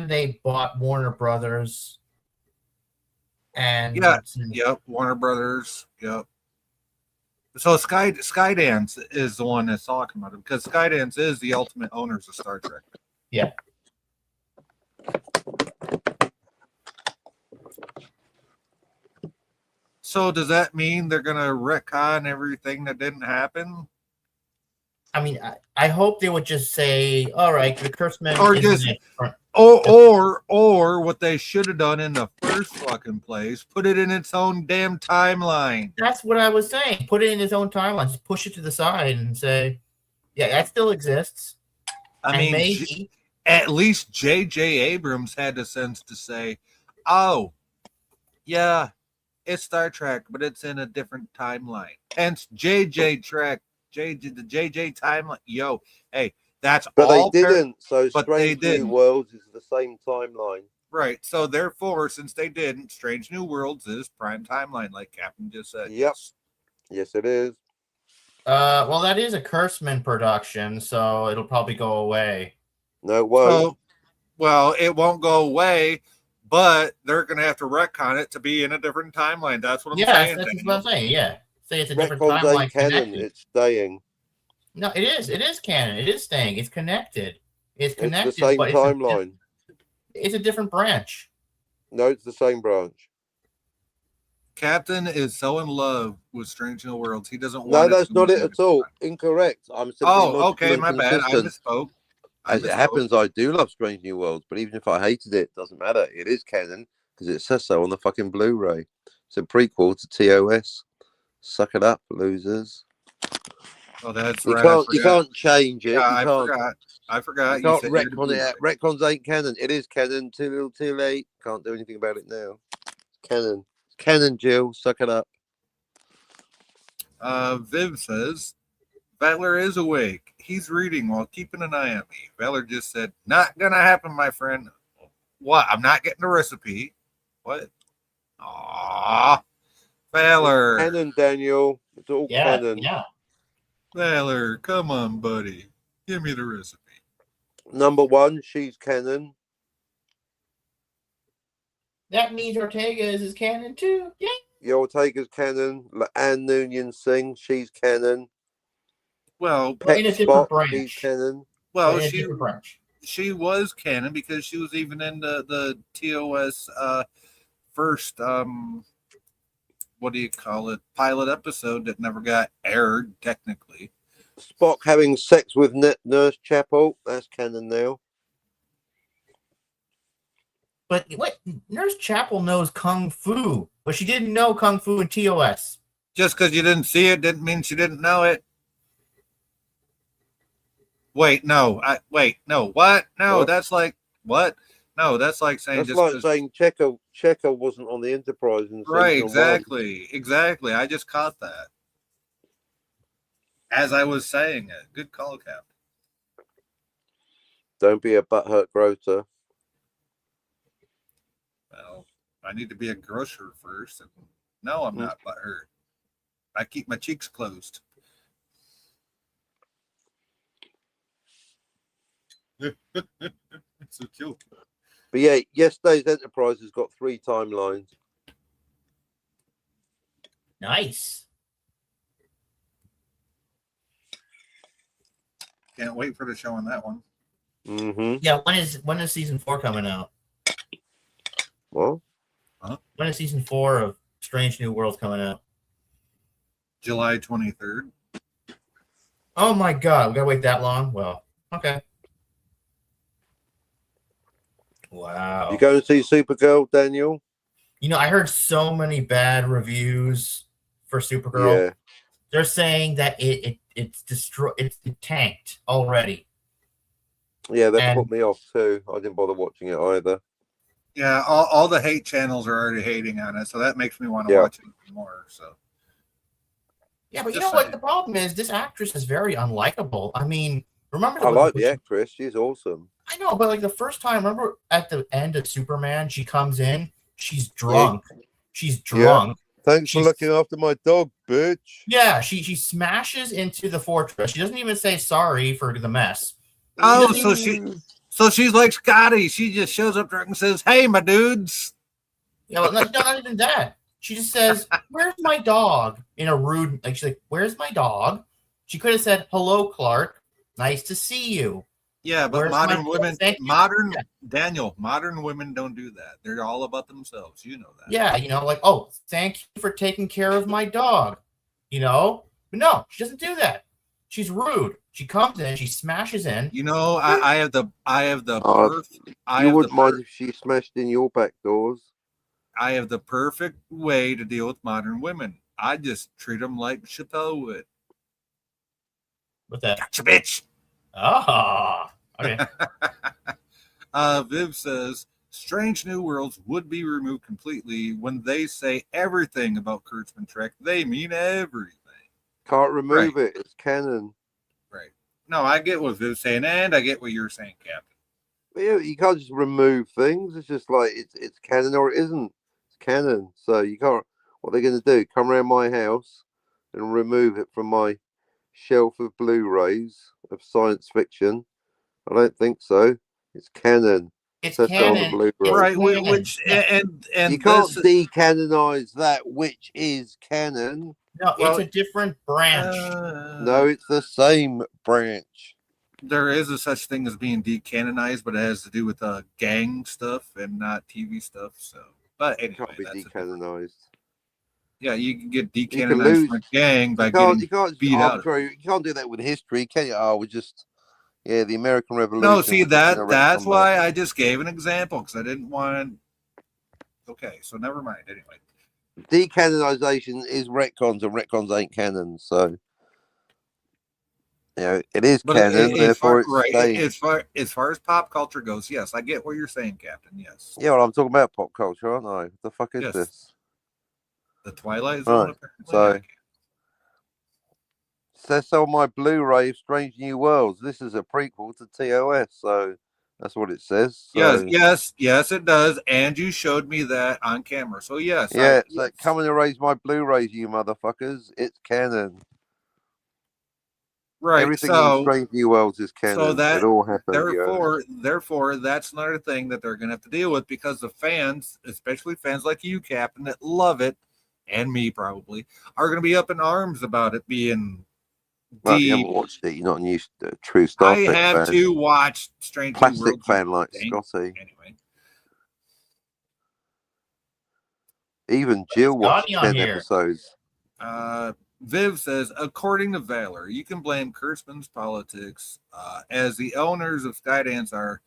they bought Warner Brothers. And yep, Warner Brothers. Yep. So Skydance is the one that's talking about it because Skydance is the ultimate owners of Star Trek. Yeah. So does that mean they're gonna retcon everything that didn't happen? I mean, I hope they would just say, "All right, the Kurtzman," or what they should have done in the first fucking place, put it in its own damn timeline. That's what I was saying. Put it in its own timeline. Just push it to the side and say, "Yeah, that still exists." I mean, maybe at least J.J. Abrams had the sense to say, "Oh, yeah, it's Star Trek, but it's in a different timeline." Hence, the JJ timeline. Yo, hey, that's but all. They didn't. So but Strange New Worlds is the same timeline. Right. So therefore, since they didn't, Strange New Worlds is prime timeline, like Captain just said. Yep. Yes, it is. Well, that is a Kurtzman production, so it'll probably go away. No, it won't. Well, it won't go away, but they're going to have to retcon it to be in a different timeline. That's what I'm saying. That's what I'm saying. Yeah. Say it's a different Retcons timeline. ain't canon. It's staying. No, it is. It is canon. It is staying. It's connected. It's connected. It's the same but timeline. It's a different branch. No, it's the same branch. Captain is so in love with Strange New Worlds, he doesn't want. No, that's not it at all. Incorrect. I'm simply okay, my bad. I misspoke. As it happens, I do love Strange New Worlds, but even if I hated it, it doesn't matter. It is canon because it says so on the fucking Blu-ray. It's a prequel to TOS. Suck it up, losers. Oh, that's You right. you can't change it. Yeah, you I can't. forgot. I forgot. You can't said you had to retcon it. Blu-ray. Retcons ain't canon. It is canon. Too little, too late. Can't do anything about it now. It's canon. It's canon, Jill. Suck it up. Viv says, Valor is awake. He's reading while keeping an eye on me. Valor just said, not gonna happen, my friend. What? I'm not getting the recipe. What? Aww. Valor. Canon, Daniel. It's all canon. Yeah. Valor, come on, buddy. Give me the recipe. Number one, she's canon. That means Ortega is canon too. Yeah. The Ortega's canon. Anne Noonien Singh, she's canon. Well, In a different branch. she's canon. well, In a different branch. she was canon because she was even in the TOS first what do you call it, pilot episode that never got aired technically. Spock having sex with Nurse Chapel, that's canon now. But what? Nurse Chapel knows Kung Fu, but she didn't know Kung Fu in TOS. Just because you didn't see it didn't mean she didn't know it. Wait, no. What? No, What? that's like what? No, that's like saying That's just like 'cause- saying Checker wasn't on the Enterprise in right, season exactly. I just caught that as I was saying it. Good call, Cap. 1. Don't be a butthurt grocer. Well, I need to be a grocer first. And no, I'm not butthurt. I keep my cheeks closed. It's a joke. But yeah, yesterday's Enterprise has got 3 timelines. Nice. Can't wait for the show on that one. Mm-hmm. Yeah. When is season 4 coming out? Well, When is season 4 of Strange New Worlds coming out? July 23rd. Oh my God, we gotta wait that long? Well, okay. Wow. you going to see Supergirl, Daniel? You know, I heard so many bad reviews for Supergirl. Yeah. They're saying that it's destroyed. It tanked already. Yeah, that And- put me off too. I didn't bother watching it either. Yeah, all the hate channels are already hating on it, so that makes me want to Yeah. watch it more. So Yeah, but you Just know what? saying. The problem is this actress is very unlikable. I mean, remember I like the actress. She's awesome. I know, but like the first time, remember at the end of Superman, she comes in, she's drunk. She's drunk. Thanks for She's- looking after my dog, bitch. Yeah, she smashes into the fortress. She doesn't even say sorry for the mess. Oh, doesn't so she's like Scotty. She just shows up there and says, "Hey, my dudes." Yeah, well, not even that. She just says, "Where's my dog?" In a rude, like she's like, "Where's my dog?" She could have said, "Hello, Clark. Nice to see you." Yeah, but Where's modern my- women, Thank you. modern Yeah. Daniel, modern women don't do that. They're all about themselves. You know that. Yeah, you know, like, "Oh, thank you for taking care of my dog." You know, but no, she doesn't do that. She's rude. She comes in, she smashes in. You know, I have the Oh, I You have wouldn't the mind if she smashed in your back doors. I have the perfect way to deal with modern women. I just treat them like Chappelle would. With that. Gotcha, bitch. Ah, okay. Viv says Strange New Worlds would be removed completely. When they say everything about Kurtzman Trek, they mean everything. Can't remove it. It's canon. Right. No, I get what Viv's saying, and I get what you're saying, Captain. But yeah, you can't just remove things. It's just like it's canon or it isn't. It's canon. So you can't. What they're going to do? Come around my house and remove it from my shelf of Blu-rays of science fiction? I don't think so. It's canon. It's Says so on the canon. Blu-ray. Right, canon. which and You can't this- decanonize that which is canon. No, Well, it's a different branch. No, it's the same branch. there is a such thing as being decanonized, but it has to do with gang stuff and not TV stuff. So, but It anyway, can't be that's decanonized. yeah, you can get can decanonized lose- from a gang by You can't, getting you can't beat out. arbitrary. You can't do that with history, can you? Oh, we just the American Revolution. No, see was just gonna that's retcon why I just gave an example because I didn't want Okay, so never mind. Anyway, Decanonization is retcons, and retcons ain't canon. So, it is but canon, therefore it's right, staying. as far as pop culture goes, yes, I get what you're saying, Captain. Yes. Yeah, well, I'm talking about pop culture, aren't I? The fuck is Yes. this? The Twilight Zone. Right. Apparently. Says on my Blu-ray of Strange New Worlds. This is a prequel to TOS, so that's what it says. So, Yes, it does. And you showed me that on camera. So yes, yeah, so come and erase my Blu-rays, you motherfuckers. It's canon. right. Everything in Strange New Worlds is canon. So that it all happened. therefore, that's another thing that they're going to have to deal with, because the fans, especially fans like you, Captain, that love it, and me probably, are going to be up in arms about it being. Well, you haven't watched it. You're not a true Star Trek fan. I have to watch Strange New Plastic Worlds. fan like Scotty. Anyway, even Jill watched Scotty on 10 here. episodes. Viv says, according to Valor, you can blame Kurtzman's politics, as the owners of Skydance are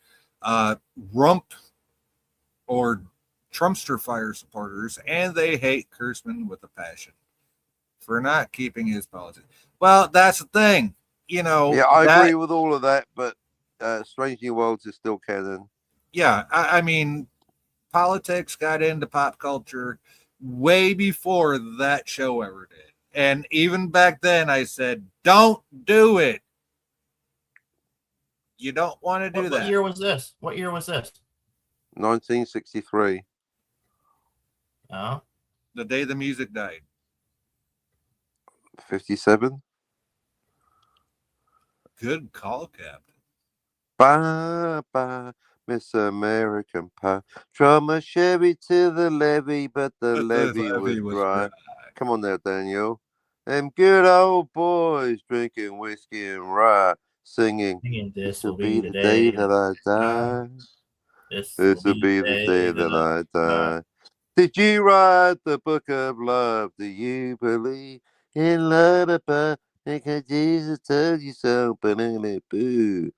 rump or Trumpster fire supporters, and they hate Kurtzman with a passion for not keeping his politics. Well, that's the thing, Yeah, I agree with all of that, but Strange New Worlds is still canon. Yeah, I mean, politics got into pop culture way before that show ever did. And even back then, I said, don't do it. You don't want to do that. What year was this? 1963. Oh, The day the music died. 57. Good call, Captain. Bye bye, Miss American Pie. Drove my Chevy to the levee, but the levee was dry. Come on there, Daniel. Them good old boys drinking whiskey and rye, singing. this will be the day that I die. This will be the day that I die. Did you write the book of love? Do you believe in lullaby? Because Jesus told you so. Banana boo.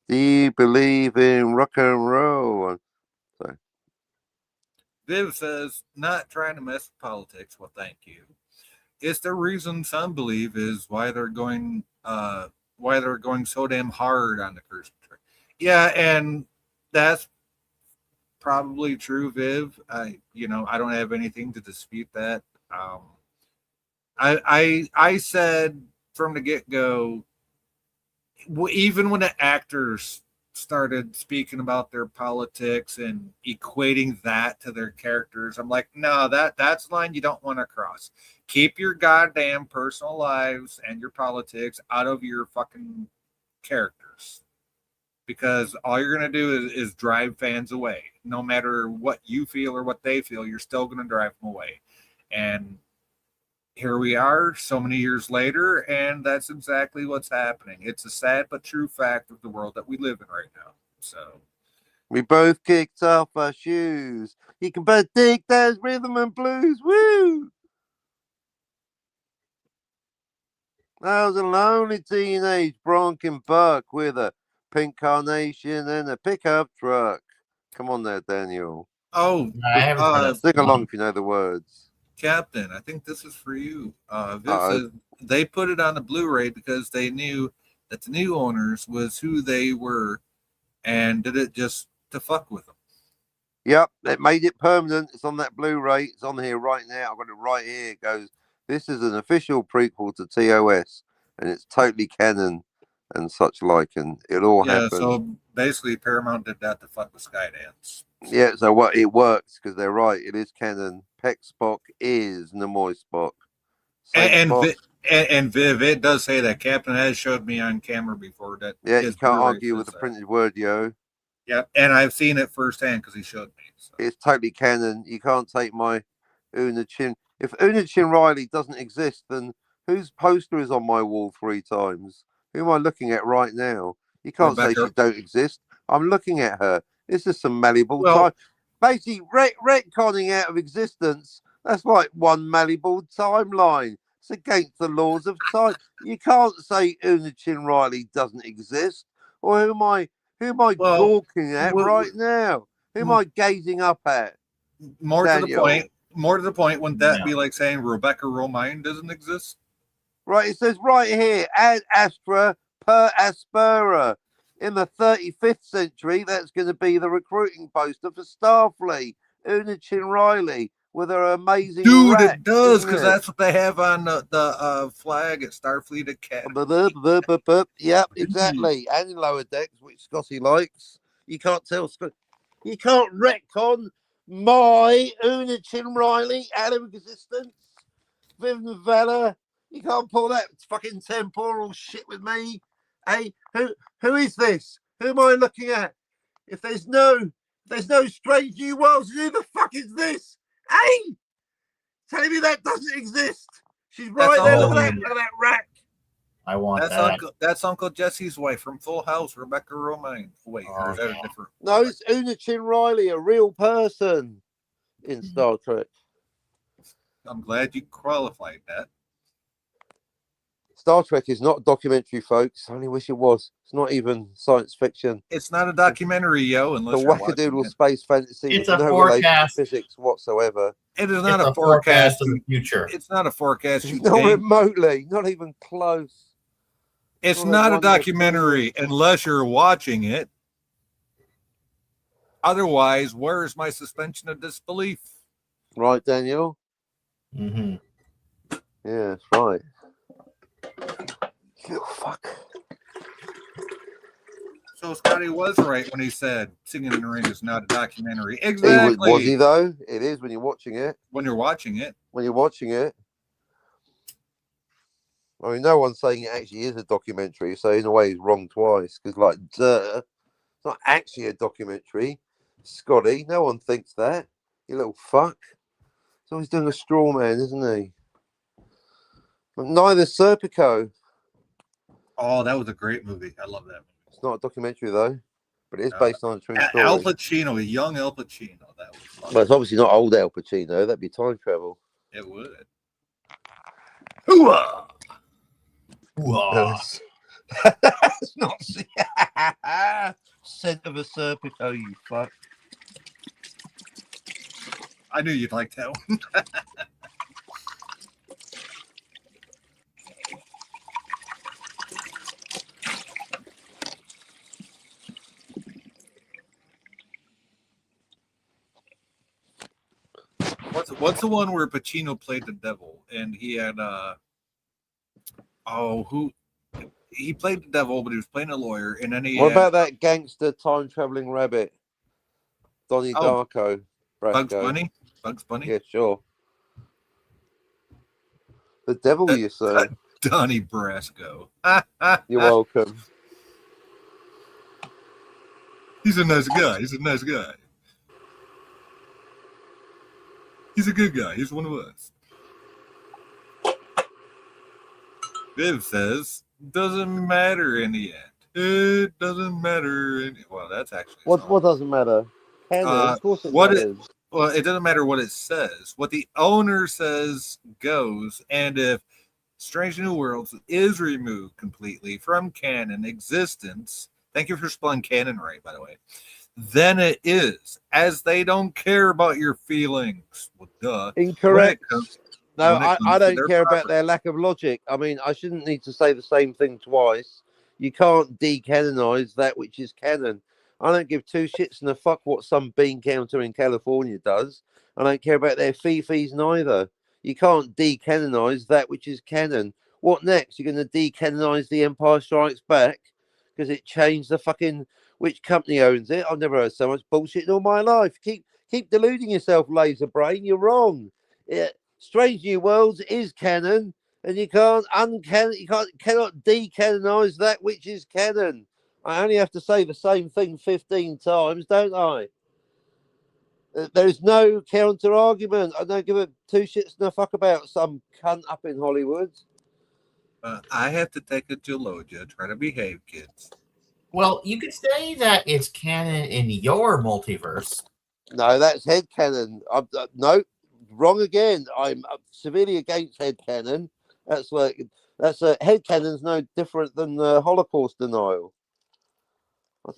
Do you believe in rock and roll? Sorry. Viv says, not trying to mess with politics. Well, thank you. It's the reason some believe is why they're going so damn hard on the Kurtzman train. Yeah, and that's probably true, Viv. I don't have anything to dispute that. I said from the get-go, even when the actors started speaking about their politics and equating that to their characters, I'm like, no, that's the line you don't want to cross. Keep your goddamn personal lives and your politics out of your fucking characters, because all you're going to do is drive fans away. No matter what you feel or what they feel, you're still going to drive them away. And here we are so many years later, and that's exactly what's happening. It's a sad but true fact of the world that we live in right now. So we both kicked off our shoes. You can both dig those rhythm and blues. Woo! I was a lonely teenage bronking buck with a pink carnation and a pickup truck. Come on there, Daniel. Oh, I haven't sing along if you know the words. Captain, I think this is for you. Viv says they put it on the Blu-ray because they knew that the new owners was who they were, and did it just to fuck with them. Yep, it made it permanent. It's on that Blu-ray. It's on here right now. I've got it right here. It goes, this is an official prequel to TOS, and it's totally canon and such like, and it all happened. So basically Paramount did that to fuck with Skydance. Yeah, so what it works because they're right. It is canon. Peck Spock is Nimoy Spock. And Viv, it does say that. Captain has showed me on camera before that. Yeah, you can't argue with the printed word, yo. Yeah, and I've seen it firsthand because he showed me. So. It's totally canon. You can't take my Una Chin. If Una Chin Riley doesn't exist, then whose poster is on my wall 3 times? Who am I looking at right now? You can't say she don't exist. I'm looking at her. This is some malleable time. Basically, retconning out of existence, that's like one malleable timeline. It's against the laws of time. You can't say Una Chin Riley doesn't exist. Or who am I gawking at right now? Who am I gazing up at? More to the Daniel. point. More to the point. Wouldn't that Yeah. be like saying Rebecca Romijn doesn't exist? Right, it says right here, ad astra per aspera. In the 35th century, that's going to be the recruiting poster for Starfleet. Una Chin Riley with her amazing Dude, rack, it does isn't because it? that's what they have on the flag at Starfleet Academy. Yep, exactly. And in lower decks, which Scotty likes. You can't tell Scott. You can't retcon my Una Chin Riley out of existence. Vivian Vela. You can't pull that fucking temporal shit with me. Hey, who is this? Who am I looking at? If there's no Strange New Worlds, who the fuck is this? Hey, telling me that doesn't exist. She's right there. Look at that rack. I want That's that. That's Uncle Jesse's wife from Full House, Rebecca Romijn. Wait, or is that a different? No, it's Una Chin Riley, a real person in Star Trek. I'm glad you qualified that. Star Trek is not a documentary, folks. I only wish it was. It's not even science fiction. It's not a documentary, yo, unless The you're watching wackadoodle it. space fantasy It's with a no relation forecast. to physics whatsoever. It is not It's a forecast. of the future. It's not a forecast. You Not think. remotely, not even close. It's not a not a one-year documentary unless you're watching it. Otherwise, where is my suspension of disbelief? Right, Daniel? Mm-hmm. Yeah, that's right. You fuck. So Scotty was right when he said Singing in the Rain is not a documentary. Was Exactly. he though? It is when you're watching it. When you're watching it. When you're watching it. I mean, no one's saying it actually is a documentary, so in a way, it's wrong twice. Because, like, duh, it's not actually a documentary. Scotty, no one thinks that. You little fuck. So he's doing a straw man, isn't he? But neither Serpico. Oh, that was a great movie. I love that movie. It's not a documentary though, but it is based on a true story. Al Pacino, a young Al Pacino. That was fun. Well, it's obviously not old Al Pacino. That'd be time travel. It would. Hooah! Whoa. That's not scent of a Serpico, you fuck. I knew you'd like that one. What's the one where Pacino played the devil and he had he played the devil, but he was playing a lawyer, and then he What had about that gangster time traveling rabbit? Donnie Oh, Darko. Bugs Brasco. Bunny? Bugs Bunny? Yeah, sure. The devil, you say? Donnie Brasco. You're welcome. He's a nice guy. He's a nice guy. He's a good guy. He's one of us. Viv says, doesn't matter in the end. It doesn't matter. Well, that's actually What doesn't matter? Canon, of course it matters. Well, it doesn't matter what it says. What the owner says goes. And if Strange New Worlds is removed completely from canon existence, thank you for spelling canon right, by the way, then it is, as they don't care about your feelings. Well, duh. Incorrect. No, when it I comes to don't their care about property. their lack of logic. I mean, I shouldn't need to say the same thing twice. You can't decanonize that which is canon. I don't give two shits and a fuck what some bean counter in California does. I don't care about their fee-fees neither. You can't decanonize that which is canon. What next? You're going to decanonize The Empire Strikes Back because it changed the fucking which company owns it? I've never heard so much bullshit in all my life. Keep deluding yourself, laser brain. You're wrong. Strange New Worlds is canon, and you cannot decanonize that which is canon. I only have to say the same thing 15 times, don't I? There's no counter argument. I don't give a two shits and a fuck about some cunt up in Hollywood. I have to take a Geologia. Try to behave, kids. Well, you could say that it's canon in your multiverse. No, that's headcanon. No, wrong again. I'm severely against headcanon. That's headcanon's no different than Holocaust denial.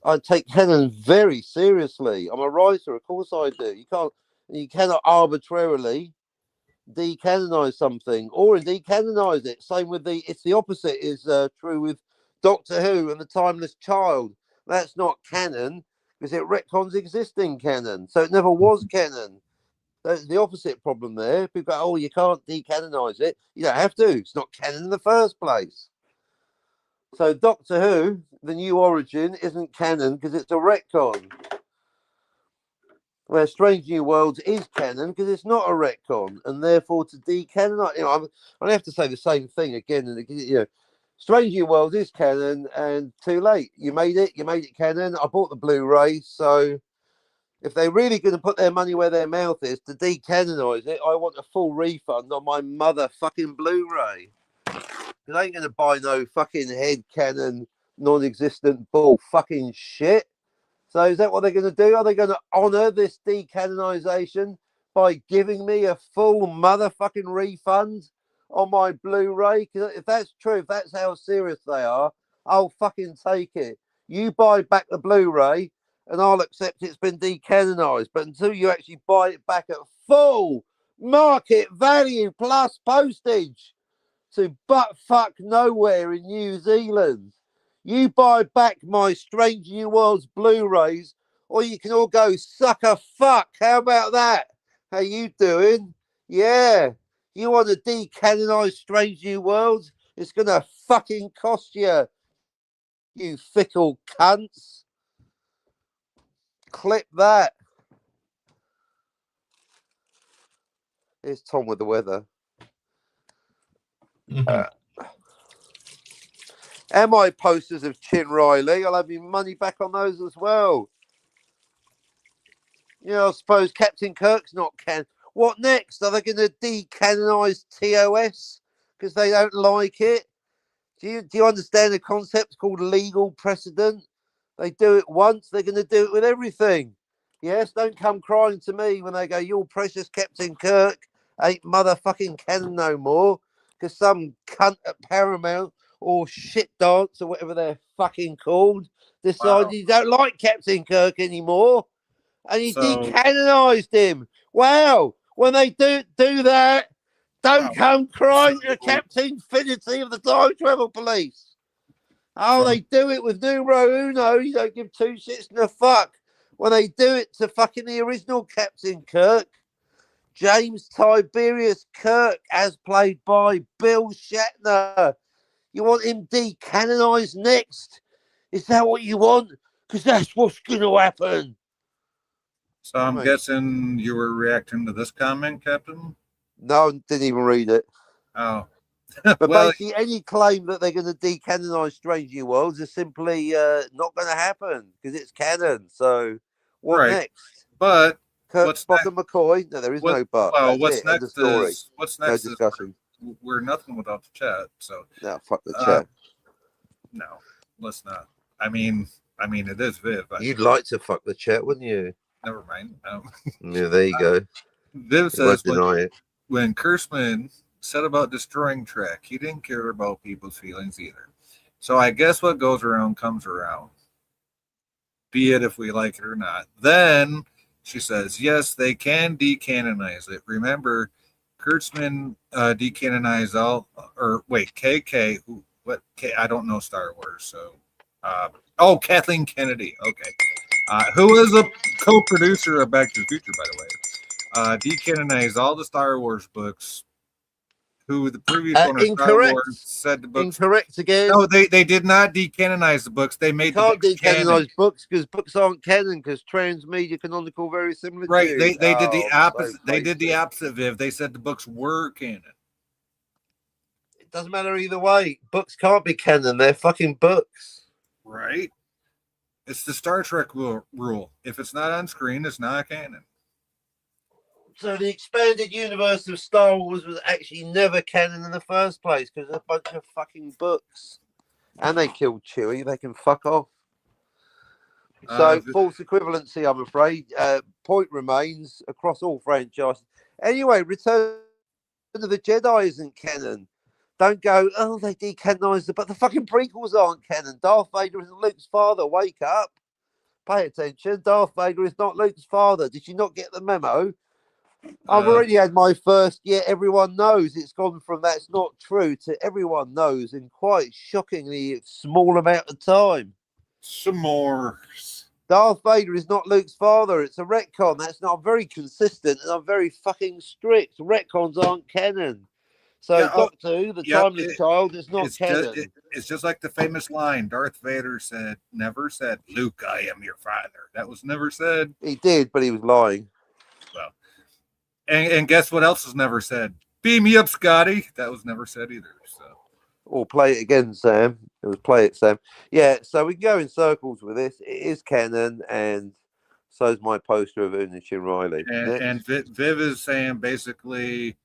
I take canon very seriously. I'm a writer, of course I do. You can't You cannot arbitrarily decanonize something or indeed canonize it. Same with it's the opposite is true with Doctor Who and the Timeless Child. That's not canon because it retcons existing canon, so it never was canon. That's the opposite problem there. People go, oh, you can't decanonize it. You don't have to. It's not canon in the first place. So Doctor Who, the new origin, isn't canon because it's a retcon. Where Strange New Worlds is canon because it's not a retcon, and therefore to decanonize, I have to say the same thing again and again. Strange New Worlds is canon, and too late. You made it canon. I bought the Blu-ray, so if they're really going to put their money where their mouth is to decanonize it, I want a full refund on my motherfucking Blu-ray. Because I ain't going to buy no fucking head canon, non-existent bull fucking shit. So is that what they're going to do? Are they going to honour this decanonization by giving me a full motherfucking refund on my Blu-ray? Because if that's true, if that's how serious they are, I'll fucking take it. You buy back the Blu-ray and I'll accept it's been decanonized. But until you actually buy it back at full market value plus postage to butt-fuck nowhere in New Zealand, you buy back my Strange New Worlds Blu-rays, or you can all go suck a fuck. How about that? How you doing? Yeah. You want to decanonize Strange New Worlds? It's going to fucking cost you, you fickle cunts. Clip that. Here's Tom with the weather. MI posters of Chin Riley. I'll have your money back on those as well. I suppose Captain Kirk's not canon. What next? Are they going to decanonize TOS because they don't like it? Do you understand the concept called legal precedent? They do it once, they're going to do it with everything. Yes, don't come crying to me when they go, your precious Captain Kirk ain't motherfucking canon no more because some cunt at Paramount or shit dance or whatever they're fucking called decided you don't like Captain Kirk anymore and you decanonized him. Wow. When they do that, don't come crying to Captain Finity of the Time Travel Police. Oh, they do it with numero uno. You don't give two shits and a fuck. When they do it to fucking the original Captain Kirk, James Tiberius Kirk, as played by Bill Shatner. You want him decanonized next? Is that what you want? Because that's what's going to happen. So I'm guessing you were reacting to this comment, Captain? No, didn't even read it. Oh. But well, basically, any claim that they're going to decanonize Strange New Worlds is simply not going to happen because it's canon. So what next? But Kirk, Spock, and McCoy? No, there is no but. Well, what's next is no discussion. We're nothing without the chat. So no, fuck the chat. No, let's not. I mean, it is Viv. You'd like to fuck the chat, wouldn't you? Never mind. Yeah, there you go. Viv says when Kurtzman said about destroying Trek, he didn't care about people's feelings either. So I guess what goes around comes around, be it if we like it or not. Then she says, yes, they can decanonize it. Remember, Kurtzman decanonized KK. I don't know Star Wars, so Kathleen Kennedy. Okay. Who is a co-producer of Back to the Future, by the way. Decanonized all the Star Wars books. Who the previous owner of Star Wars said the books. Incorrect again. No, they did not decanonize the books. They made can't decanonize books because books aren't canon because transmedia canonical very similar. Right. They did the opposite. They did the opposite, Viv. They said the books were canon. It doesn't matter either way. Books can't be canon. They're fucking books. Right. It's the Star Trek rule. If it's not on screen, it's not canon. So the expanded universe of Star Wars was actually never canon in the first place because a bunch of fucking books. And they killed Chewie. They can fuck off. So false equivalency, I'm afraid. Point remains across all franchises. Anyway, Return of the Jedi isn't canon. Don't go, oh, they decanonized it, but the fucking prequels aren't canon. Darth Vader isn't Luke's father. Wake up. Pay attention. Darth Vader is not Luke's father. Did you not get the memo? I've already had my first. Yeah, everyone knows. It's gone from that's not true to everyone knows in quite shockingly small amount of time. S'mores. Darth Vader is not Luke's father. It's a retcon. That's not very consistent, and I'm very fucking strict. Retcons aren't canon. So Yeah, Doctor Who, the yep, timeless child, is not It's canon. it's just like the famous line Darth Vader never said, Luke, I am your father. That was never said. He did, but he was lying. Well, and guess what else was never said? Beam me up, Scotty. That was never said either. So Or play it again, Sam. It was play it, Sam. Yeah, so we can go in circles with this. It is canon, and so's my poster of Una Chin Riley. and Viv is saying basically,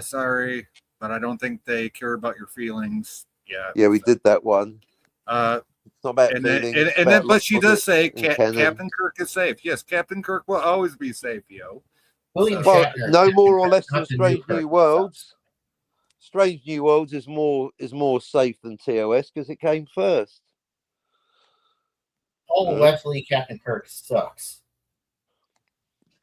sorry, but I don't think they care about your feelings. Yeah, we did that one. It's not about And then, feelings. and then, but she does say canon. Captain Kirk is safe. Yes, Captain Kirk will always be safe, yo. William Well, Shatner, no more or Captain less Kirk, than not the Strange Kirk. New Worlds. Strange New Worlds is more safe than TOS because it came first. Oh, actually, Captain Kirk sucks.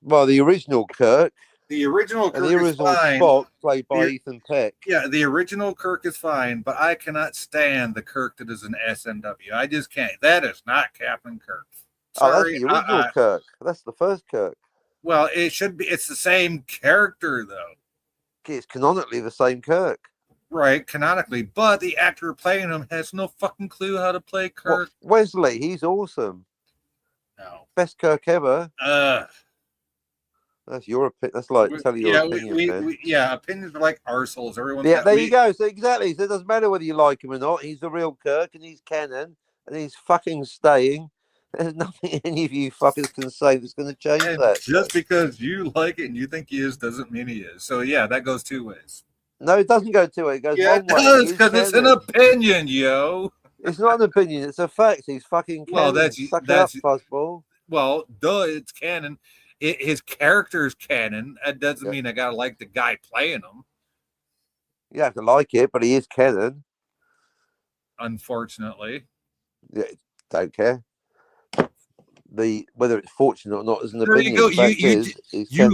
Well, the original Kirk The original and Kirk the is original fine. Spock, played by The- Ethan Peck. Yeah, the original Kirk is fine, but I cannot stand the Kirk that is an SNW. I just can't. That is not Captain Kirk. Oh, that's Sorry. the original Kirk. That's the first Kirk. Well, it should be. It's the same character, though. It's canonically the same Kirk. Right, canonically, but the actor playing him has no fucking clue how to play Kirk. What, Wesley, he's awesome. No. Best Kirk ever. That's your opinion. That's like telling your opinion, man. Yeah, opinions are like arseholes. Everyone's Yeah, got- there you go. So exactly. So it doesn't matter whether you like him or not. He's the real Kirk, and he's canon, and he's fucking staying. There's nothing any of you fuckers can say that's going to change And that. just because you like it and you think he is doesn't mean he is. So yeah, that goes two ways. No, it doesn't go two ways. It goes Yeah, one it way. does He's because it's an canon. opinion, yo. It's not an opinion. It's a fact. He's fucking canon. Well, that's- Suck that's- it up, fuzzball. Well, duh, it's canon. His character's canon. That doesn't Yeah. mean I gotta like the guy playing him. You have to like it, but he is canon. Unfortunately, Yeah, don't care. Whether it's fortunate or not is an There you opinion. go. The fact is, he's canon.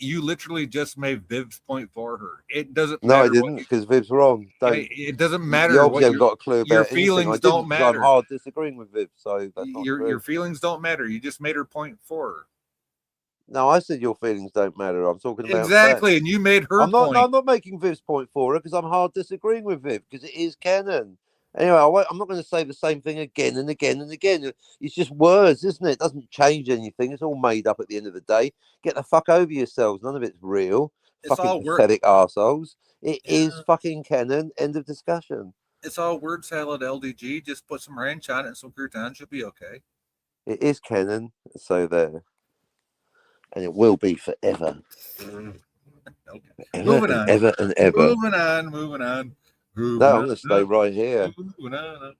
you literally just made Viv's point for her. It doesn't. No, I matter didn't, because Viv's wrong. Don't. It doesn't You matter obviously what haven't got a clue about your anything. feelings I didn't, don't 'cause matter. I'm hard disagreeing with Viv, so that's not true. your feelings don't matter. You just made her point for her. No, I said your feelings don't matter. I'm talking about Exactly, facts. and you made her I'm not. point. No, I'm not making Viv's point for her because I'm hard disagreeing with Viv because it is canon. Anyway, I'm not going to say the same thing again and again and again. It's just words, isn't it? It doesn't change anything. It's all made up at the end of the day. Get the fuck over yourselves. None of it's real. It's all Fucking word. pathetic arseholes. It Yeah. is fucking canon. End of discussion. It's all word salad. LDG. Just put some ranch on it and some croutons. You'll be okay. It is canon. So there. And it will be forever. Okay. Ever Moving and on. ever and ever. Moving on. Moving on. No, I'm going to stay right here. Moving on.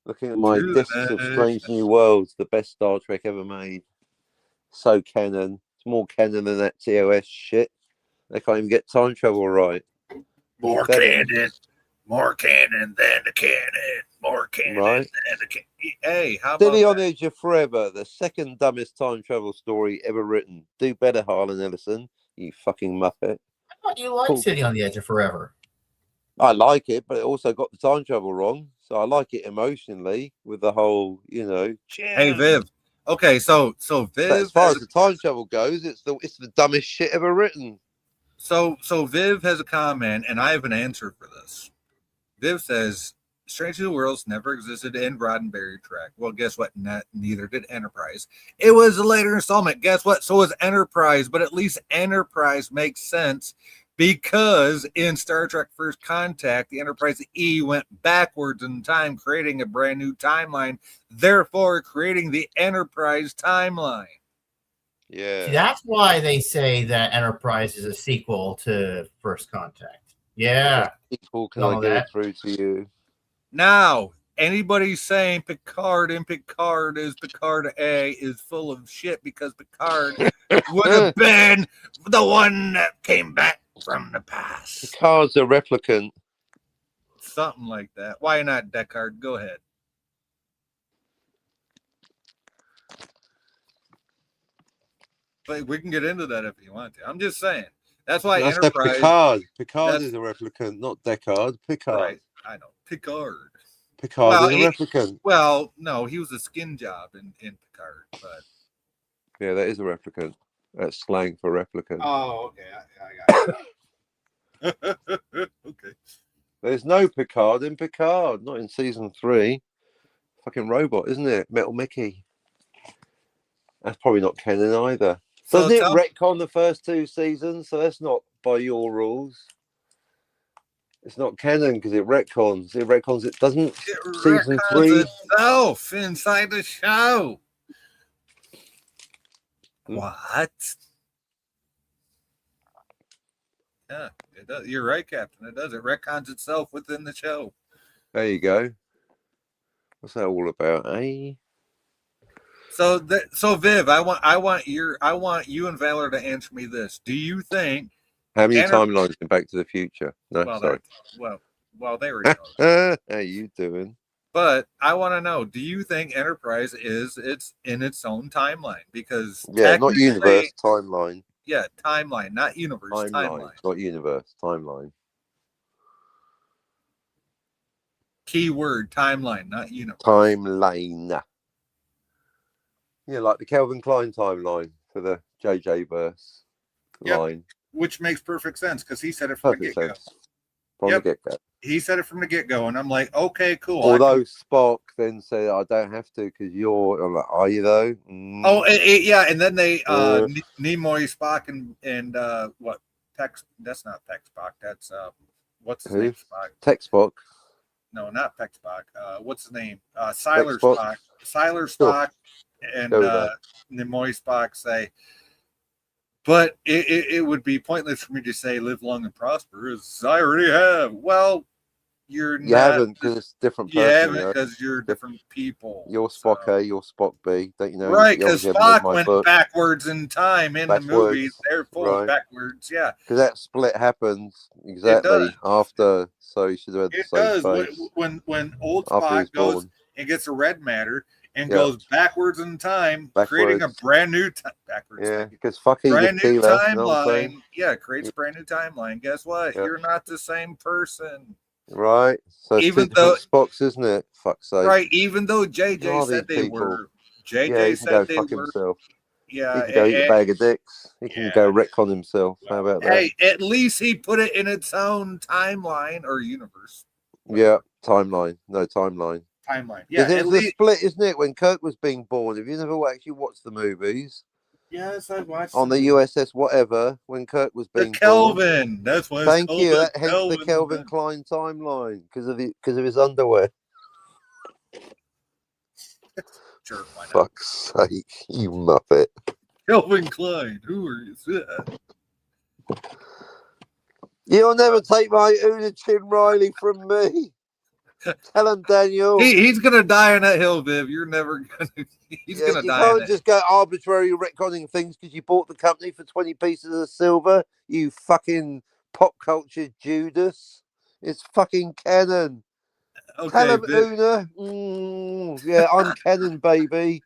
Looking at my Moving discs of on. Strange New Worlds, the best Star Trek ever made. So canon. It's more canon than that TOS shit. They can't even get time travel right. More Better. canon. More canon than the canon. More canon Right. than the canon. Hey, how about City on that? the Edge of Forever, the second dumbest time travel story ever written. Do better, Harlan Ellison, you fucking muppet. I thought you liked Cool. City on the Edge of Forever. I like it, but it also got the time travel wrong. So I like it emotionally with the whole, Hey, Viv. Okay, so But Viv. as far as the time travel goes, it's the dumbest shit ever written. So Viv has a comment, and I have an answer for this. Viv says, Strange New Worlds never existed in Roddenberry Trek. Well, guess what? Neither did Enterprise. It was a later installment. Guess what? So was Enterprise, but at least Enterprise makes sense because in Star Trek First Contact, the Enterprise E went backwards in time, creating a brand new timeline, therefore creating the Enterprise timeline. Yeah. See, that's why they say that Enterprise is a sequel to First Contact. Yeah. People, can All I get that. it through to you? Now, anybody saying Picard and Picard is Picard A is full of shit because Picard would have been the one that came back from the past. Picard's a replicant. Something like that. Why not, Deckard? Go ahead. but we can get into that if you want to. I'm just saying. That's why That's Enterprise. Picard. Picard that's- is a replicant, not Deckard. Picard. Right, I know. Picard. Picard Well, is a replicant. Well, no, he was a skin job in Picard, but. Yeah, that is a replicant. That's slang for replicant. Oh, okay. I got it. Okay. There's no Picard in Picard, not in season 3. Fucking robot, isn't it? Metal Mickey. That's probably not canon either. So Doesn't it tell- retcon the first 2 seasons? So that's not by your rules. It's not canon because it retcons. It retcons. It doesn't. It Season retcons 3. itself inside the show. Hmm. What? Yeah, it does. You're right, Captain. It does. It retcons itself within the show. There you go. What's that all about, eh? So, so Viv, I want you and Valor to answer me this. Do you think? How many Enter- timelines in Back to the Future? No, Well, sorry. well, they already know. How you doing? But I want to know: do you think Enterprise is in its own timeline? Because Yeah, not technically- universe, timeline. Yeah, timeline, not universe. Timeline, not universe, timeline. Keyword: timeline, not universe. Timeline. Yeah, like the Kelvin Klein timeline for the JJ verse Yep. line. Which makes perfect sense because he said it from the Perfect get go. sense. From Yep. the get-go. He said it from the get go, and I'm like, okay, cool. I Although Spock then said, I don't have to because you're. I'm like, are you though? can- oh, yeah, and then they Uh, Nimoy, Spock, and what? Tex? That's not Tech Spock. That's what's his Who? name? Spock. Tech Spock. No, not Tech Spock. What's his name? Siler Spock. Spock. Siler Sure. Spock and Go with that. Nimoy Spock say. But it would be pointless for me to say live long and prosper, as I already have. Well, you're You not. haven't because it's a different You person. haven't you know? because you're different people. You're Spock so- A, you're Spock B. Don't you know? Right, You because obviously haven't read Spock my went book. backwards in time in the Backwards, movies. Therefore, right. backwards. Yeah, Because that split happens exactly does. after, so you should have had the it same does. face When old after he Spock was goes born. and gets a red matter and Yeah. goes backwards in time, creating a Backwards. brand new backwards. Yeah, thank you. because fuck Edith Brand new Keeler. You know what I'm saying? timeline. Yeah, creates a brand new timeline. Guess what? Yeah. You're not the same person. Right. So it's Even two different though- Spocks, isn't it? Fuck's sake. Right, even though Who JJ are said these they people? were. Yeah, JJ he can said go they fuck were. himself. Yeah, He can go eat a and- bag of dicks. He can Yeah. go retcon himself. How about that? Hey, at least he put it in its own timeline or universe. Yeah, timeline. No timeline. Timeline. Yeah, Because it at was a least. split, isn't it? When Kirk was being born. If you never actually watched the movies Yes, I watched on the USS whatever, when Kirk was the being born. Kelvin. That's why. It's Thank called you. the Hence the Kelvin Klein timeline because of his underwear. Sure, why not? Fuck's sake, you muppet. Kelvin Klein. Who are you? You'll never take my Una Chin Riley from me. Tell him, Daniel. He's gonna die on that hill, Viv. You're never gonna. He's Yeah, gonna you die. On can't that. just go arbitrarily retconning things because you bought the company for 20 pieces of silver. You fucking pop culture Judas. It's fucking canon. Tell Okay, him, Viv. Una. Yeah, I'm canon, baby.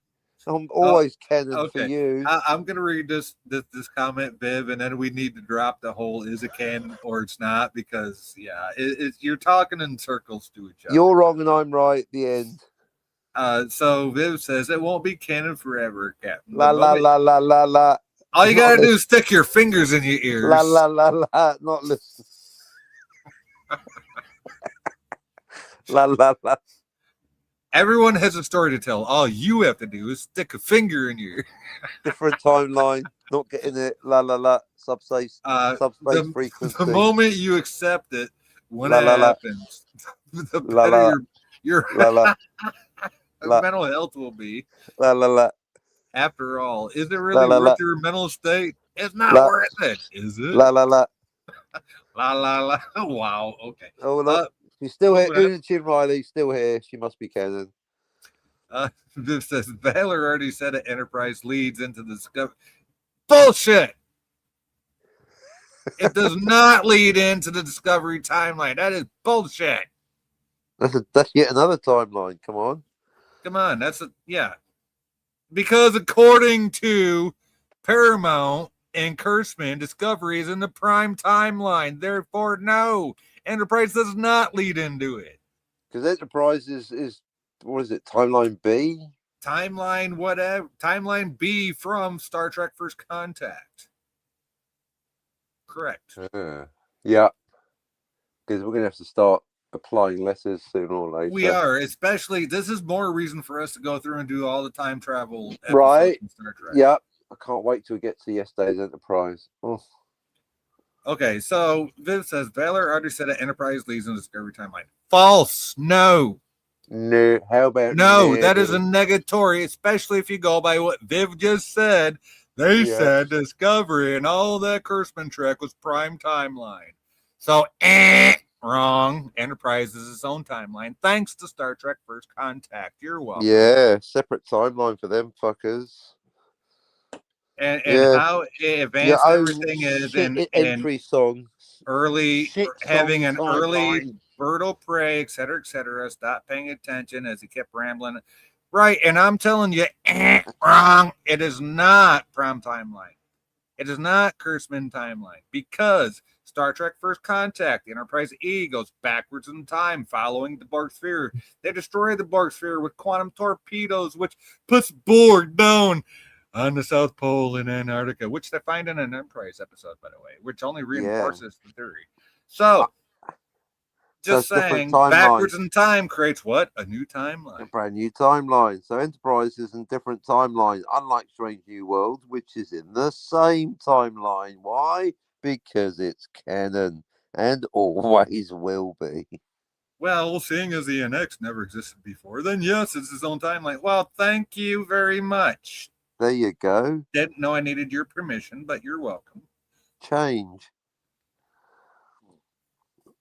I'm always canon for okay. you. I'm gonna read this comment, Viv, and then we need to drop the whole "is it canon or it's not" because you're talking in circles to each other. You're wrong and I'm right at the end. So Viv says it won't be canon forever, Captain. La The la moment- la la la la. All you Not gotta do listen. is stick your fingers in your ears. La la la la. Not listen. La la la. Everyone has a story to tell. All you have to do is stick a finger in your ear. Different timeline. Not getting it. La la la. Subspace. Subspace The frequency. moment you accept it, when La, it la, la. happens, the La, better la. your La la la. mental health will be. la la la. After all, is it really La, la, worth la. your mental state? It's not La. worth it, is it? La la la. La la la. Wow. Okay. Oh look. She's still here. well- Una Chin Riley still here. She must be canon. This says Valor already said it. Enterprise leads into the discovery. Bullshit. It does not lead into the Discovery timeline. That is bullshit. That's yet another timeline. Come on. Come on, because according to Paramount and Kurtzman Discovery is in the prime timeline. Therefore, no, Enterprise does not lead into it. Because Enterprise is what is it? Timeline B. Timeline whatever. Timeline B from Star Trek First Contact. Correct. Yeah. Because we're gonna have to start applying letters sooner or later. We are, especially this is more reason for us to go through and do all the time travel episodes Right. in Star Trek. Yeah. I can't wait till we get to yesterday's Enterprise. Oh. Okay, so Viv says Valor already said that Enterprise leads in Discovery timeline. False. No. No. How about No, no? that is a negatory, especially if you go by what Viv just said. They Yes. said Discovery and all that Kurtzman Trek was prime timeline. So, wrong. Enterprise is its own timeline. Thanks to Star Trek First Contact. You're welcome. Yeah, separate timeline for them fuckers. And Yeah. how Your advanced own everything is shit in entry song. early, Shit having song an early timeline. bird will prey, et cetera, et cetera. Stop paying attention as he kept rambling. Right, and I'm telling you, wrong. It is not prime timeline. It is not Kurtzman timeline because Star Trek First Contact, the Enterprise E, goes backwards in time following the Borg sphere. They destroy the Borg sphere with quantum torpedoes, which puts Borg down on the South Pole in Antarctica, which they find in an Enterprise episode, by the way, which only reinforces the theory. So, just So it's different saying, timelines. backwards in time creates what? A new A timeline. brand new timeline. So Enterprise is in different timelines, unlike Strange New Worlds, which is in the same timeline. Why? Because it's canon and always will be. Well, seeing as the NX never existed before, then yes, it's his own timeline. Well, thank you very much. There you go. Didn't know I needed your permission, but you're welcome. Change.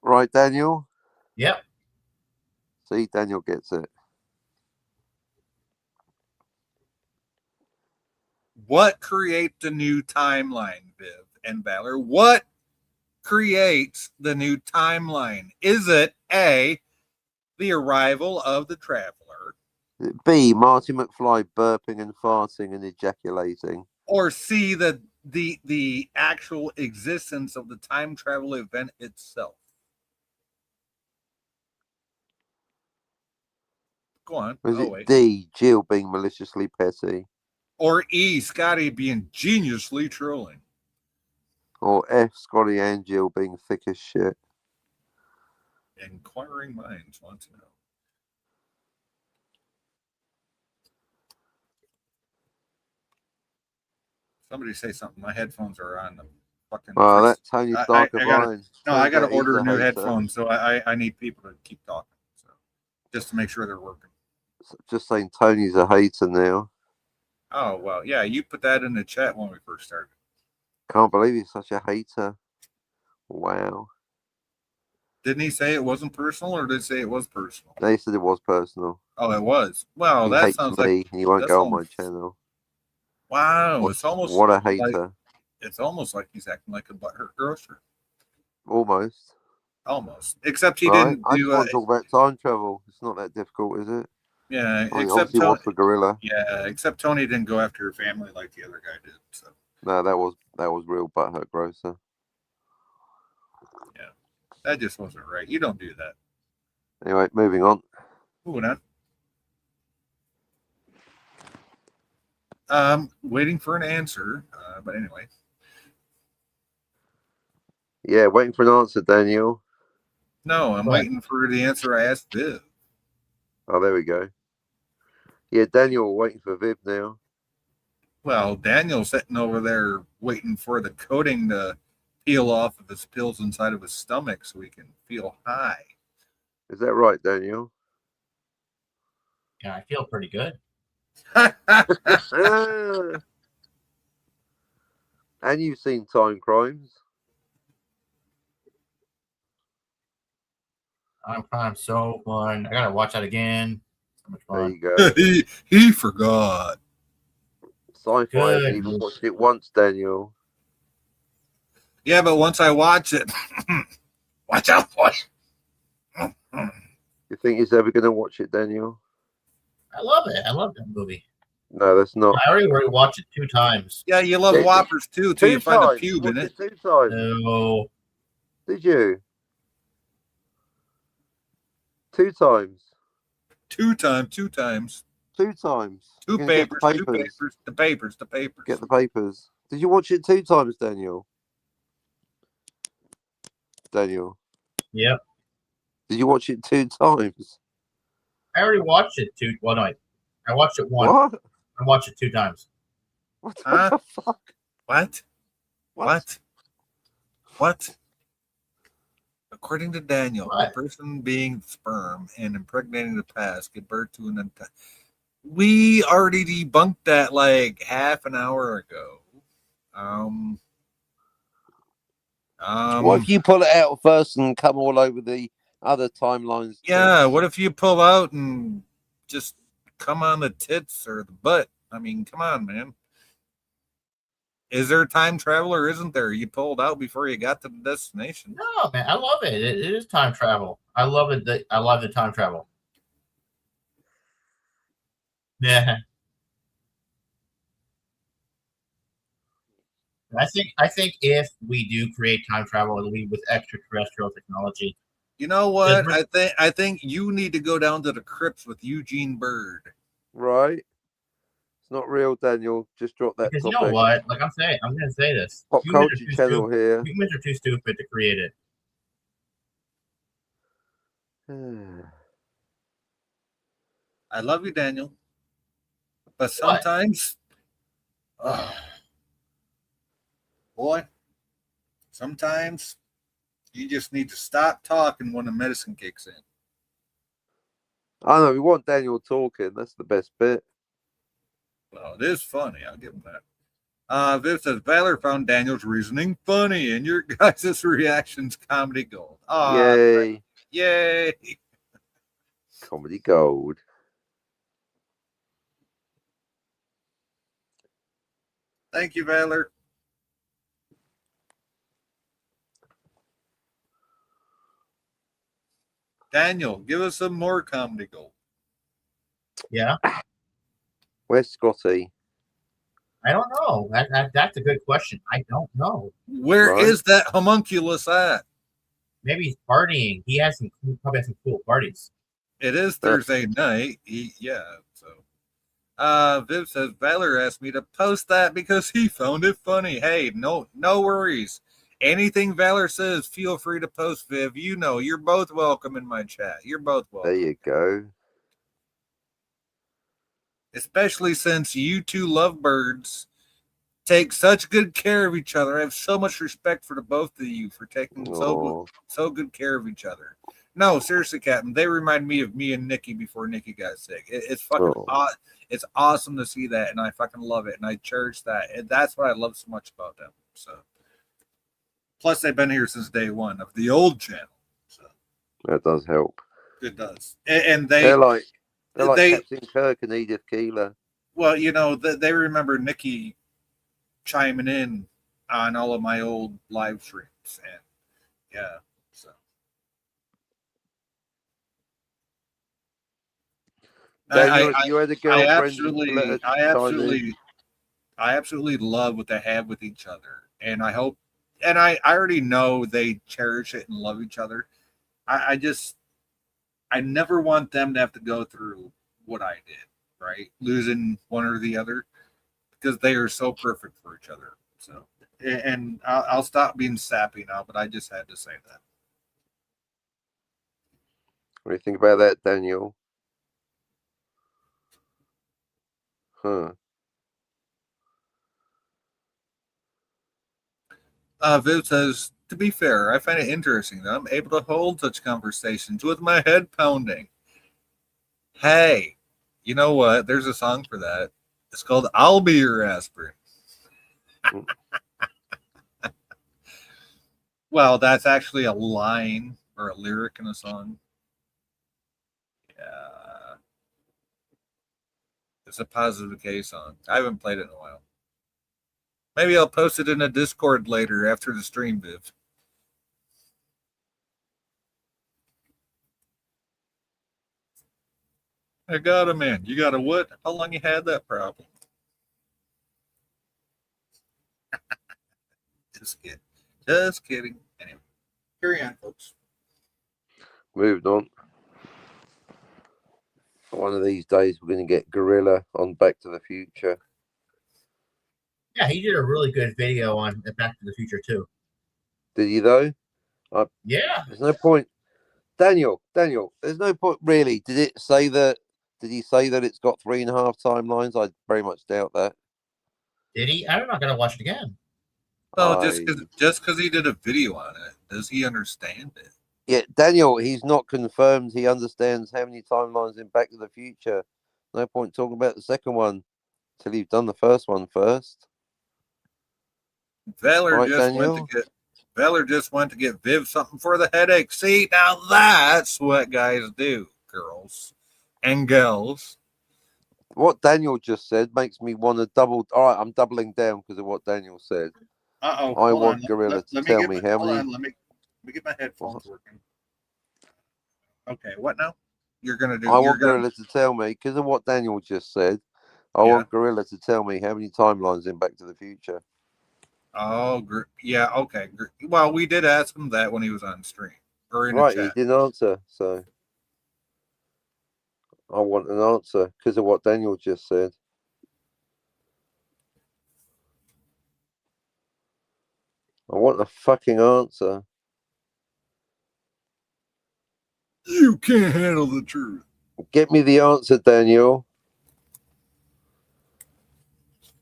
Right, Daniel? Yep. See, Daniel gets it. What creates the new timeline, Viv and Valor? What creates the new timeline? Is it A, the arrival of the traveler, B, Marty McFly burping and farting and ejaculating? or C, the actual existence of the time travel event itself? Go on. Or is Oh, it wait. D, Jill being maliciously petty? Or E, Scotty being geniusly trolling? Or F, Scotty and Jill being thick as shit? Inquiring minds want to know. Somebody say something. My headphones are on the fucking. Oh, that Tony I Stark of gotta- mine. No, I got to Turns out he's order a new hater. headphones, so I need people to keep talking, so just to make sure they're working. Just saying Tony's a hater now. Oh well, yeah, you put that in the chat when we first started. Can't believe he's such a hater. Wow. Didn't he say it wasn't personal, or did he say it was personal? They said it was personal. Oh, it was. Well, He that hates sounds me like and he won't that's go on my almost- channel. wow. It's almost What a like- hater. it's almost like he's acting like a butthurt grocer. Almost. Almost, except he Right? didn't I just do. want to talk about time travel. It's not that difficult, is it? Yeah, I mean, except obviously Tony. what's the gorilla? Yeah, except Tony didn't go after her family like the other guy did. So No, that was real butthurt grocer. that just wasn't right. You don't do that. Anyway, moving on. Moving on. Waiting for an answer. But anyway, Yeah, waiting for an answer, Daniel. no, I'm Right. waiting for the answer I asked Viv. Oh, there we go. Yeah, Daniel, waiting for Viv now. Well, Daniel's sitting over there waiting for the coating to peel off of his pills inside of his stomach so he can feel high. Is that right, Daniel? Yeah, I feel pretty good. And you've seen Time Crimes. I'm so fun. I gotta watch that again. So much There fun. you go. he forgot. Sci-fi. Good. You've watched it once, Daniel. Yeah, but once I watch it, watch out, boy. You think he's ever going to watch it, Daniel? I love it. I love that movie. No, that's not. I already watched it 2 times. Yeah, you love Yeah, Whoppers too, till you Two find a times. pube You in watched it. it 2 times. No. Did you? 2 times. 2 times, 2 times. 2 times. 2 You're gonna get papers, the 2 papers, the papers, the papers. Get the papers. Did you watch it 2 times, Daniel? Daniel, Yep. did you watch it 2 times? I already watched it 2. Well, no, I watched it once. What? I watched it 2 times. What Huh? the fuck? What? What? What? According to Daniel, What? a person being sperm and impregnating the past give birth to an entire. We already debunked that like half an hour ago. What if you pull it out first and come all over the other timelines? Yeah, what if you pull out and just come on the tits or the butt? I mean, come on, man. Is there time travel or isn't there? You pulled out before you got to the destination. No, man, I love it. It is time travel. I love it. I love the time travel. Yeah. I think if we do create time travel, it'll be with extraterrestrial technology. You know what? I think you need to go down to the crypts with Eugene Bird. Right. It's not real, Daniel. Just drop that Because you topic. know what? Like I'm going to say this. Pop Humans culture are too channel stupid. here. Humans are too stupid to create it. I love you, Daniel. But sometimes, boy, sometimes you just need to stop talking when the medicine kicks in. I know, we want Daniel talking. That's the best bit. Well, it is funny. I'll give him that. Viv says, Valor found Daniel's reasoning funny, and your guys' reactions comedy gold. Yay. Yay. Comedy gold. Thank you, Valor. Daniel, give us some more comedy gold. Yeah. Where's Scotty? I don't know. That's a good question. I don't know. Where Right. is that homunculus at? Maybe he's partying. He probably has some cool parties. It is Thursday night. Viv says Valor asked me to post that because he found it funny. Hey, no worries. Anything Valor says, feel free to post, Viv. You know, you're both welcome in my chat. You're both welcome. There you go. Especially since you two lovebirds take such good care of each other. I have so much respect for the both of you for taking so good care of each other. No, seriously, Captain. They remind me of me and Nikki before Nikki got sick. It's fucking hot. It's awesome to see that, and I fucking love it, and I cherish that. And that's what I love so much about them. So, plus they've been here since day one of the old channel. So that does help. It does, and they're like Captain Kirk and Edith Keeler. Well, you know, they remember Nikki chiming in on all of my old live streams, and yeah, so. Daniel, you had a girlfriend. I absolutely love what they have with each other, and I hope, and I already know they cherish it and love each other. I never want them to have to go through what I did, right? Losing one or the other, because they are so perfect for each other. So, and I'll stop being sappy now, but I just had to say that. What do you think about that, Daniel? Huh. Viv says, to be fair, I find it interesting that I'm able to hold such conversations with my head pounding. Hey, you know what? There's a song for that. It's called I'll Be Your Aspirin. Well, that's actually a line or a lyric in a song. Yeah. It's a Positive K song. I haven't played it in a while. Maybe I'll post it in a Discord later after the stream, Viv. I got him in. You got a what? How long you had that problem? Just kidding. Just kidding. Anyway, carry on, folks. Moved on. One of these days, we're going to get Gorilla on Back to the Future. Yeah, he did a really good video on Back to the Future too. Did he though? Yeah. There's no point. Daniel, there's no point really. Did he say that it's got 3.5 timelines? I very much doubt that. Did he? I'm not gonna watch it again. Oh, just because he did a video on it, does he understand it? Yeah, Daniel, he's not confirmed he understands how many timelines in Back to the Future. No point talking about the second one till you've done the first one first. Valor Right, just went to get Viv something for the headache. See, now that's what guys do, girls and girls. What Daniel just said makes me want to double. All right, I'm doubling down because of what Daniel said. Uh-oh. I want Gorilla to tell me how many. Let me get my headphones working. Okay, what now? You're gonna do. I want Gorilla to tell me because of what Daniel just said. I want Gorilla to tell me how many timelines in Back to the Future. Oh, yeah, okay. Well, we did ask him that when he was on stream or in Right, the chat. he didn't answer, so I want an answer because of what Daniel just said. I want a fucking answer. You can't handle the truth. Get me the answer, Daniel.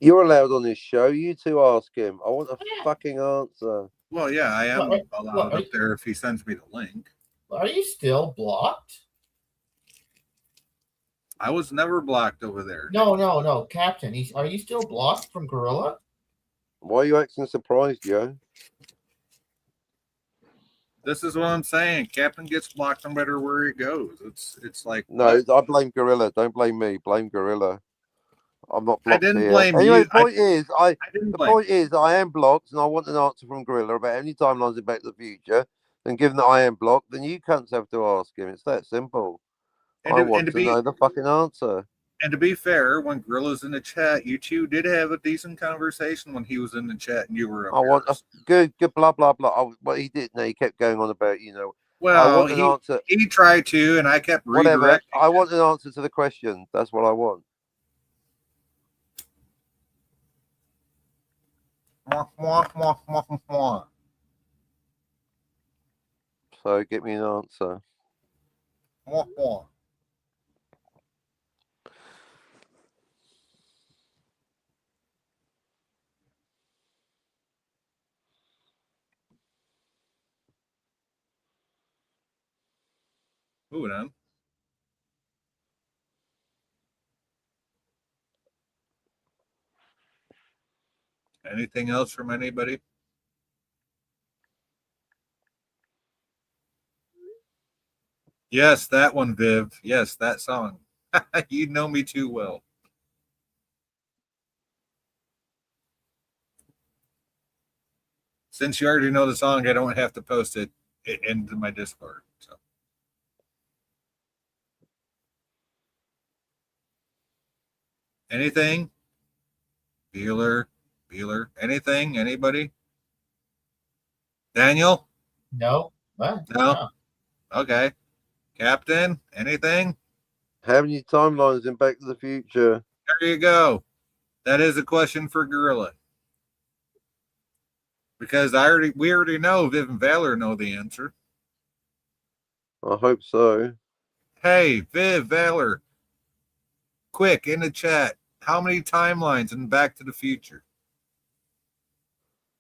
You're allowed on this show. You two ask him. I want a fucking answer. Well, yeah, I am allowed up there if he sends me the link. Are you still blocked? I was never blocked over there. No, Captain. Are you still blocked from Gorilla? Why are you acting surprised, Joe? This is what I'm saying. Captain gets blocked no matter where he goes. It's like no. I blame Gorilla. Don't blame me. Blame Gorilla. I'm not blocked. I didn't here. blame anyway, you. The point is, I am blocked, and I want an answer from Gorilla about how many timelines in Back to the Future. And given that I am blocked, then you cunts have to ask him. It's that simple. I want to know the fucking answer. And to be fair, when Gorilla's in the chat, you two did have a decent conversation when he was in the chat, and you were. I want a good blah blah blah. Well, he didn't. He kept going on about Well, I want an answer. He tried to, and I kept whatever. I want an answer to the question. That's what I want. So get me an answer. Moving on. Anything else from anybody? Yes, that one, Viv. Yes, that song. You know me too well. Since you already know the song, I don't have to post it into my Discord. So. Anything? Beeler, anything? Anybody? Daniel? No. What? No. Okay. Captain, anything? How many timelines in Back to the Future? There you go. That is a question for Gorilla. Because we already know Viv and Valor know the answer. I hope so. Hey, Viv, Valor, quick in the chat. How many timelines in Back to the Future?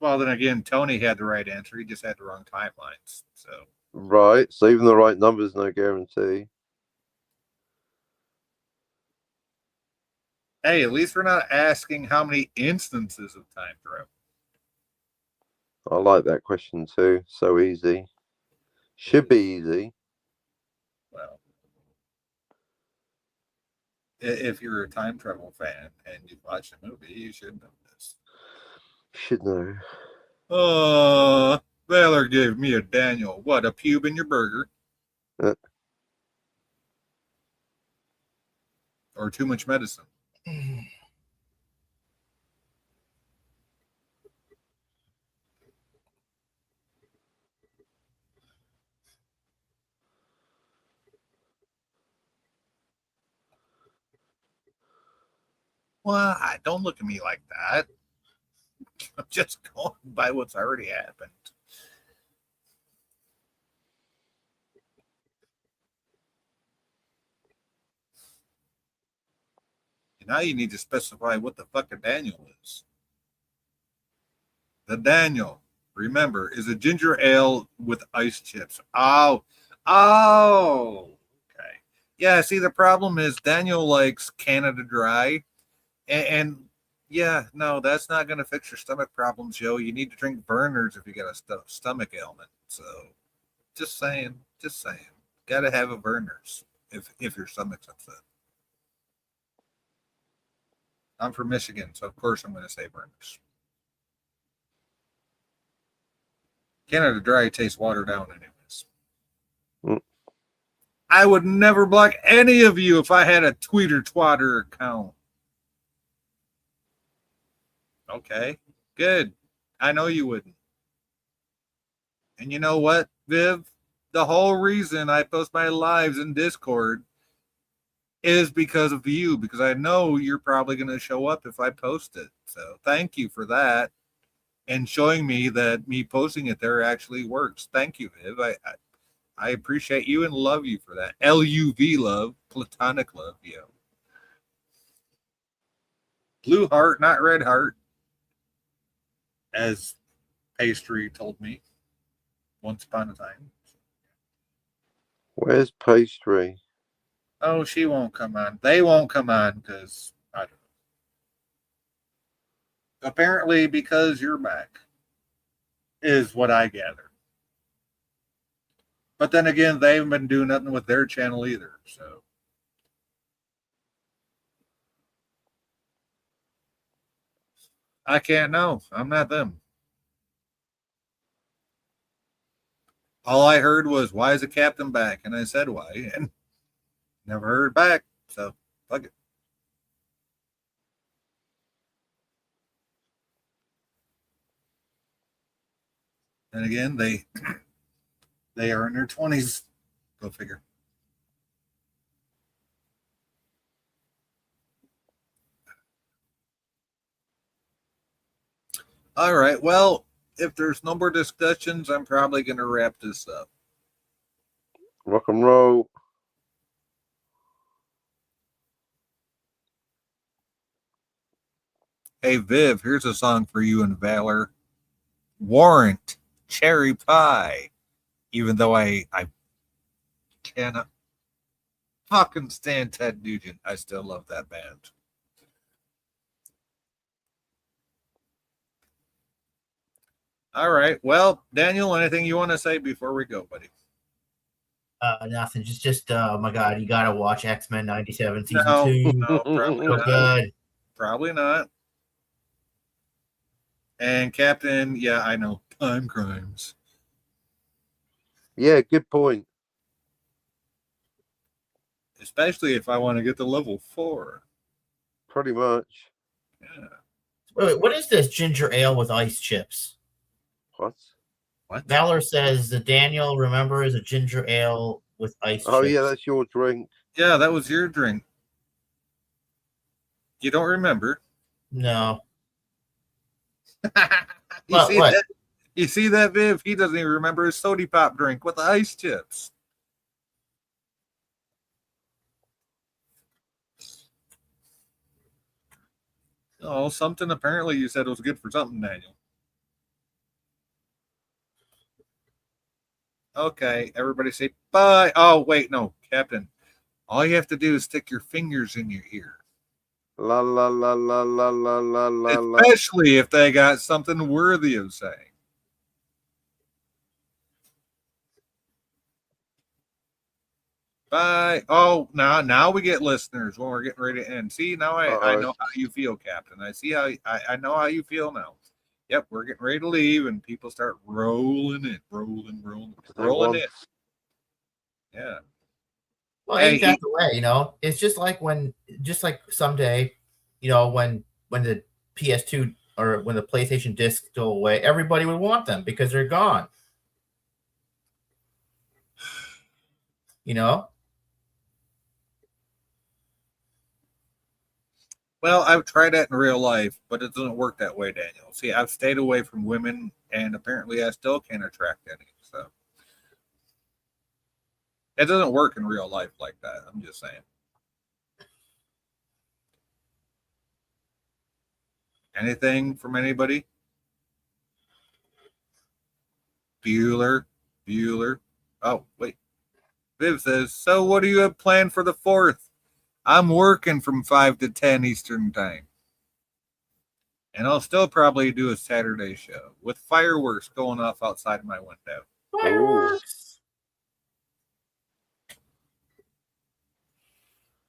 Well, then again, Tony had the right answer. He just had the wrong timelines. So. Right. So even the right number's no guarantee. Hey, at least we're not asking how many instances of time travel. I like that question too. So easy. Should be easy. Well, if you're a time travel fan and you've watched the movie, you should know this. Should know. Valor gave me a Daniel. What, a pube in your burger? or too much medicine? Well, don't look at me like that. I'm just going by what's already happened. Now you need to specify what the fuck a Daniel is. The Daniel, remember, is a ginger ale with ice chips. Oh, okay. Yeah, see, the problem is Daniel likes Canada Dry. And yeah, no, that's not going to fix your stomach problems, Joe. You need to drink Berners if you got a stomach ailment. So just saying. Got to have a Berners if your stomach's upset. I'm from Michigan, so of course I'm going to say Berners. Canada Dry tastes watered down anyways. Mm. I would never block any of you if I had a Tweeter Twatter account. Okay, good. I know you wouldn't. And you know what, Viv? The whole reason I post my lives in Discord is because of you, because I know you're probably going to show up if I post it. So thank you for that and showing me that me posting it there actually works. Thank you, Viv. I appreciate you and love you for that. LUV love, platonic love, yo. Blue heart, not red heart, as Pastry told me once upon a time. Where's Pastry? Oh, she won't come on. They won't come on because I don't know. Apparently, because you're back, is what I gather. But then again, they haven't been doing nothing with their channel either. So I can't know. I'm not them. All I heard was, why is the captain back? And I said, why? And never heard back. So fuck it. And again, they are in their 20s. Go figure. All right. Well, if there's no more discussions, I'm probably going to wrap this up. Rock and roll. Hey, Viv, here's a song for you and Valor. Warrant, Cherry Pie. Even though I cannot fucking stand Ted Nugent, I still love that band. All right. Well, Daniel, anything you want to say before we go, buddy? Nothing. Just oh my god, you gotta watch X-Men 97 season No, 2. no, probably So not. good. Probably not. And Captain, yeah, I know. Time crimes. Yeah, good point. Especially if I want to get to level 4. Pretty much. Yeah. Wait, what is this ginger ale with ice chips? What? What? Valor says the Daniel, remember, is a ginger ale with ice Oh, chips. yeah, that's your drink. Yeah, that was your drink. You don't remember? No. That? You see that, Viv? He doesn't even remember his soda pop drink with the ice chips. Oh, something apparently you said was good for something, Daniel. Okay, everybody say bye. Oh, wait, no, Captain. All you have to do is stick your fingers in your ear. La la la la la la la la la. Especially if they got something worthy of saying. Bye. Oh, now we get listeners when we're getting ready to end. See, now I know how you feel, Captain. I see how I know how you feel now. Yep, we're getting ready to leave, and people start rolling in. Yeah. Well, Hey, ain't that the way, you know? It's just like someday, you know, when the PS2 or when the PlayStation discs go away, everybody would want them because they're gone. You know? Well, I've tried that in real life, but it doesn't work that way, Daniel. See, I've stayed away from women, and apparently I still can't attract any. So it doesn't work in real life like that. I'm just saying. Anything from anybody? Bueller. Oh, wait. Viv says, so what do you have planned for the 4th? I'm working from 5 to 10 Eastern time. And I'll still probably do a Saturday show with fireworks going off outside my window. Fireworks.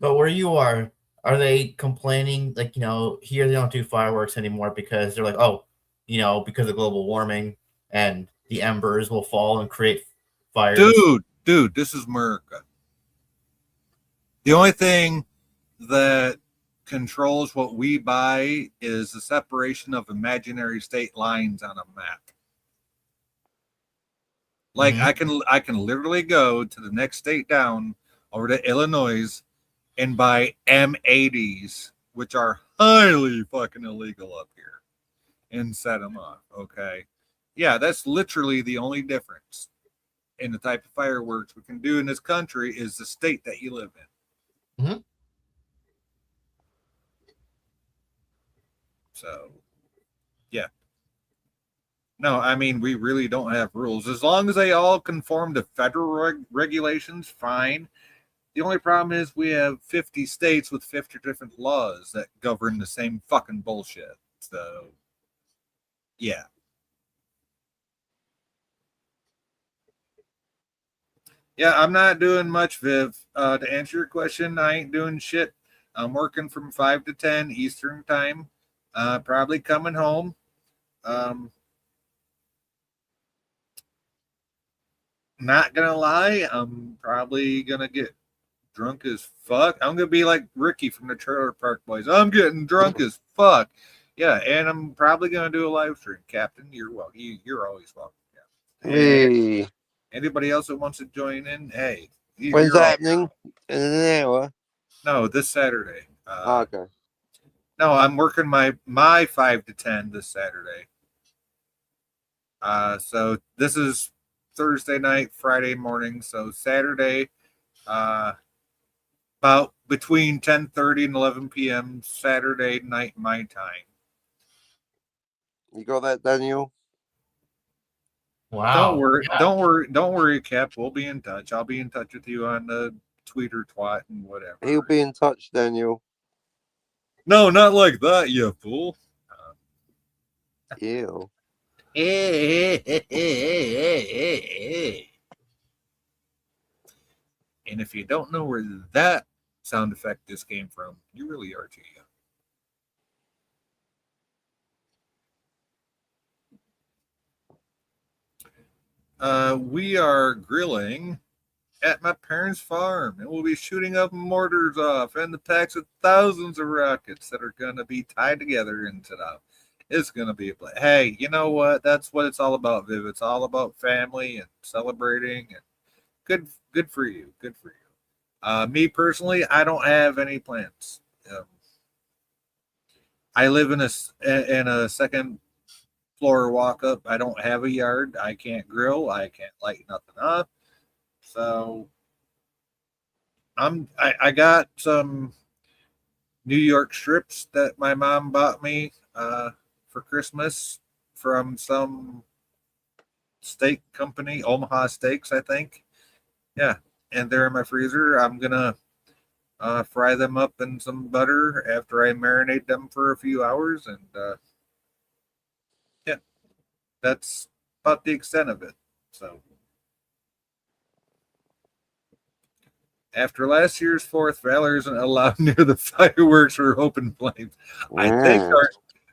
But where you are they complaining like, you know, here they don't do fireworks anymore because they're like, oh, you know, because of global warming and the embers will fall and create fires. Dude, this is America. The only thing that controls what we buy is the separation of imaginary state lines on a map. Like I can literally go to the next state down over to Illinois and buy M80s, which are highly fucking illegal up here, and set them off. Okay. Yeah, that's literally the only difference in the type of fireworks we can do in this country is the state that you live in. Mm-hmm. So, yeah. No, I mean, we really don't have rules. As long as they all conform to federal regulations, fine. The only problem is we have 50 states with 50 different laws that govern the same fucking bullshit. So, yeah. Yeah, I'm not doing much, Viv. To answer your question, I ain't doing shit. I'm working from 5 to 10 Eastern time. Probably coming home. Not gonna lie, I'm probably gonna get drunk as fuck. I'm gonna be like Ricky from the Trailer Park Boys. I'm getting drunk as fuck. Yeah, and I'm probably gonna do a live stream. Captain, you're welcome. You're always welcome. Yeah. Hey, Anybody else that wants to join in? Hey, when's that happening? In an hour? No, this Saturday. Okay. No, I'm working my 5 to 10 this Saturday. So this is Thursday night, Friday morning. So Saturday, about between 10:30 and 11 p.m. Saturday night my time. You got that, Daniel? Wow. Don't worry, Cap. We'll be in touch. I'll be in touch with you on the Twitter twat and whatever. He'll be in touch, Daniel. No, not like that, you fool. Ew. And if you don't know where that sound effect just came from, you really are too young. We are grilling at my parents' farm, and we'll be shooting up mortars off and the packs of thousands of rockets that are going to be tied together into them. It's going to be a play. Hey, you know what? That's what it's all about, Viv. It's all about family and celebrating, and good for you. Good for you. Me personally, I don't have any plans. I live in a second floor walk up. I don't have a yard. I can't grill. I can't light nothing up. So I got some New York strips that my mom bought me for Christmas from some steak company, Omaha Steaks, I think. Yeah, and they're in my freezer. I'm gonna fry them up in some butter after I marinate them for a few hours, and yeah, that's about the extent of it. So after last year's 4th, Valor isn't allowed near the fireworks or open flames.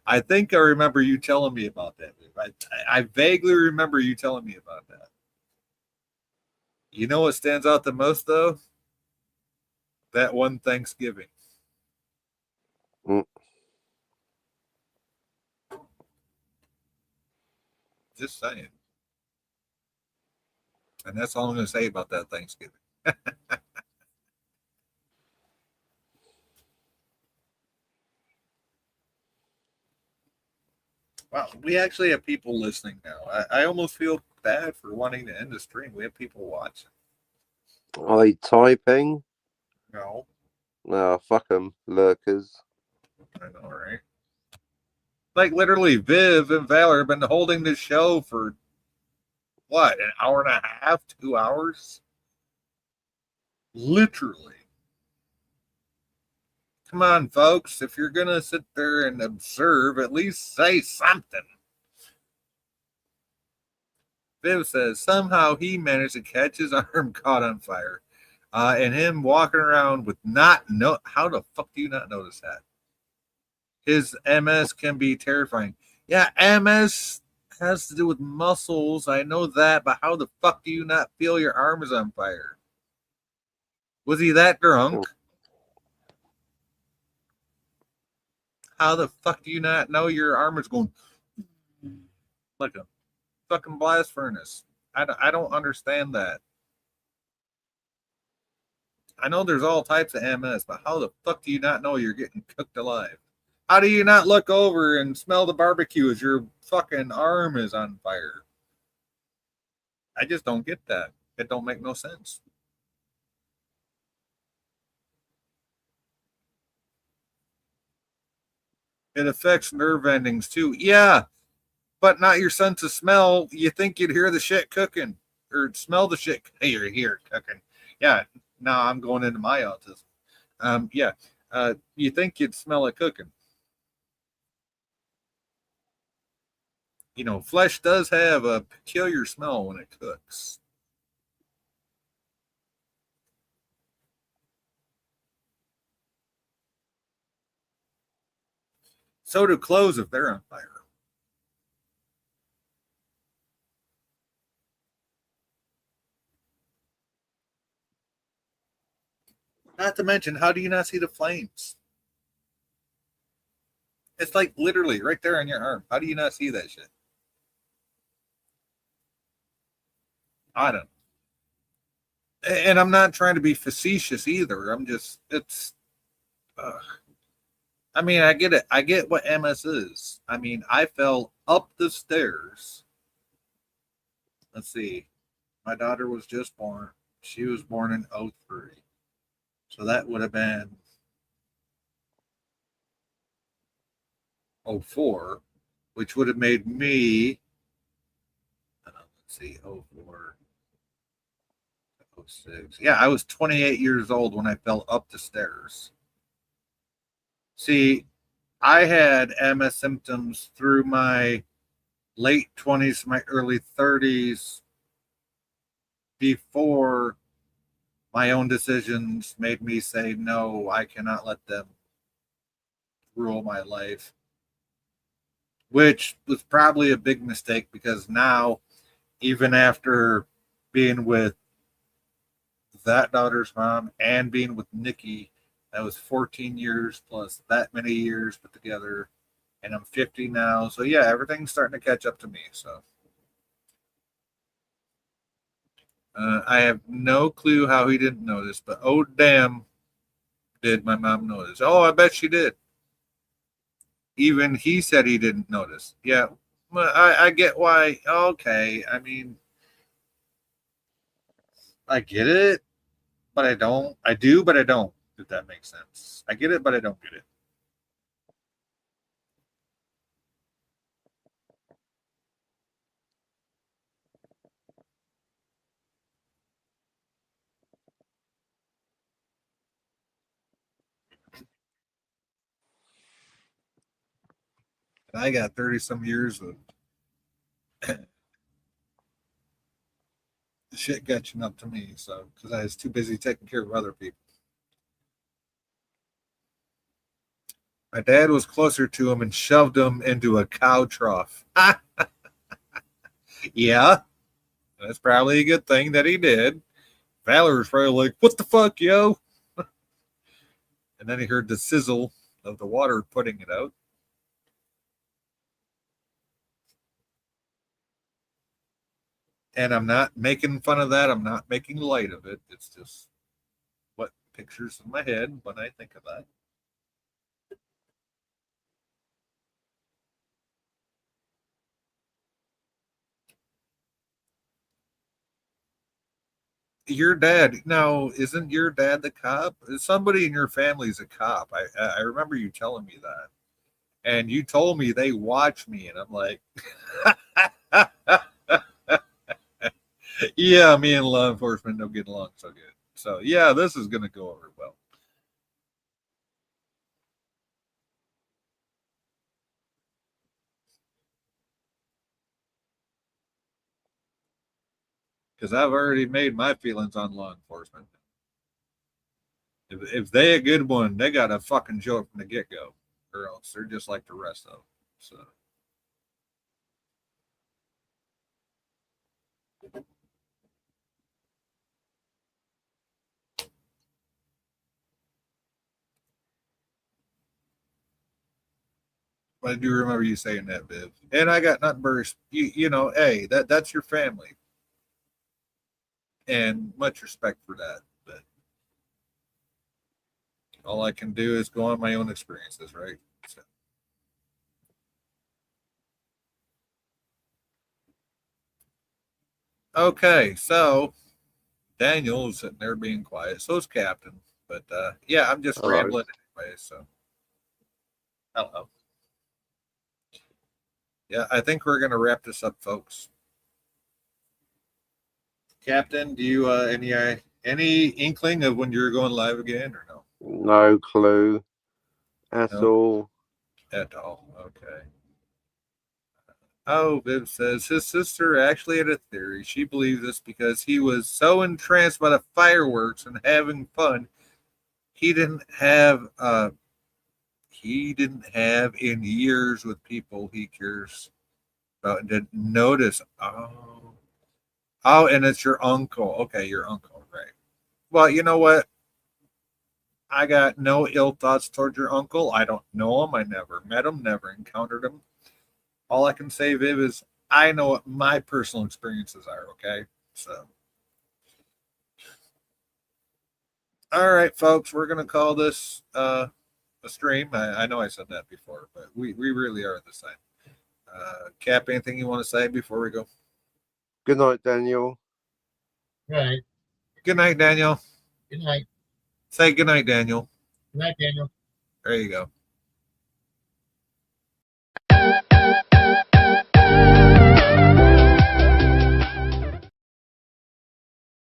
I think I remember you telling me about that. I vaguely remember you telling me about that. You know what stands out the most, though? that one Thanksgiving. Mm. Just saying. And that's all I'm going to say about that Thanksgiving. Wow, we actually have people listening now. I almost feel bad for wanting to end the stream. We have people watching. Are they typing? No, No, fuck them, lurkers. I know, right? Like literally, Viv and Valor have been holding this show for what, an hour and a half, 2 hours? Literally. Come on, folks. If you're going to sit there and observe, at least say something. Viv says somehow he managed to catch his arm caught on fire. And him walking around with how the fuck do you not notice that? His MS can be terrifying. Yeah, MS has to do with muscles. I know that, but how the fuck do you not feel your arm is on fire? Was he that drunk? How the fuck do you not know your arm is going like a fucking blast furnace? I don't understand that. I know there's all types of MS, but how the fuck do you not know you're getting cooked alive? How do you not look over and smell the barbecue as your fucking arm is on fire? I just don't get that. It don't make no sense. It affects nerve endings too. Yeah, but not your sense of smell. You think you'd hear the shit cooking or smell the shit. Hey, you're here cooking. Yeah, now I'm going into my autism. You think you'd smell it cooking. You know, flesh does have a peculiar smell when it cooks. So do clothes if they're on fire. Not to mention, how do you not see the flames? It's like literally right there on your arm. How do you not see that shit? I don't. And I'm not trying to be facetious either. I'm just, I mean, I get it. I get what MS is. I mean, I fell up the stairs. Let's see. My daughter was just born. She was born in 03. So that would have been 04, which would have made me, let's see, 04, 06. Yeah, I was 28 years old when I fell up the stairs. See, I had MS symptoms through my late 20s, my early 30s, before my own decisions made me say, no, I cannot let them rule my life, which was probably a big mistake because now, even after being with that daughter's mom and being with Nikki, that was 14 years plus that many years put together, and I'm 50 now. So yeah, everything's starting to catch up to me. So I have no clue how he didn't notice, but oh damn, did my mom notice? Oh, I bet she did. Even he said he didn't notice. Yeah, well, I get why. Okay, I mean, I get it, but I don't. I do, but I don't. If that makes sense. I get it, but I don't get it. I got 30 some years of shit catching up to me, so because I was too busy taking care of other people. My dad was closer to him and shoved him into a cow trough. Yeah, that's probably a good thing that he did. Valor was probably like, what the fuck, yo? And then he heard the sizzle of the water putting it out. And I'm not making fun of that. I'm not making light of it. It's just what pictures in my head when I think of that. Your dad, now, isn't your dad the cop? Somebody in your family's a cop. I remember you telling me that. And you told me they watch me, and I'm like, yeah, me and law enforcement don't get along so good. So yeah, this is gonna go over well. Because I've already made my feelings on law enforcement. If they a good one, they got a fucking joke from the get go, or else they're just like the rest of them. So. I do remember you saying that, Viv. And I got nothing but you know, hey, that's your family. And much respect for that. But all I can do is go on my own experiences, right? So. Okay, so Daniel is sitting there being quiet. So is Captain. But yeah, I'm just Hello. rambling anyway. So hello. Yeah, I think we're gonna wrap this up, folks. Captain, do you any inkling of when you're going live again or no? No clue at No. all. At all. Okay. Oh, Viv says his sister actually had a theory. She believes this because he was so entranced by the fireworks and having fun, he didn't have in years with people he cares about and didn't notice. Oh, and it's your uncle. Okay, your uncle, right. Well, you know what? I got no ill thoughts towards your uncle. I don't know him. I never met him, never encountered him. All I can say, Viv, is I know what my personal experiences are, okay? So. All right, folks, we're going to call this a stream. I know I said that before, but we really are the same. Cap, anything you want to say before we go? Good night, Daniel. Right. Good night, Daniel. Good night. Say good night, Daniel. Good night, Daniel. There you go.